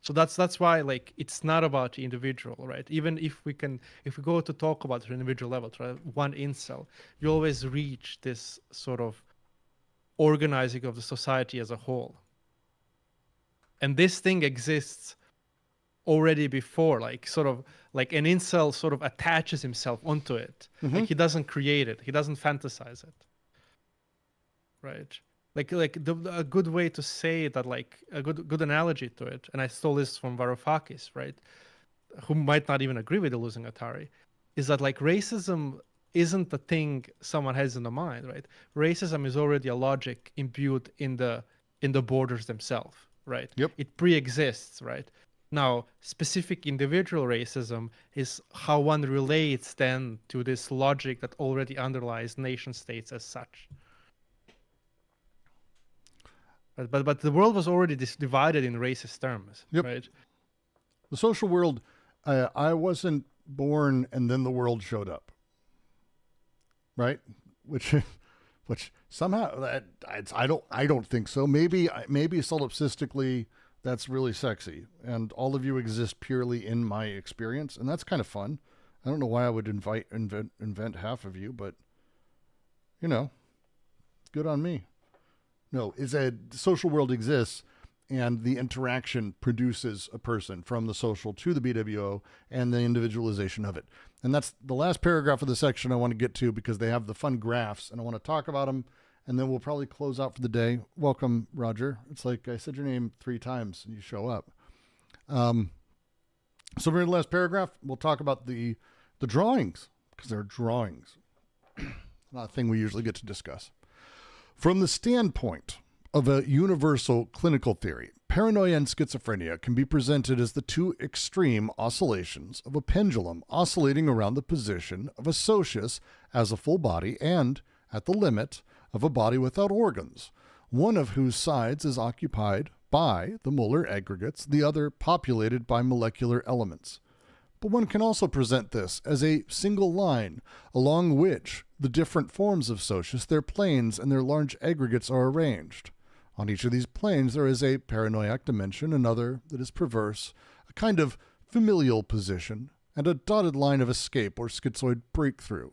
[SPEAKER 3] So that's why, like, it's not about the individual, right? Even if we go to talk about the individual level, right? One incel, you always reach this sort of organizing of the society as a whole. And this thing exists already before, like an incel sort of attaches himself onto it.
[SPEAKER 1] Mm-hmm.
[SPEAKER 3] Like, he doesn't create it, he doesn't fantasize it, right? A good way to say that, like a good analogy to it, and I stole this from Varoufakis, right, who might not even agree with Deleuze and Guattari, is that, like, racism isn't the thing someone has in the mind, right? Racism is already a logic imbued in the borders themselves, right?
[SPEAKER 1] Yep.
[SPEAKER 3] It pre-exists, right? Now, specific individual racism is how one relates then to this logic that already underlies nation states as such. But the world was already divided in racist terms, right?
[SPEAKER 1] The social world, I wasn't born and then the world showed up, right? Which somehow I don't think so. Maybe solipsistically that's really sexy, and all of you exist purely in my experience, and that's kind of fun. I don't know why I would invent half of you, but good on me. No, the social world exists, and the interaction produces a person from the social to the BWO and the individualization of it. And that's the last paragraph of the section I want to get to, because they have the fun graphs, and I want to talk about them, and then we'll probably close out for the day. Welcome, Roger. It's like I said your name 3 times, and you show up. So we're in the last paragraph. We'll talk about the drawings, because they're drawings. Not a thing we usually get to discuss. From the standpoint of a universal clinical theory, paranoia and schizophrenia can be presented as the 2 extreme oscillations of a pendulum oscillating around the position of a socius as a full body and, at the limit, of a body without organs, one of whose sides is occupied by the molar aggregates, the other populated by molecular elements. But one can also present this as a single line along which the different forms of socius, their planes, and their large aggregates are arranged. On each of these planes there is a paranoiac dimension, another that is perverse, a kind of familial position, and a dotted line of escape or schizoid breakthrough.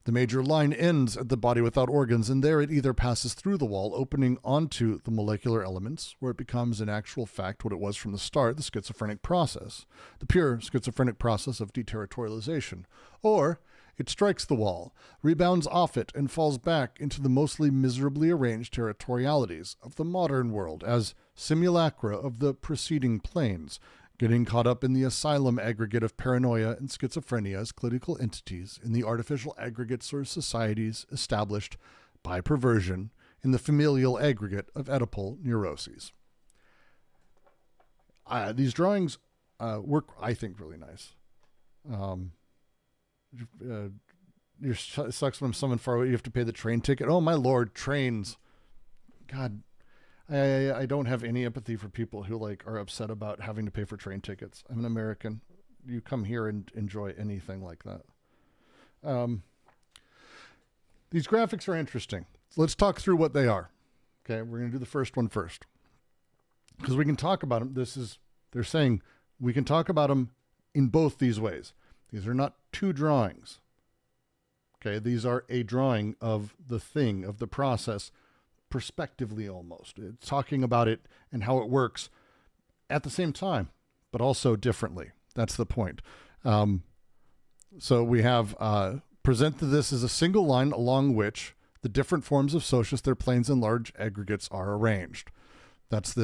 [SPEAKER 1] The major line ends at the body without organs, and there it either passes through the wall, opening onto the molecular elements, where it becomes in actual fact what it was from the start, the schizophrenic process, the pure schizophrenic process of deterritorialization. Or it strikes the wall, rebounds off it, and falls back into the mostly miserably arranged territorialities of the modern world as simulacra of the preceding planes, getting caught up in the asylum aggregate of paranoia and schizophrenia as clinical entities in the artificial aggregates or societies established by perversion in the familial aggregate of Oedipal neuroses. These drawings work, I think, really nice. It sucks when someone far away, you have to pay the train ticket. Oh, my Lord, trains. God, I don't have any empathy for people who are upset about having to pay for train tickets. I'm an American. You come here and enjoy anything like that. These graphics are interesting. Let's talk through what they are. Okay, we're going to do the first one first, because we can talk about them. They're saying we can talk about them in both these ways. These are not two drawings. Okay, these are a drawing of the thing, of the process, prospectively almost. It's talking about it and how it works at the same time, but also differently. That's the point. So we have presented this as a single line along which the different forms of socius, their planes and large aggregates are arranged. That's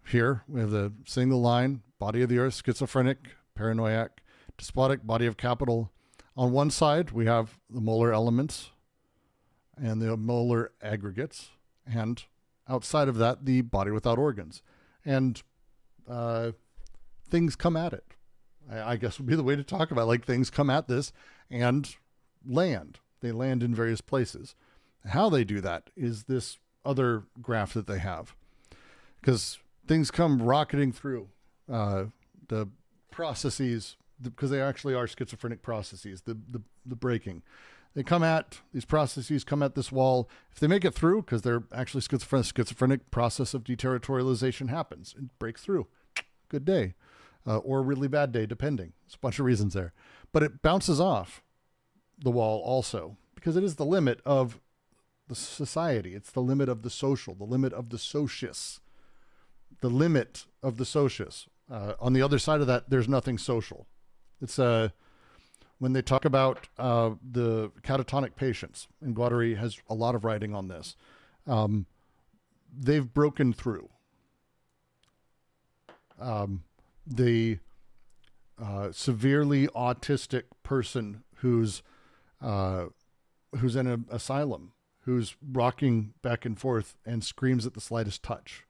[SPEAKER 1] here we have the single line, body of the earth, schizophrenic, paranoiac, despotic, body of capital. On one side, we have the molar elements and the molar aggregates, and outside of that, the body without organs. And things come at it, I guess would be the way to talk about it. Things come at this and land. They land in various places. How they do that is this other graph that they have, because things come rocketing through the processes, because they actually are schizophrenic processes, the breaking. These processes come at this wall. If they make it through, because they're actually schizophrenic process of deterritorialization happens. It breaks through. Good day. Or a really bad day, depending. There's a bunch of reasons there. But it bounces off the wall also, because it is the limit of the society. It's the limit of the social, the limit of the socius. The limit of the socius. On the other side of that, there's nothing social. It's when they talk about the catatonic patients, and Guattari has a lot of writing on this, they've broken through. The severely autistic person who's in an asylum, who's rocking back and forth and screams at the slightest touch,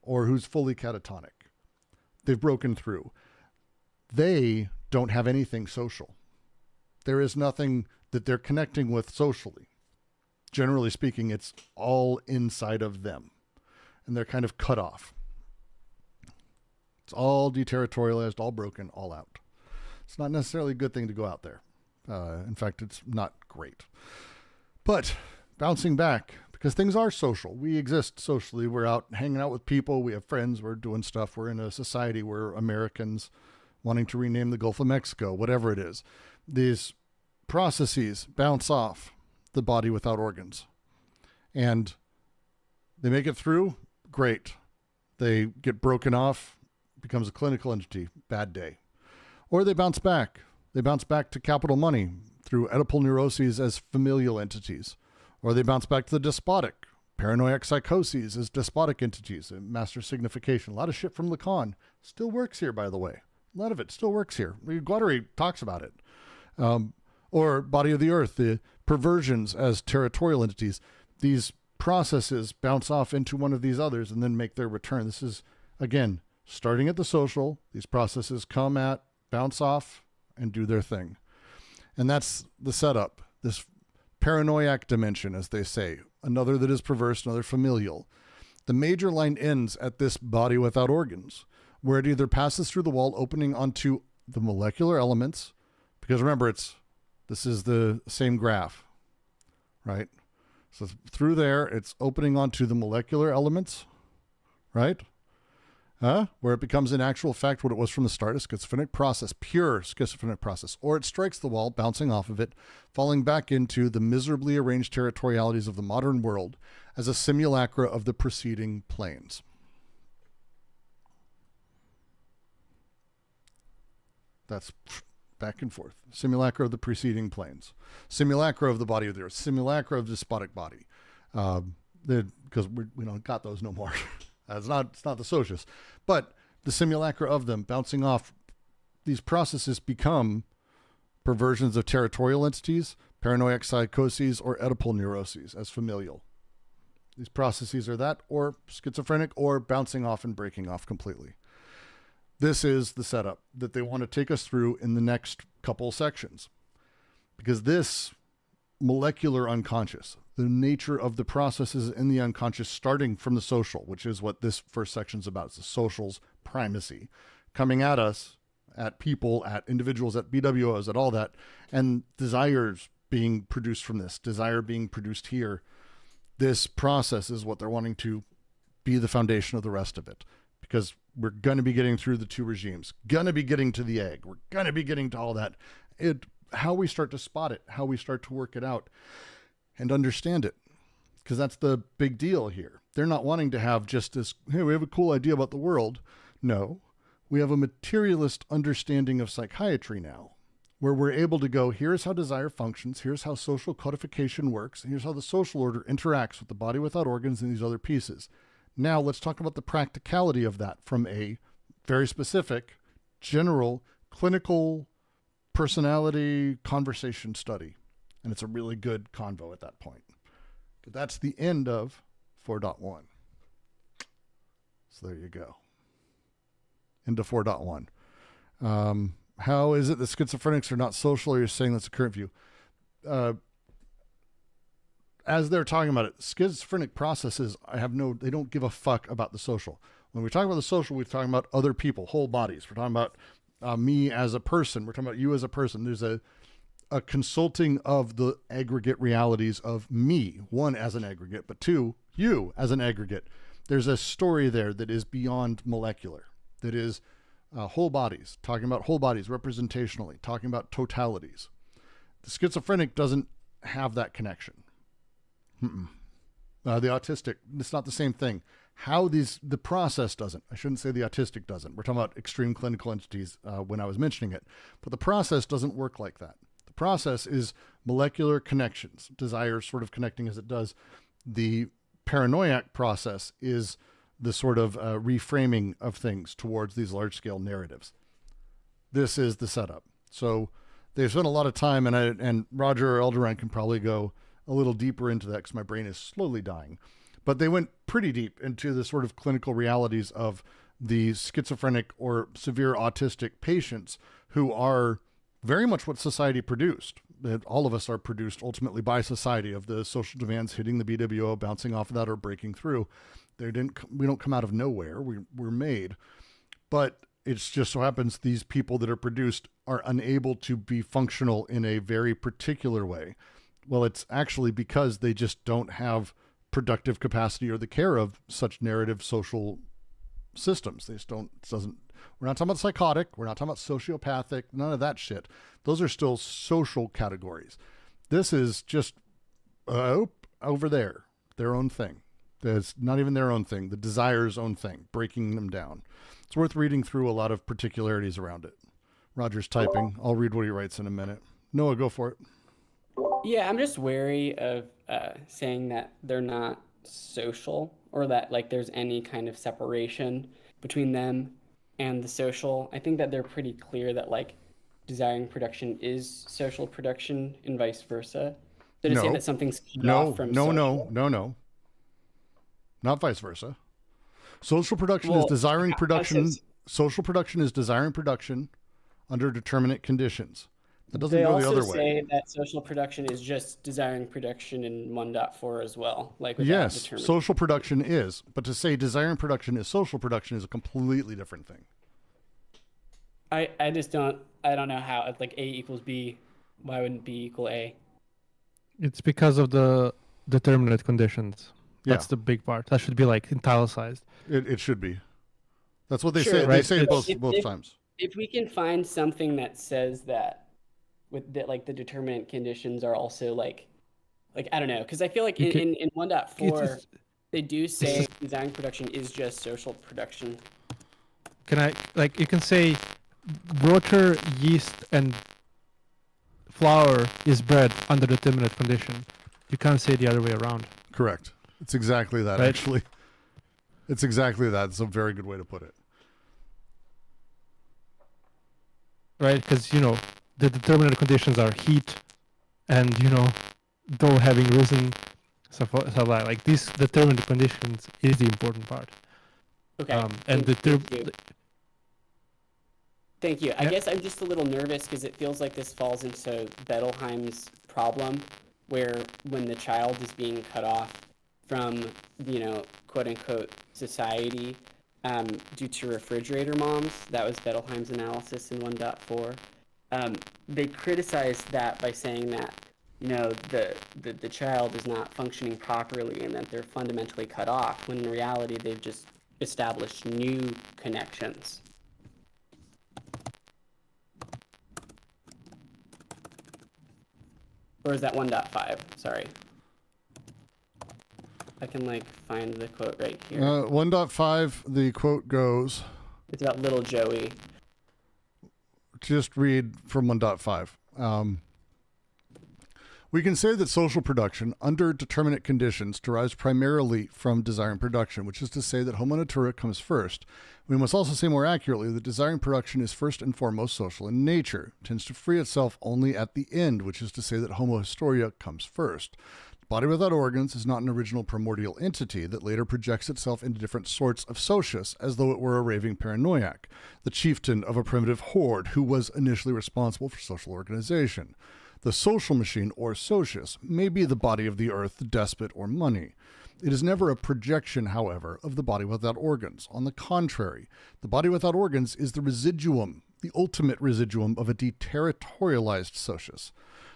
[SPEAKER 1] or who's fully catatonic, they've broken through. They don't have anything social. There is nothing that they're connecting with socially. Generally speaking, it's all inside of them, and they're kind of cut off. It's all deterritorialized, all broken, all out. It's not necessarily a good thing to go out there. In fact, it's not great. But bouncing back, because things are social. We exist socially. We're out hanging out with people. We have friends. We're doing stuff. We're in a society. We're Americans wanting to rename the Gulf of Mexico, whatever it is. These processes bounce off the body without organs. And they make it through, great. They get broken off, becomes a clinical entity, bad day. Or they bounce back. They bounce back to capital money through Oedipal neuroses as familial entities. Or they bounce back to the despotic, paranoiac psychoses as despotic entities, master signification. A lot of shit from Lacan still works here, by the way. A lot of it still works here. Guattari talks about it. Or body of the earth, the perversions as territorial entities. These processes bounce off into one of these others and then make their return. This is, again, starting at the social. These processes come at, bounce off, and do their thing. And that's the setup. This paranoiac dimension, as they say. Another that is perverse, another familial. The major line ends at this body without organs, where it either passes through the wall, opening onto the molecular elements, because remember, this is the same graph, right? So through there, it's opening onto the molecular elements, right? Where it becomes in actual fact what it was from the start, a schizophrenic process, pure schizophrenic process, or it strikes the wall, bouncing off of it, falling back into the miserably arranged territorialities of the modern world as a simulacra of the preceding planes. That's back and forth. Simulacra of the preceding planes. Simulacra of the body of the earth. Simulacra of despotic body. Because we don't got those no more. It's not the socialists. But the simulacra of them bouncing off, these processes become perversions of territorial entities, paranoid psychoses, or Oedipal neuroses as familial. These processes are that, or schizophrenic, or bouncing off and breaking off completely. This is the setup that they want to take us through in the next couple sections. Because this molecular unconscious, the nature of the processes in the unconscious starting from the social, which is what this first section is about. It's the social's primacy coming at us, at people, at individuals, at BWOs, at all that, and desires being produced from this, desire being produced here. This process is what they're wanting to be the foundation of the rest of it, because we're going to be getting through the two regimes, going to be getting to the egg. We're going to be getting to all that. How we start to spot it, how we start to work it out and understand it, because that's the big deal here. They're not wanting to have just this, hey, we have a cool idea about the world. No, we have a materialist understanding of psychiatry now, where we're able to go, here's how desire functions, here's how social codification works, here's how the social order interacts with the body without organs and these other pieces. Now let's talk about the practicality of that from a very specific, general, clinical personality conversation study. And it's a really good convo at that point. But that's the end of 4.1. So there you go. Into 4.1. How is it that schizophrenics are not social, or you're saying that's a current view? As they're talking about it, schizophrenic processes, they don't give a fuck about the social. When we talk about the social, we're talking about other people, whole bodies. We're talking about me as a person. We're talking about you as a person. There's a consulting of the aggregate realities of me, one as an aggregate, but two, you as an aggregate. There's a story there that is beyond molecular, that is whole bodies, talking about whole bodies representationally, talking about totalities. The schizophrenic doesn't have that connection. The autistic, it's not the same thing. The process doesn't. I shouldn't say the autistic doesn't. We're talking about extreme clinical entities when I was mentioning it. But the process doesn't work like that. The process is molecular connections, desire sort of connecting as it does. The paranoiac process is the sort of reframing of things towards these large-scale narratives. This is the setup. So they've spent a lot of time, and Roger or Eldoran can probably go a little deeper into that because my brain is slowly dying. But they went pretty deep into the sort of clinical realities of the schizophrenic or severe autistic patients who are very much what society produced. That all of us are produced ultimately by society, of the social demands hitting the BWO, bouncing off of that, or breaking through. We don't come out of nowhere. We're made. But it's just so happens these people that are produced are unable to be functional in a very particular way. Well, it's actually because they just don't have productive capacity or the care of such narrative social systems. They just we're not talking about psychotic. We're not talking about sociopathic, none of that shit. Those are still social categories. This is just over there, their own thing. It's not even their own thing, the desire's own thing, breaking them down. It's worth reading through a lot of particularities around it. Roger's typing. I'll read what he writes in a minute. Noah, go for it.
[SPEAKER 4] Yeah, I'm just wary of saying that they're not social, or that like there's any kind of separation between them and the social. I think that they're pretty clear that like desiring production is social production and vice versa. So to say that something's cut off from social,
[SPEAKER 1] no. Not vice versa. Social production is desiring production. Social production is desiring production under determinate conditions. That doesn't go the other way.
[SPEAKER 4] They also say that social production is just desiring production in 1.4 as well. Like
[SPEAKER 1] yes, social production is. But to say desiring production is social production is a completely different thing.
[SPEAKER 4] I just don't know how, if like A equals B, why wouldn't B equal A?
[SPEAKER 3] It's because of the determinate conditions. That's the big part. That should be like italicized.
[SPEAKER 1] It should be. That's what they
[SPEAKER 4] Sure,
[SPEAKER 1] say. They
[SPEAKER 3] right?
[SPEAKER 1] say
[SPEAKER 3] It's-
[SPEAKER 1] both times.
[SPEAKER 4] If we can find something that says that with the, like the determinant conditions are also like I don't know, because I feel like
[SPEAKER 3] You can-
[SPEAKER 4] in 1.4
[SPEAKER 3] it's-
[SPEAKER 4] they do say design production is just social production.
[SPEAKER 3] Can I, like, you can say water, yeast, and flour is bread under determinate condition. You can't say the other way around.
[SPEAKER 1] Correct. It's exactly that,
[SPEAKER 3] Right.
[SPEAKER 1] actually. It's exactly that. It's a very good way to put it.
[SPEAKER 3] Right? Because, you know, the determinate conditions are heat and, you know, dough having risen, stuff like like these determinate conditions is the important part.
[SPEAKER 4] Okay.
[SPEAKER 3] And
[SPEAKER 4] Thank you. I
[SPEAKER 3] Yeah.
[SPEAKER 4] guess I'm just a little nervous because it feels like this falls into Bettelheim's problem, where when the child is being cut off from, you know, quote unquote society, due to refrigerator moms, that was Bettelheim's analysis in 1.4. They criticized that by saying that, you know, the child is not functioning properly and that they're fundamentally cut off, when in reality they've just established new connections. Or is that 1.5? Sorry. I can like find the quote right here.
[SPEAKER 1] 1.5, the quote goes,
[SPEAKER 4] It's about little Joey.
[SPEAKER 1] just read from 1.5. We can say that social production under determinate conditions derives primarily from desire and production, which is to say that homo natura comes first. We must also say more accurately that desire and production is first and foremost social in nature, tends to free itself only at the end, which is to say that homo historia comes first. The body without organs is not an original primordial entity that later projects itself into different sorts of socius, as though it were a raving paranoiac, the chieftain of a primitive horde who was initially responsible for social organization. The social machine, or socius, may be the body of the earth, the despot, or money. It is never a projection, however, of the body without organs. On the contrary, the body without organs is the residuum, the ultimate residuum of a deterritorialized socius.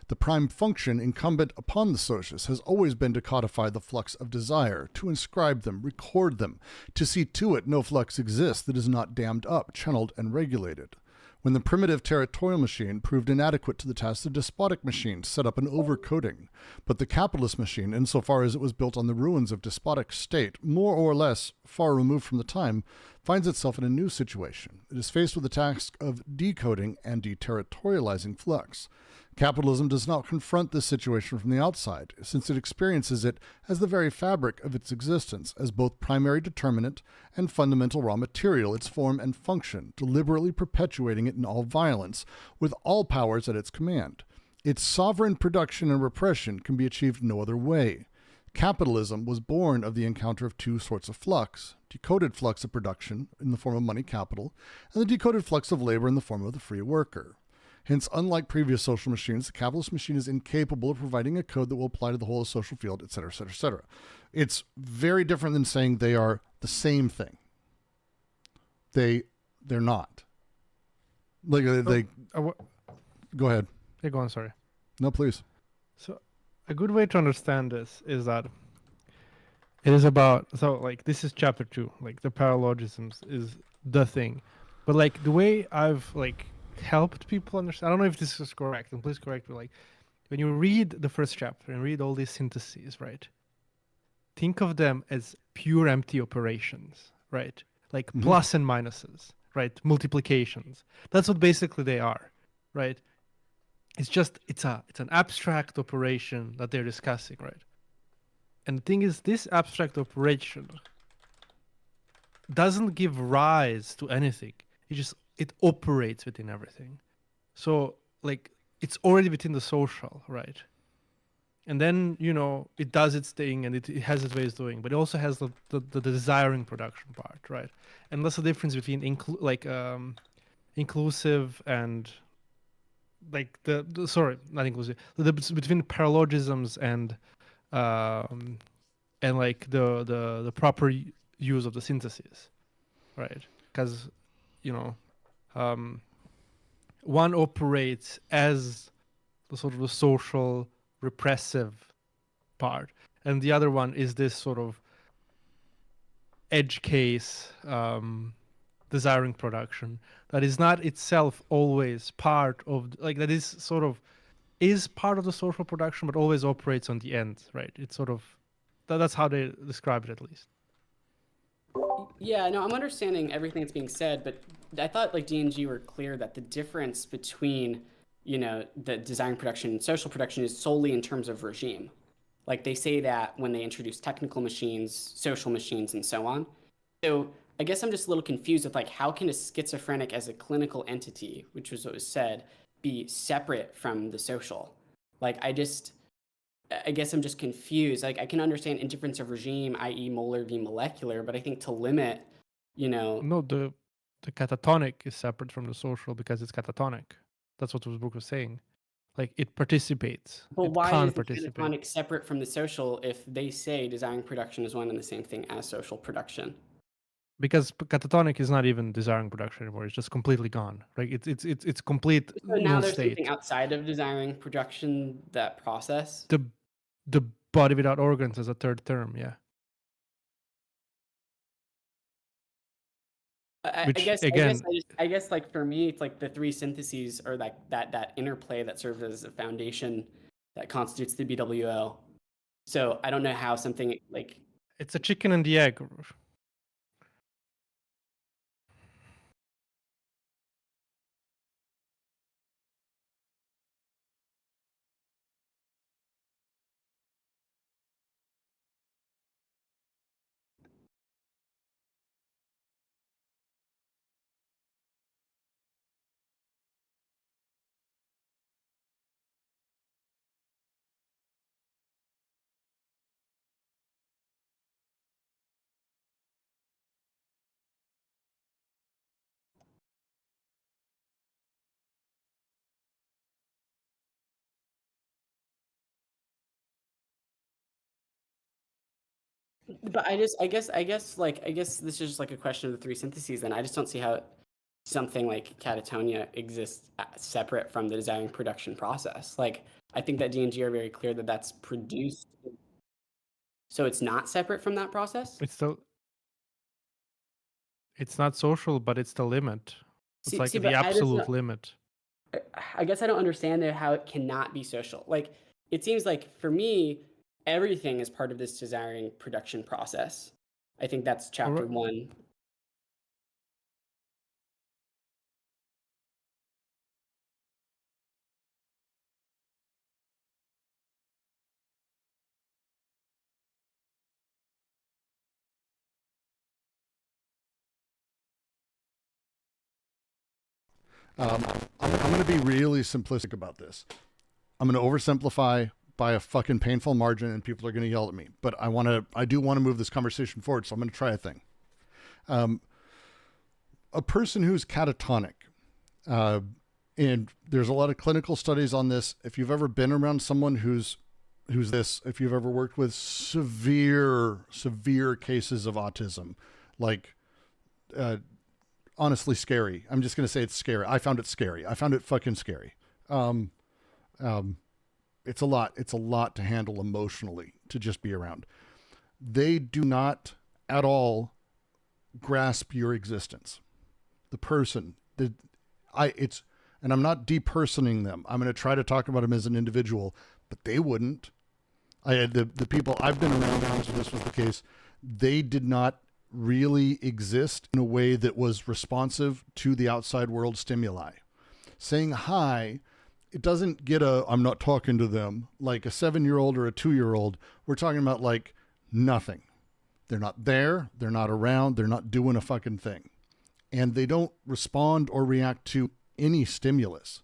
[SPEAKER 1] The prime function incumbent upon the socius has always been to codify the flux of desire, to inscribe them, record them, to see to it no flux exists that is not dammed up, channeled, and regulated. When the primitive territorial machine proved inadequate to the task, the despotic machine set up an overcoding. But the capitalist machine, insofar as it was built on the ruins of despotic state, more or less far removed from the time, finds itself in a new situation. It is faced with the task of decoding and deterritorializing flux. Capitalism does not confront this situation from the outside, since it experiences it as the very fabric of its existence, as both primary determinant and fundamental raw material, its form and function, deliberately perpetuating it in all violence, with all powers at its command. Its sovereign production and repression can be achieved no other way. Capitalism was born of the encounter of two sorts of flux: decoded flux of production in the form of money capital, and the decoded flux of labor in the form of the free worker. Hence, unlike previous social machines, the capitalist machine is incapable of providing a code that will apply to the whole social field, etc., etc., etc. It's very different than saying they are the same thing. They're not. Like go ahead.
[SPEAKER 3] Yeah, go on, sorry.
[SPEAKER 1] No, please.
[SPEAKER 3] So a good way to understand this is that it is about, so like this is chapter 2, like the paralogisms is the thing. But like the way I've like helped people understand, I don't know if this is correct, and please correct me, like when you read the first chapter and read all these syntheses, right? Think of them as pure empty operations, right? Like plus and minuses, right? Multiplications. That's what basically they are, right? It's just, it's an abstract operation that they're discussing, right? And the thing is, this abstract operation doesn't give rise to anything. It operates within everything. So like it's already within the social, right? And then, you know, it does its thing and it has its ways of doing, but it also has the desiring production part, right? And that's the difference between inclusive and like sorry, not inclusive, between paralogisms and like the proper use of the synthesis, right? Because, you know, one operates as the sort of the social repressive part, and the other one is this sort of edge case desiring production that is not itself always part of, like, that is sort of is part of the social production, but always operates on the end, right? It's sort of that's how they describe it, at least.
[SPEAKER 4] Yeah, no, I'm understanding everything that's being said, but I thought like D&G were clear that the difference between, you know, the desiring production and social production is solely in terms of regime. Like they say that when they introduce technical machines, social machines, and so on. So I guess I'm just a little confused with like, how can a schizophrenic as a clinical entity, which was what was said, be separate from the social? Like I guess I'm just confused. Like I can understand indifference of regime, i.e. molar v molecular, but I think to limit, you know.
[SPEAKER 3] No, the catatonic is separate from the social because it's catatonic. That's what Brooke was saying. Like it participates.
[SPEAKER 4] Well,
[SPEAKER 3] it
[SPEAKER 4] why
[SPEAKER 3] can't
[SPEAKER 4] is the
[SPEAKER 3] participate.
[SPEAKER 4] catatonic separate from the social if they say desiring production is one and the same thing as social production?
[SPEAKER 3] Because catatonic is not even desiring production anymore. It's just completely gone. Like it's complete
[SPEAKER 4] So now
[SPEAKER 3] null
[SPEAKER 4] there's
[SPEAKER 3] state.
[SPEAKER 4] something outside of desiring production, that process.
[SPEAKER 3] The body without organs is a third term, yeah.
[SPEAKER 4] I guess like for me, it's like the three syntheses or like that interplay that serves as a foundation that constitutes the BWO. So I don't know how something like
[SPEAKER 3] it's a chicken and the egg.
[SPEAKER 4] But I guess this is just like a question of the three syntheses. Then I just don't see how something like catatonia exists separate from the desiring production process. Like I think that D&G are very clear that that's produced. So it's not separate from that process.
[SPEAKER 3] It's not social, but it's the limit. It's like the absolute limit.
[SPEAKER 4] I guess I don't understand how it cannot be social. Like it seems like for me, everything is part of this desiring production process. I think that's chapter 1.
[SPEAKER 1] I'm going to be really simplistic about this. I'm going to oversimplify by a fucking painful margin, and people are going to yell at me. But I do want to move this conversation forward, so I'm going to try a thing. A person who's catatonic, and there's a lot of clinical studies on this. If you've ever been around someone who's this, if you've ever worked with severe cases of autism, like honestly scary. I'm just going to say it's scary. I found it scary. I found it fucking scary. It's a lot to handle emotionally, to just be around. They do not at all grasp your existence. The person, and I'm not depersoning them. I'm going to try to talk about them as an individual, but they wouldn't. The people I've been around, so this was the case, they did not really exist in a way that was responsive to the outside world stimuli. Saying hi, it doesn't get I'm not talking to them like a 7-year-old or a 2-year-old. We're talking about like nothing. They're not there. They're not around. They're not doing a fucking thing. And they don't respond or react to any stimulus.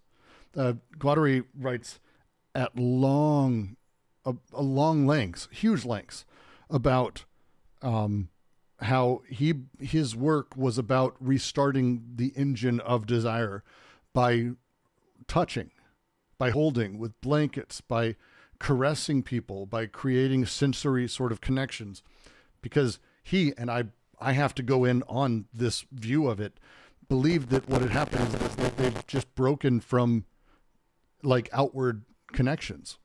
[SPEAKER 1] Guattari writes at long lengths, huge lengths, about how his work was about restarting the engine of desire by touching, by holding with blankets, by caressing people, by creating sensory sort of connections. Because he, and I have to go in on this view of it, believed that what had happened is that they've just broken from like outward connections.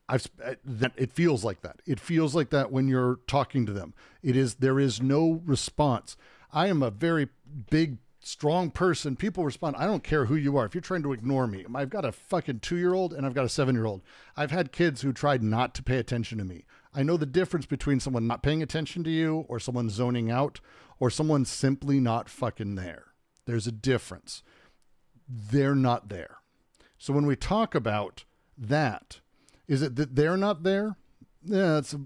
[SPEAKER 1] It feels like that. It feels like that when you're talking to them. There is no response. I am a very big, strong person. People respond. I don't care who you are. If you're trying to ignore me, I've got a fucking 2-year-old and I've got a 7-year-old. I've had kids who tried not to pay attention to me. I know the difference between someone not paying attention to you or someone zoning out or someone simply not fucking there. There's a difference. They're not there. So when we talk about that, is it that they're not there? Yeah, that's a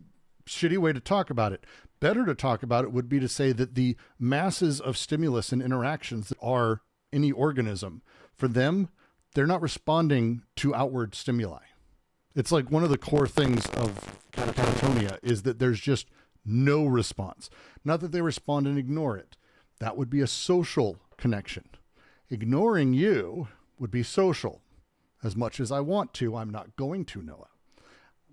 [SPEAKER 1] shitty way to talk about it. Better to talk about it would be to say that the masses of stimulus and interactions that are any organism, for them, they're not responding to outward stimuli. It's like one of the core things of catatonia is that there's just no response. Not that they respond and ignore it. That would be a social connection. Ignoring you would be social. As much as I want to, I'm not going to, Noah.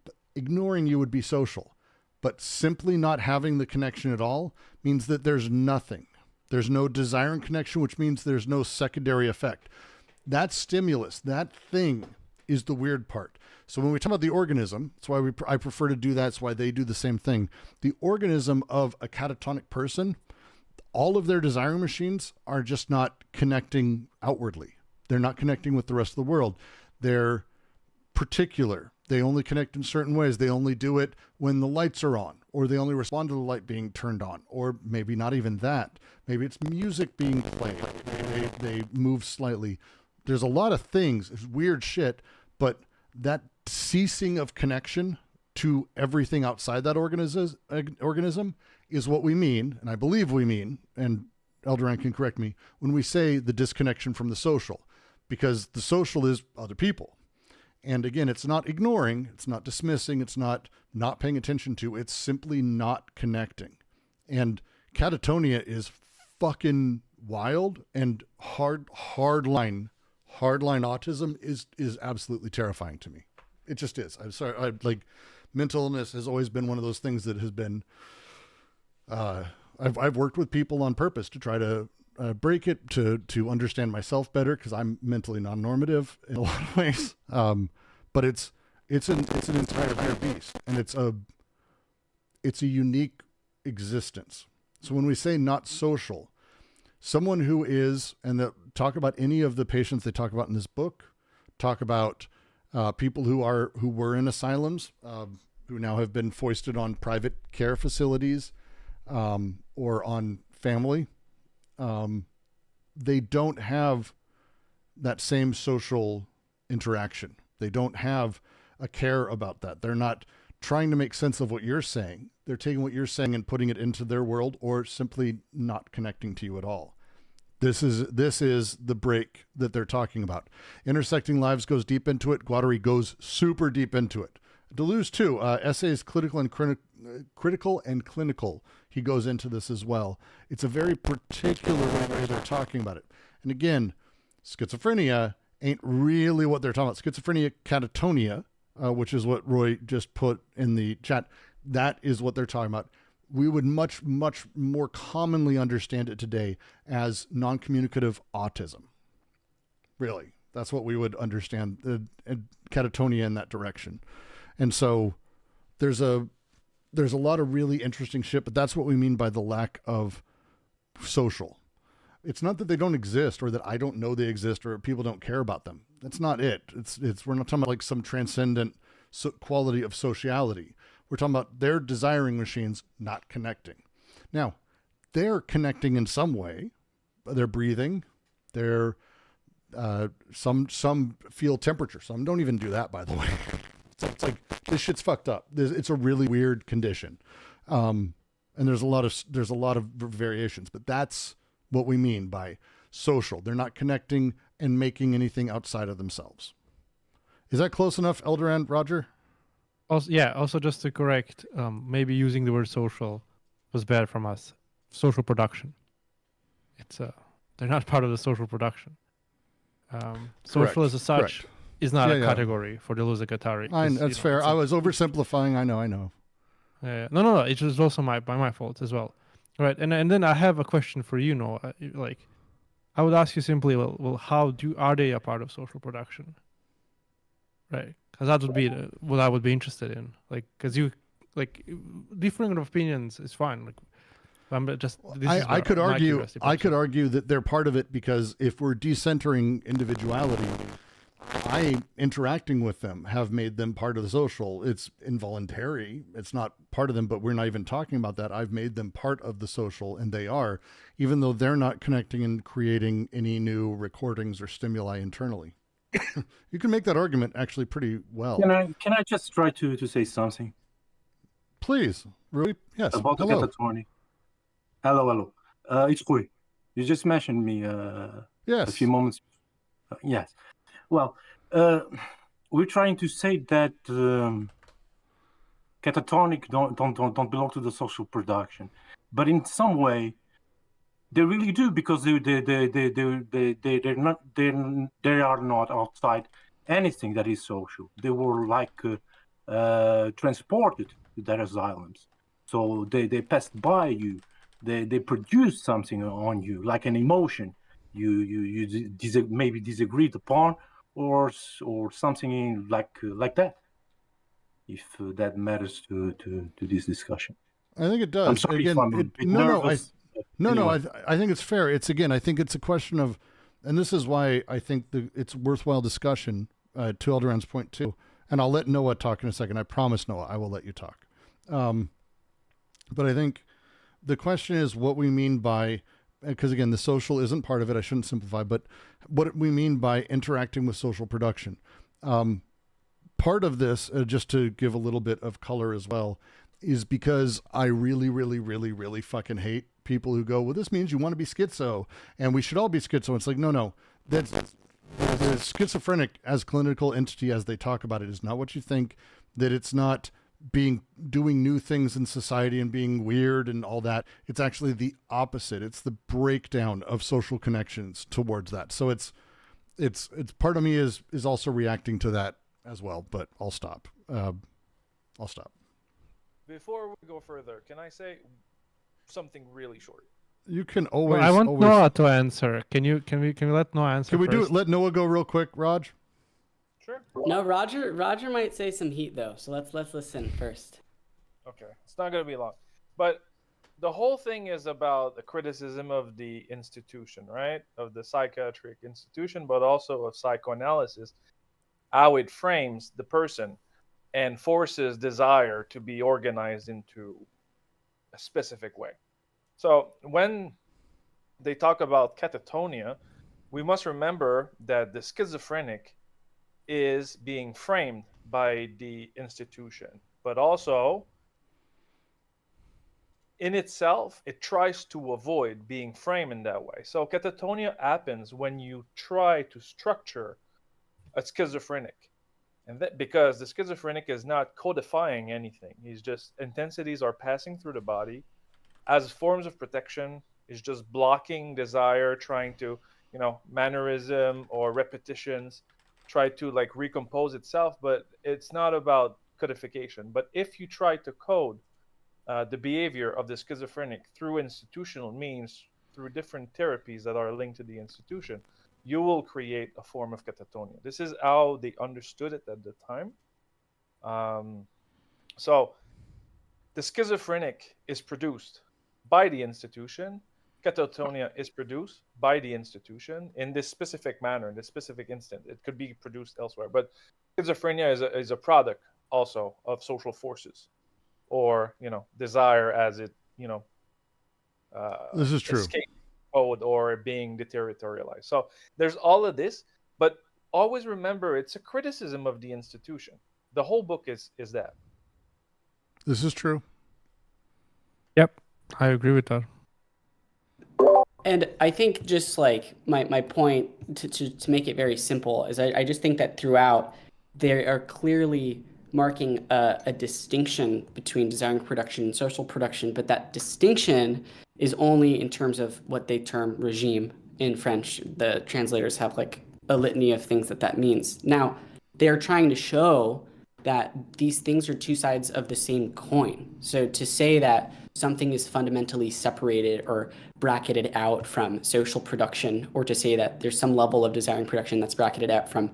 [SPEAKER 1] But ignoring you would be social. But simply not having the connection at all means that there's nothing. There's no desire and connection, which means there's no secondary effect. That stimulus, that thing, is the weird part. So when we talk about the organism, that's why I prefer to do that. That's why they do the same thing. The organism of a catatonic person, all of their desiring machines are just not connecting outwardly. They're not connecting with the rest of the world. They're particular. They only connect in certain ways. They only do it when the lights are on, or they only respond to the light being turned on, or maybe not even that. Maybe it's music being played. Maybe they move slightly. There's a lot of things. It's weird shit, but that ceasing of connection to everything outside that organism is what we mean, and I believe we mean, and Eldoran can correct me, when we say the disconnection from the social, because the social is other people. And again, it's not ignoring, it's not dismissing, it's not paying attention to, it's simply not connecting. And catatonia is fucking wild, and hardline autism is absolutely terrifying to me. It just is. I'm sorry. Mental illness has always been one of those things that has been, I've worked with people on purpose to try to break it, to understand myself better, because I'm mentally non-normative in a lot of ways. But it's an entire beast, and it's a unique existence. So when we say not social, someone who is, and talk about any of the patients they talk about in this book, talk about people who were in asylums, who now have been foisted on private care facilities, or on family. They don't have that same social interaction. They don't have a care about that. They're not trying to make sense of what you're saying. They're taking what you're saying and putting it into their world, or simply not connecting to you at all. This is the break that they're talking about. Intersecting Lives goes deep into it. Guattari goes super deep into it. Deleuze too. Essays critical and clinical. He goes into this as well. It's a very particular way they're talking about it. And again, schizophrenia ain't really what they're talking about. Schizophrenia, catatonia, which is what Roy just put in the chat. That is what they're talking about. We would much, much more commonly understand it today as non-communicative autism. Really, that's what we would understand catatonia in that direction. And so there's a lot of really interesting shit, but that's what we mean by the lack of social. It's not that they don't exist, or that I don't know they exist, or people don't care about them. That's not it. We're not talking about like some transcendent quality of sociality. We're talking about their desiring machines not connecting. Now, they're connecting in some way. They're breathing. They're some feel temperature. Some don't even do that, by the way. It's like this shit's fucked up. It's a really weird condition, and there's a lot of variations. But that's what we mean by social. They're not connecting and making anything outside of themselves. Is that close enough, Eldoran, Roger?
[SPEAKER 3] Also just to correct, maybe using the word social was bad from us. Social production. It's they're not part of the social production. Social as such is not a category for Deleuze and Guattari.
[SPEAKER 1] That's fair. I was oversimplifying. I know.
[SPEAKER 3] No. It was also my fault as well. Right, and then I have a question for you, Noah. Like, I would ask you simply, well, are they a part of social production? Right, because that would be what I would be interested in. Like, because differing opinions is fine. Like,
[SPEAKER 1] I could argue. I could argue that they're part of it because if we're decentering individuality, I interacting with them have made them part of the social. It's involuntary. It's not part of them, but we're not even talking about that. I've made them part of the social, and they are, even though they're not connecting and creating any new recordings or stimuli internally. You can make that argument actually pretty well.
[SPEAKER 5] Can I just try to say something?
[SPEAKER 1] Please, Rui. Yes.
[SPEAKER 5] About the catatonic. Hello. It's Rui. You just mentioned me
[SPEAKER 1] yes.
[SPEAKER 5] a few moments. Yes. Well, we're trying to say that catatonic don't belong to the social production, but in some way they really do, because they are not outside anything that is social. They were like transported to their asylums, so they passed by you. They produced something on you, like an emotion you maybe disagreed upon, or something like that. If that matters to this discussion.
[SPEAKER 1] I think it does.
[SPEAKER 5] I'm sorry if I'm a bit nervous.
[SPEAKER 1] I think it's fair. I think it's a question of, and this is why I think it's worthwhile discussion, to Eldoran's point too. And I'll let Noah talk in a second. I promise, Noah, I will let you talk. But I think the question is what we mean by, because again, the social isn't part of it. I shouldn't simplify, but what we mean by interacting with social production. Part of this, just to give a little bit of color as well, is because I really, really, really, really fucking hate people who go, well, this means you want to be schizo and we should all be schizo. It's like, no, that's the schizophrenic as clinical entity as they talk about it is not what you think, that it's not doing new things in society and being weird and all that. It's actually the opposite. It's the breakdown of social connections towards that. So it's part of me is also reacting to that as well, but I'll stop.
[SPEAKER 6] Before we go further, can I say something really short?
[SPEAKER 1] You can always.
[SPEAKER 3] I want Noah to answer. Can we let Noah answer?
[SPEAKER 1] Can we
[SPEAKER 3] first?
[SPEAKER 1] let Noah go real quick, Raj?
[SPEAKER 6] Sure.
[SPEAKER 4] No, Roger might say some heat though, so let's listen first.
[SPEAKER 6] Okay, it's not gonna be long, but the whole thing is about the criticism of the institution, right? Of the psychiatric institution, but also of psychoanalysis, how it frames the person and forces desire to be organized into a specific way. So when they talk about catatonia, we must remember that the schizophrenic is being framed by the institution, but also in itself, it tries to avoid being framed in that way. So catatonia happens when you try to structure a schizophrenic. And that because the schizophrenic is not codifying anything. He's just, intensities are passing through the body as forms of protection. Is just blocking desire, trying to, mannerism or repetitions, try to like recompose itself, but it's not about codification. But if you try to code the behavior of the schizophrenic through institutional means, through different therapies that are linked to the institution, you will create a form of catatonia. This is how they understood it at the time. So the schizophrenic is produced by the institution. Catatonia is produced by the institution in this specific manner, in this specific instant. It could be produced elsewhere, but schizophrenia is a product also of social forces, or desire as it
[SPEAKER 1] this is true.
[SPEAKER 6] Escape code or being deterritorialized. So there's all of this, but always remember it's a criticism of the institution. The whole book is that.
[SPEAKER 1] This is true.
[SPEAKER 3] Yep, I agree with that.
[SPEAKER 4] And I think just like my point to make it very simple is I just think that throughout they are clearly marking a distinction between desiring production and social production, but that distinction is only in terms of what they term regime in French. The translators have like a litany of things that means. Now, they're trying to show that these things are two sides of the same coin. So to say that something is fundamentally separated or bracketed out from social production, or to say that there's some level of desiring production that's bracketed out from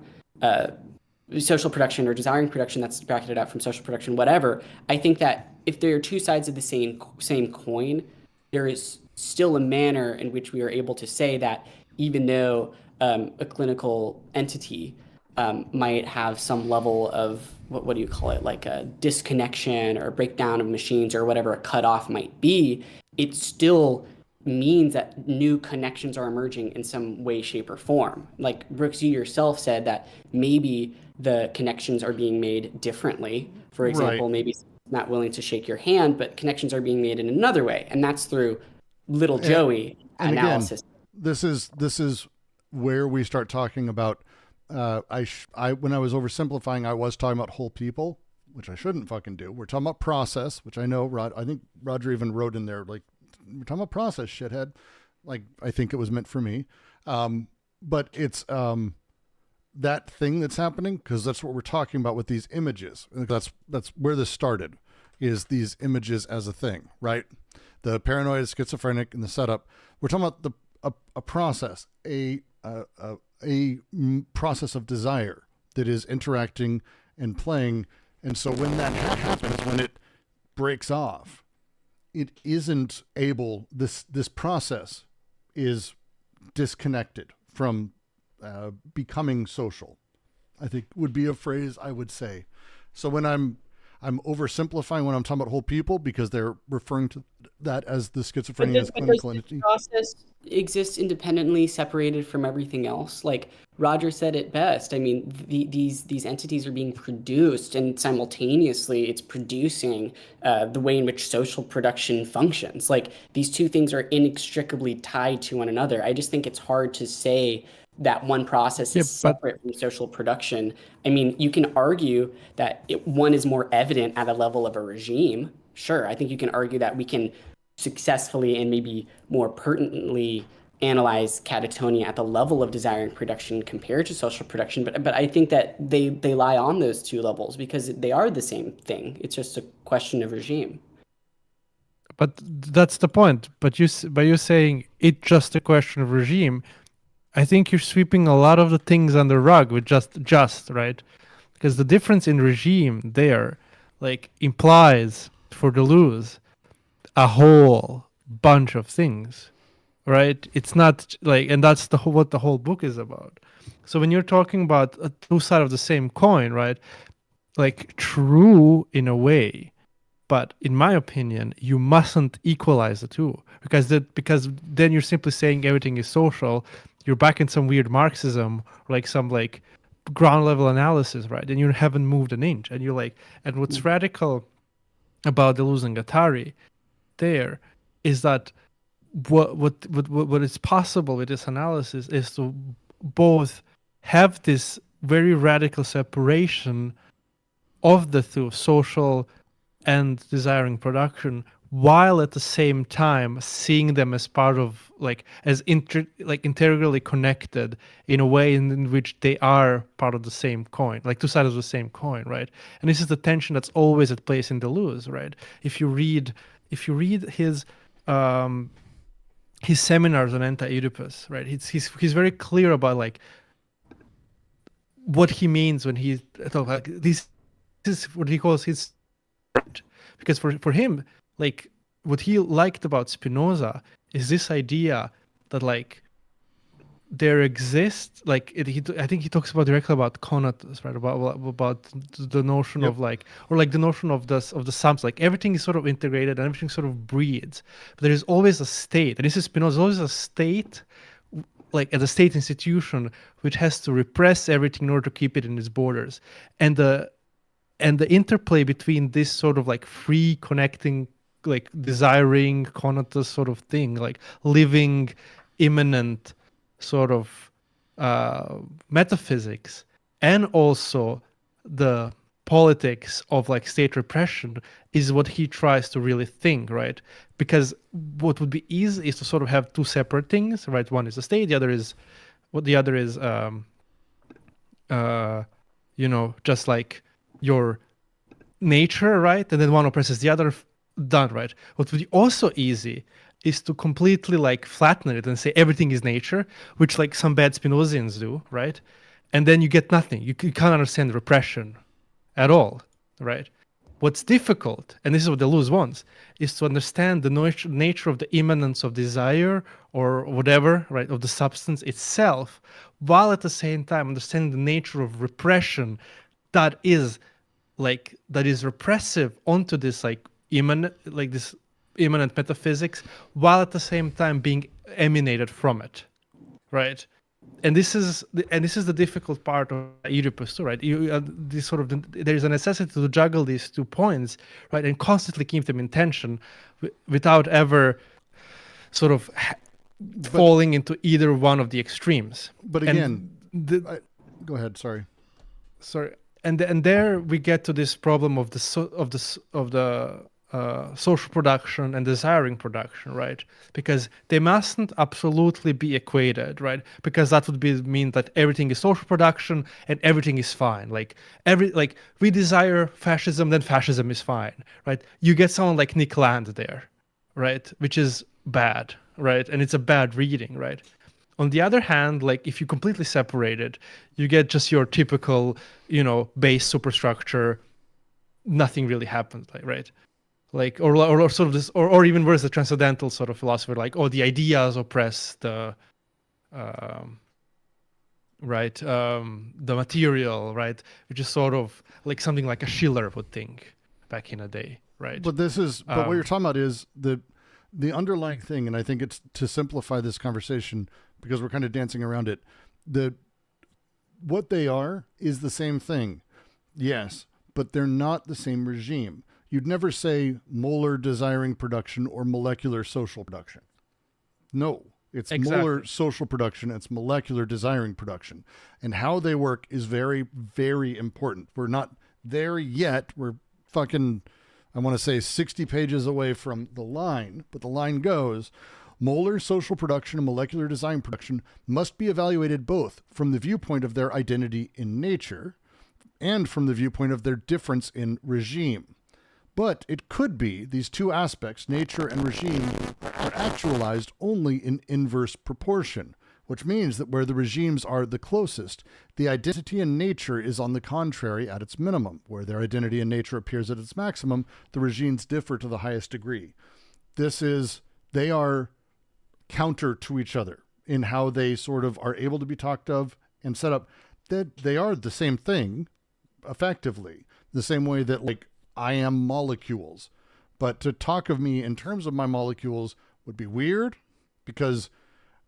[SPEAKER 4] social production, or desiring production that's bracketed out from social production, whatever, I think that if there are two sides of the same coin, there is still a manner in which we are able to say that even though a clinical entity might have some level of what do you call it, like a disconnection or a breakdown of machines or whatever a cutoff might be, it still means that new connections are emerging in some way, shape, or form. Like Brooks, you yourself said that maybe the connections are being made differently. For example,
[SPEAKER 1] Right.
[SPEAKER 4] maybe not willing to shake your hand, but connections are being made in another way, and that's through little Joey
[SPEAKER 1] And
[SPEAKER 4] analysis.
[SPEAKER 1] again, this is where we start talking about. I when I was oversimplifying, I was talking about whole people, which I shouldn't fucking do. We're talking about process, which I know I think Roger even wrote in there, like, we're talking about process, shithead. Like, I think it was meant for me. But it's that thing that's happening, because that's what we're talking about with these images. I think that's where this started, is these images as a thing, right? The paranoid, schizophrenic, and the setup. We're talking about a process, a process of desire that is interacting and playing. And so when that happens, when it breaks off, it isn't able, this process is disconnected from becoming social, I think would be a phrase I would say. So when I'm oversimplifying when I'm talking about whole people, because they're referring to that as the schizophrenia as clinical
[SPEAKER 4] Does
[SPEAKER 1] entity.
[SPEAKER 4] this process exists independently, separated from everything else? Like Roger said it best. I mean, these entities are being produced, and simultaneously it's producing the way in which social production functions. Like, these two things are inextricably tied to one another. I just think it's hard to say that one process is separate from social production. I mean, you can argue that one is more evident at a level of a regime. Sure, I think you can argue that we can successfully and maybe more pertinently analyze catatonia at the level of desire and production compared to social production. But I think that they lie on those two levels because they are the same thing. It's just a question of regime.
[SPEAKER 3] But that's the point. But by you saying it's just a question of regime, I think you're sweeping a lot of the things under the rug with just, right? Because the difference in regime there, like, implies for deleuze a whole bunch of things, right? It's not like, and that's what the whole book is about. So when you're talking about two sides of the same coin, right? Like, true in a way, but in my opinion, you mustn't equalize the two, because then you're simply saying everything is social. You're back in some weird Marxism, or like some like ground level analysis, right? And you haven't moved an inch. And you're like, and what's radical about Deleuze and Guattari there is that what is possible with this analysis is to both have this very radical separation of the two, social and desiring production, while at the same time seeing them as part of, like, as integrally connected in a way in which they are part of the same coin, like two sides of the same coin, right? And this is the tension that's always at play in Deleuze, right? If you read his seminars on Anti-Oedipus, right? He's very clear about like what he means when he talks like this is what he calls his, because for him, like, what he liked about Spinoza is this idea that, like, there exists, like, I think he talks about directly about conatus, right? About the notion of like, or like the notion of the sums, like everything is sort of integrated and everything sort of breeds. But there is always a state, and this is Spinoza, always a state, like at a state institution, which has to repress everything in order to keep it in its borders. And the interplay between this sort of like free connecting, like desiring conatus sort of thing, like living immanent sort of metaphysics, and also the politics of like state repression, is what he tries to really think, right? Because what would be easy is to sort of have two separate things, right? One is the state, the other is just like your nature, right? And then one oppresses the other, done, right? What would be also easy is to completely like flatten it and say everything is nature, which like some bad Spinozians do, right? And then you get nothing. You can't understand repression at all, right? What's difficult, and this is what Deleuze wants, is to understand the nature of the immanence of desire or whatever, right, of the substance itself, while at the same time understanding the nature of repression that is repressive onto this this immanent metaphysics, while at the same time being emanated from it, right? And this is the difficult part of Oedipus too, right? There is a necessity to juggle these 2 points, right, and constantly keep them in tension, without ever sort of falling into either one of the extremes.
[SPEAKER 1] But again, go ahead. Sorry.
[SPEAKER 3] And there we get to this problem of the social production and desiring production, right? Because they mustn't absolutely be equated, right? Because that would mean that everything is social production and everything is fine. Like we desire fascism, then fascism is fine, right? You get someone like Nick Land there, right? Which is bad, right? And it's a bad reading, right? On the other hand, like if you completely separate it, you get just your typical, base superstructure. Nothing really happens, right? Like or sort of this, or even worse, the transcendental sort of philosophy, like the ideas oppress the the material, right? Which is sort of like something like a Schiller would think back in a day, right?
[SPEAKER 1] But what you're talking about is the underlying thing, and I think it's to simplify this conversation because we're kind of dancing around it. What they are is the same thing, yes, but they're not the same regime. You'd never say molar desiring production or molecular social production. No, it's molar social production. It's molecular desiring production. And how they work is very, very important. We're not there yet. We're fucking, I want to say 60 pages away from the line, but the line goes, molar social production and molecular design production must be evaluated both from the viewpoint of their identity in nature and from the viewpoint of their difference in regime. But it could be these 2 aspects, nature and regime, are actualized only in inverse proportion, which means that where the regimes are the closest, the identity in nature is on the contrary at its minimum. Where their identity in nature appears at its maximum, the regimes differ to the highest degree. They are counter to each other in how they sort of are able to be talked of and set up. That they are the same thing, effectively, the same way that like I am molecules, but to talk of me in terms of my molecules would be weird because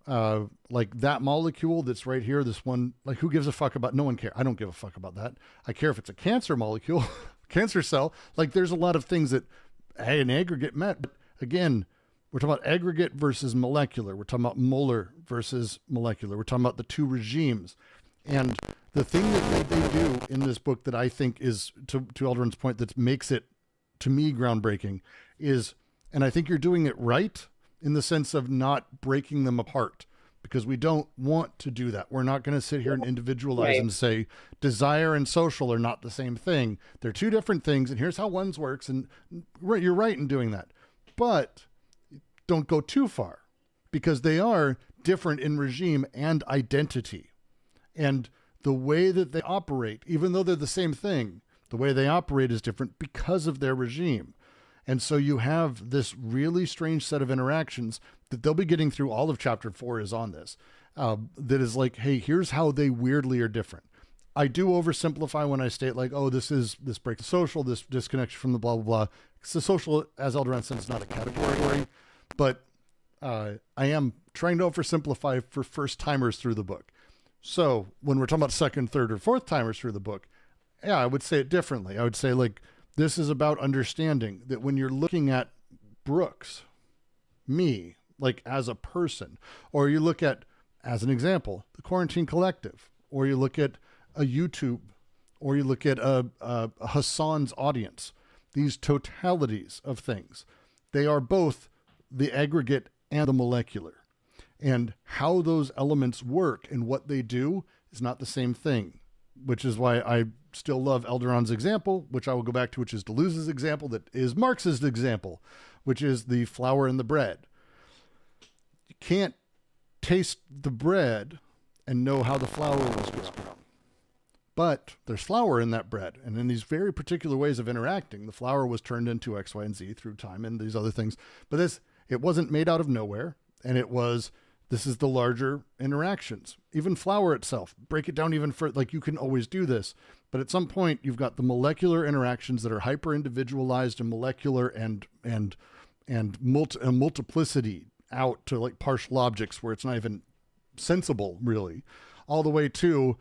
[SPEAKER 1] like that molecule that's right here, this one, like who gives a fuck about, no one cares. I don't give a fuck about that. I care if it's a cancer molecule, cancer cell. Like there's a lot of things that in aggregate met, but again, we're talking about aggregate versus molecular. We're talking about molar versus molecular. We're talking about the 2 regimes. And the thing that they do in this book that I think is, to Eldron's point, that makes it, to me, groundbreaking is, and I think you're doing it right in the sense of not breaking them apart, because we don't want to do that. We're not going to sit here and individualize and say desire and social are not the same thing. They're 2 different things, and here's how one works, and you're right in doing that. But don't go too far, because they are different in regime and identity. And the way that they operate, even though they're the same thing, the way they operate is different because of their regime. And so you have this really strange set of interactions that they'll be getting through. All of chapter 4 is on this, that is like, hey, here's how they weirdly are different. I do oversimplify when I state like, oh, this breaks the social, this disconnection from the blah, blah, blah. So social, as Eldron said, is not a category, but I am trying to oversimplify for first timers through the book. So when we're talking about second, third, or fourth timers through the book, yeah, I would say it differently. I would say like, this is about understanding that when you're looking at Brooks, me, like as a person, or you look at, as an example, the Quarantine Collective, or you look at a YouTube, or you look at a Hassan's audience, these totalities of things, they are both the aggregate and the molecular. And how those elements work and what they do is not the same thing, which is why I still love Eldron's example, which I will go back to, which is Deleuze's example, that is Marx's example, which is the flour and the bread. You can't taste the bread and know how the flour was grown. But there's flour in that bread. And in these very particular ways of interacting, the flour was turned into X, Y, and Z through time and these other things. But it wasn't made out of nowhere. And this is the larger interactions. Even flour itself, break it down even further. Like, you can always do this. But at some point, you've got the molecular interactions that are hyper individualized and molecular and multiplicity out to like partial objects where it's not even sensible, really, all the way to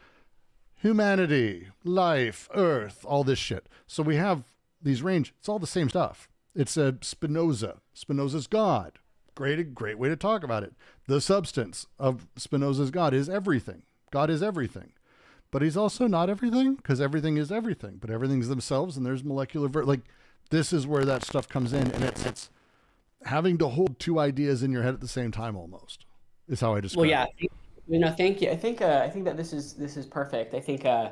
[SPEAKER 1] humanity, life, earth, all this shit. So we have these range. It's all the same stuff. It's a Spinoza's God. Great way to talk about it. The substance of Spinoza's God is everything. God is everything. But he's also not everything, because everything is everything. But everything's themselves, and there's molecular... this is where that stuff comes in, and it's having to hold two ideas in your head at the same time, almost, is how I describe it.
[SPEAKER 4] Thank you. I think that this is perfect. I think, I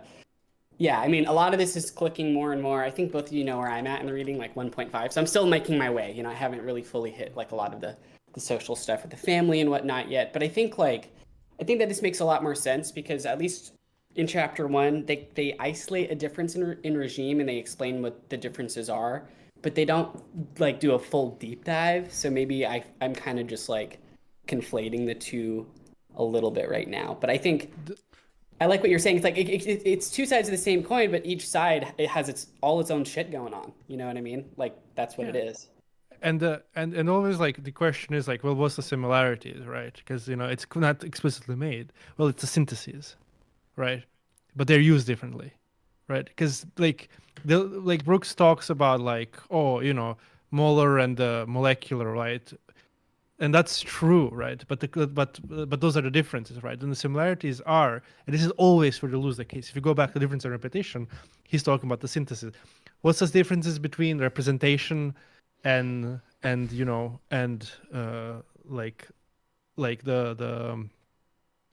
[SPEAKER 4] mean, a lot of this is clicking more and more. I think both of you know where I'm at in the reading, like 1.5. So I'm still making my way. I haven't really fully hit like a lot of the social stuff with the family and whatnot yet. But I think that this makes a lot more sense, because at least in chapter 1, they isolate a difference in regime, and they explain what the differences are, but they don't like do a full deep dive. So maybe I'm kind of just like conflating the two a little bit right now. But I think I like what you're saying. It's like it's two sides of the same coin, but each side, it has all its own shit going on. You know what I mean? Like, that's what it is.
[SPEAKER 3] And always like the question is like, well, what's the similarities, right? Because it's not explicitly made. Well, it's a synthesis, right? But they're used differently, right? Because like Brooks talks about like, molar and the molecular, right? And that's true, right? But those are the differences, right? And the similarities are, and this is always for Deleuze the case. If you go back to difference and repetition, he's talking about the synthesis. What's the differences between representation and the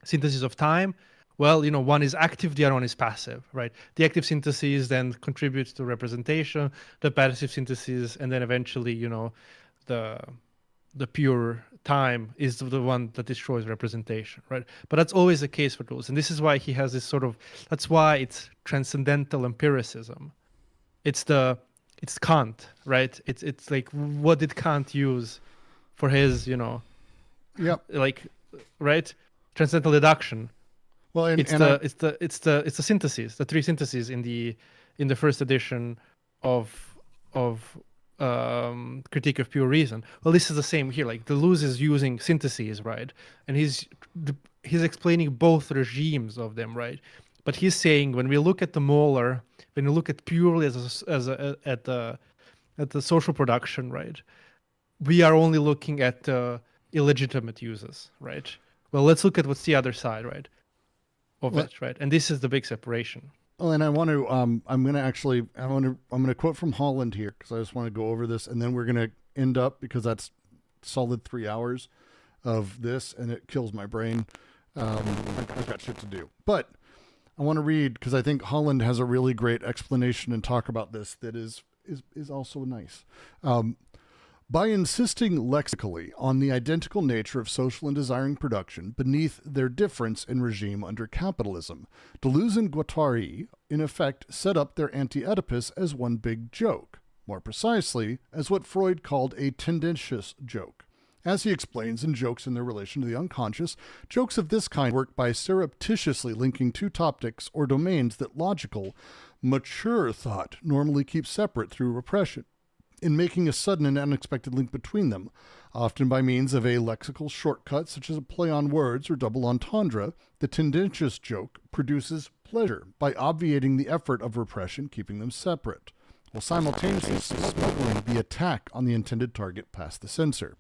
[SPEAKER 3] synthesis of time? Well, one is active, the other one is passive, right? The active synthesis then contributes to representation, the passive synthesis, and then eventually, the pure time is the one that destroys representation, right? But that's always the case for Deleuze. And this is why he has this that's why it's transcendental empiricism. It's Kant, right? It's like, what did Kant use for his, right? Transcendental deduction. Well, it's the synthesis, the three syntheses in the first edition of Critique of Pure Reason. Well, this is the same here. Like, Deleuze is using syntheses, right? And he's explaining both regimes of them, right? But he's saying, when we look at the molar, when we look at purely at the social production, right, we are only looking at illegitimate uses, right? Well, let's look at what's the other side, right, of it, right? And this is the big separation.
[SPEAKER 1] Well, and I want to, I'm going to quote from Holland here, because I just want to go over this, and then we're going to end up, because that's solid 3 hours of this, and it kills my brain. I've got shit to do, but I want to read, because I think Holland has a really great explanation and talk about this that is also nice. By insisting lexically on the identical nature of social and desiring production beneath their difference in regime under capitalism, Deleuze and Guattari, in effect, set up their Anti-Oedipus as one big joke, more precisely, as what Freud called a tendentious joke. As he explains in Jokes in Their Relation to the Unconscious, jokes of this kind work by surreptitiously linking two topics or domains that logical, mature thought normally keeps separate through repression, in making a sudden and unexpected link between them, often by means of a lexical shortcut such as a play on words or double entendre. The tendentious joke produces pleasure by obviating the effort of repression, keeping them separate, while simultaneously smuggling the attack on the intended target past the censor.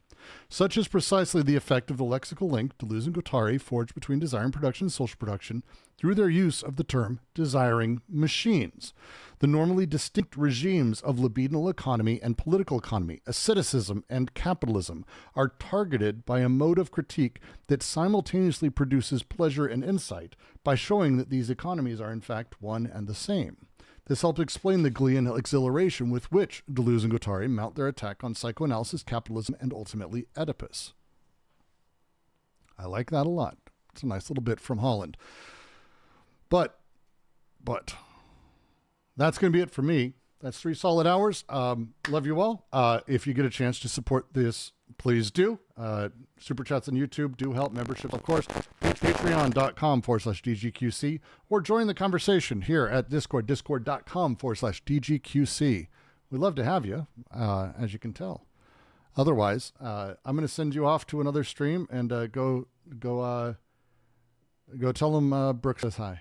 [SPEAKER 1] Such is precisely the effect of the lexical link Deleuze and Guattari forged between desire and production and social production through their use of the term desiring machines. The normally distinct regimes of libidinal economy and political economy, asceticism and capitalism, are targeted by a mode of critique that simultaneously produces pleasure and insight by showing that these economies are in fact one and the same. This helps explain the glee and exhilaration with which Deleuze and Guattari mount their attack on psychoanalysis, capitalism, and ultimately Oedipus. I like that a lot. It's a nice little bit from Holland. But But that's going to be it for me. That's 3 solid hours. Love you all. If you get a chance to support this, please do. Super chats on YouTube do help. Membership, of course. Patreon.com/DGQC, or join the conversation here at Discord, discord.com/DGQC. We'd love to have you, as you can tell. Otherwise, I'm going to send you off to another stream and go tell them Brooke says hi.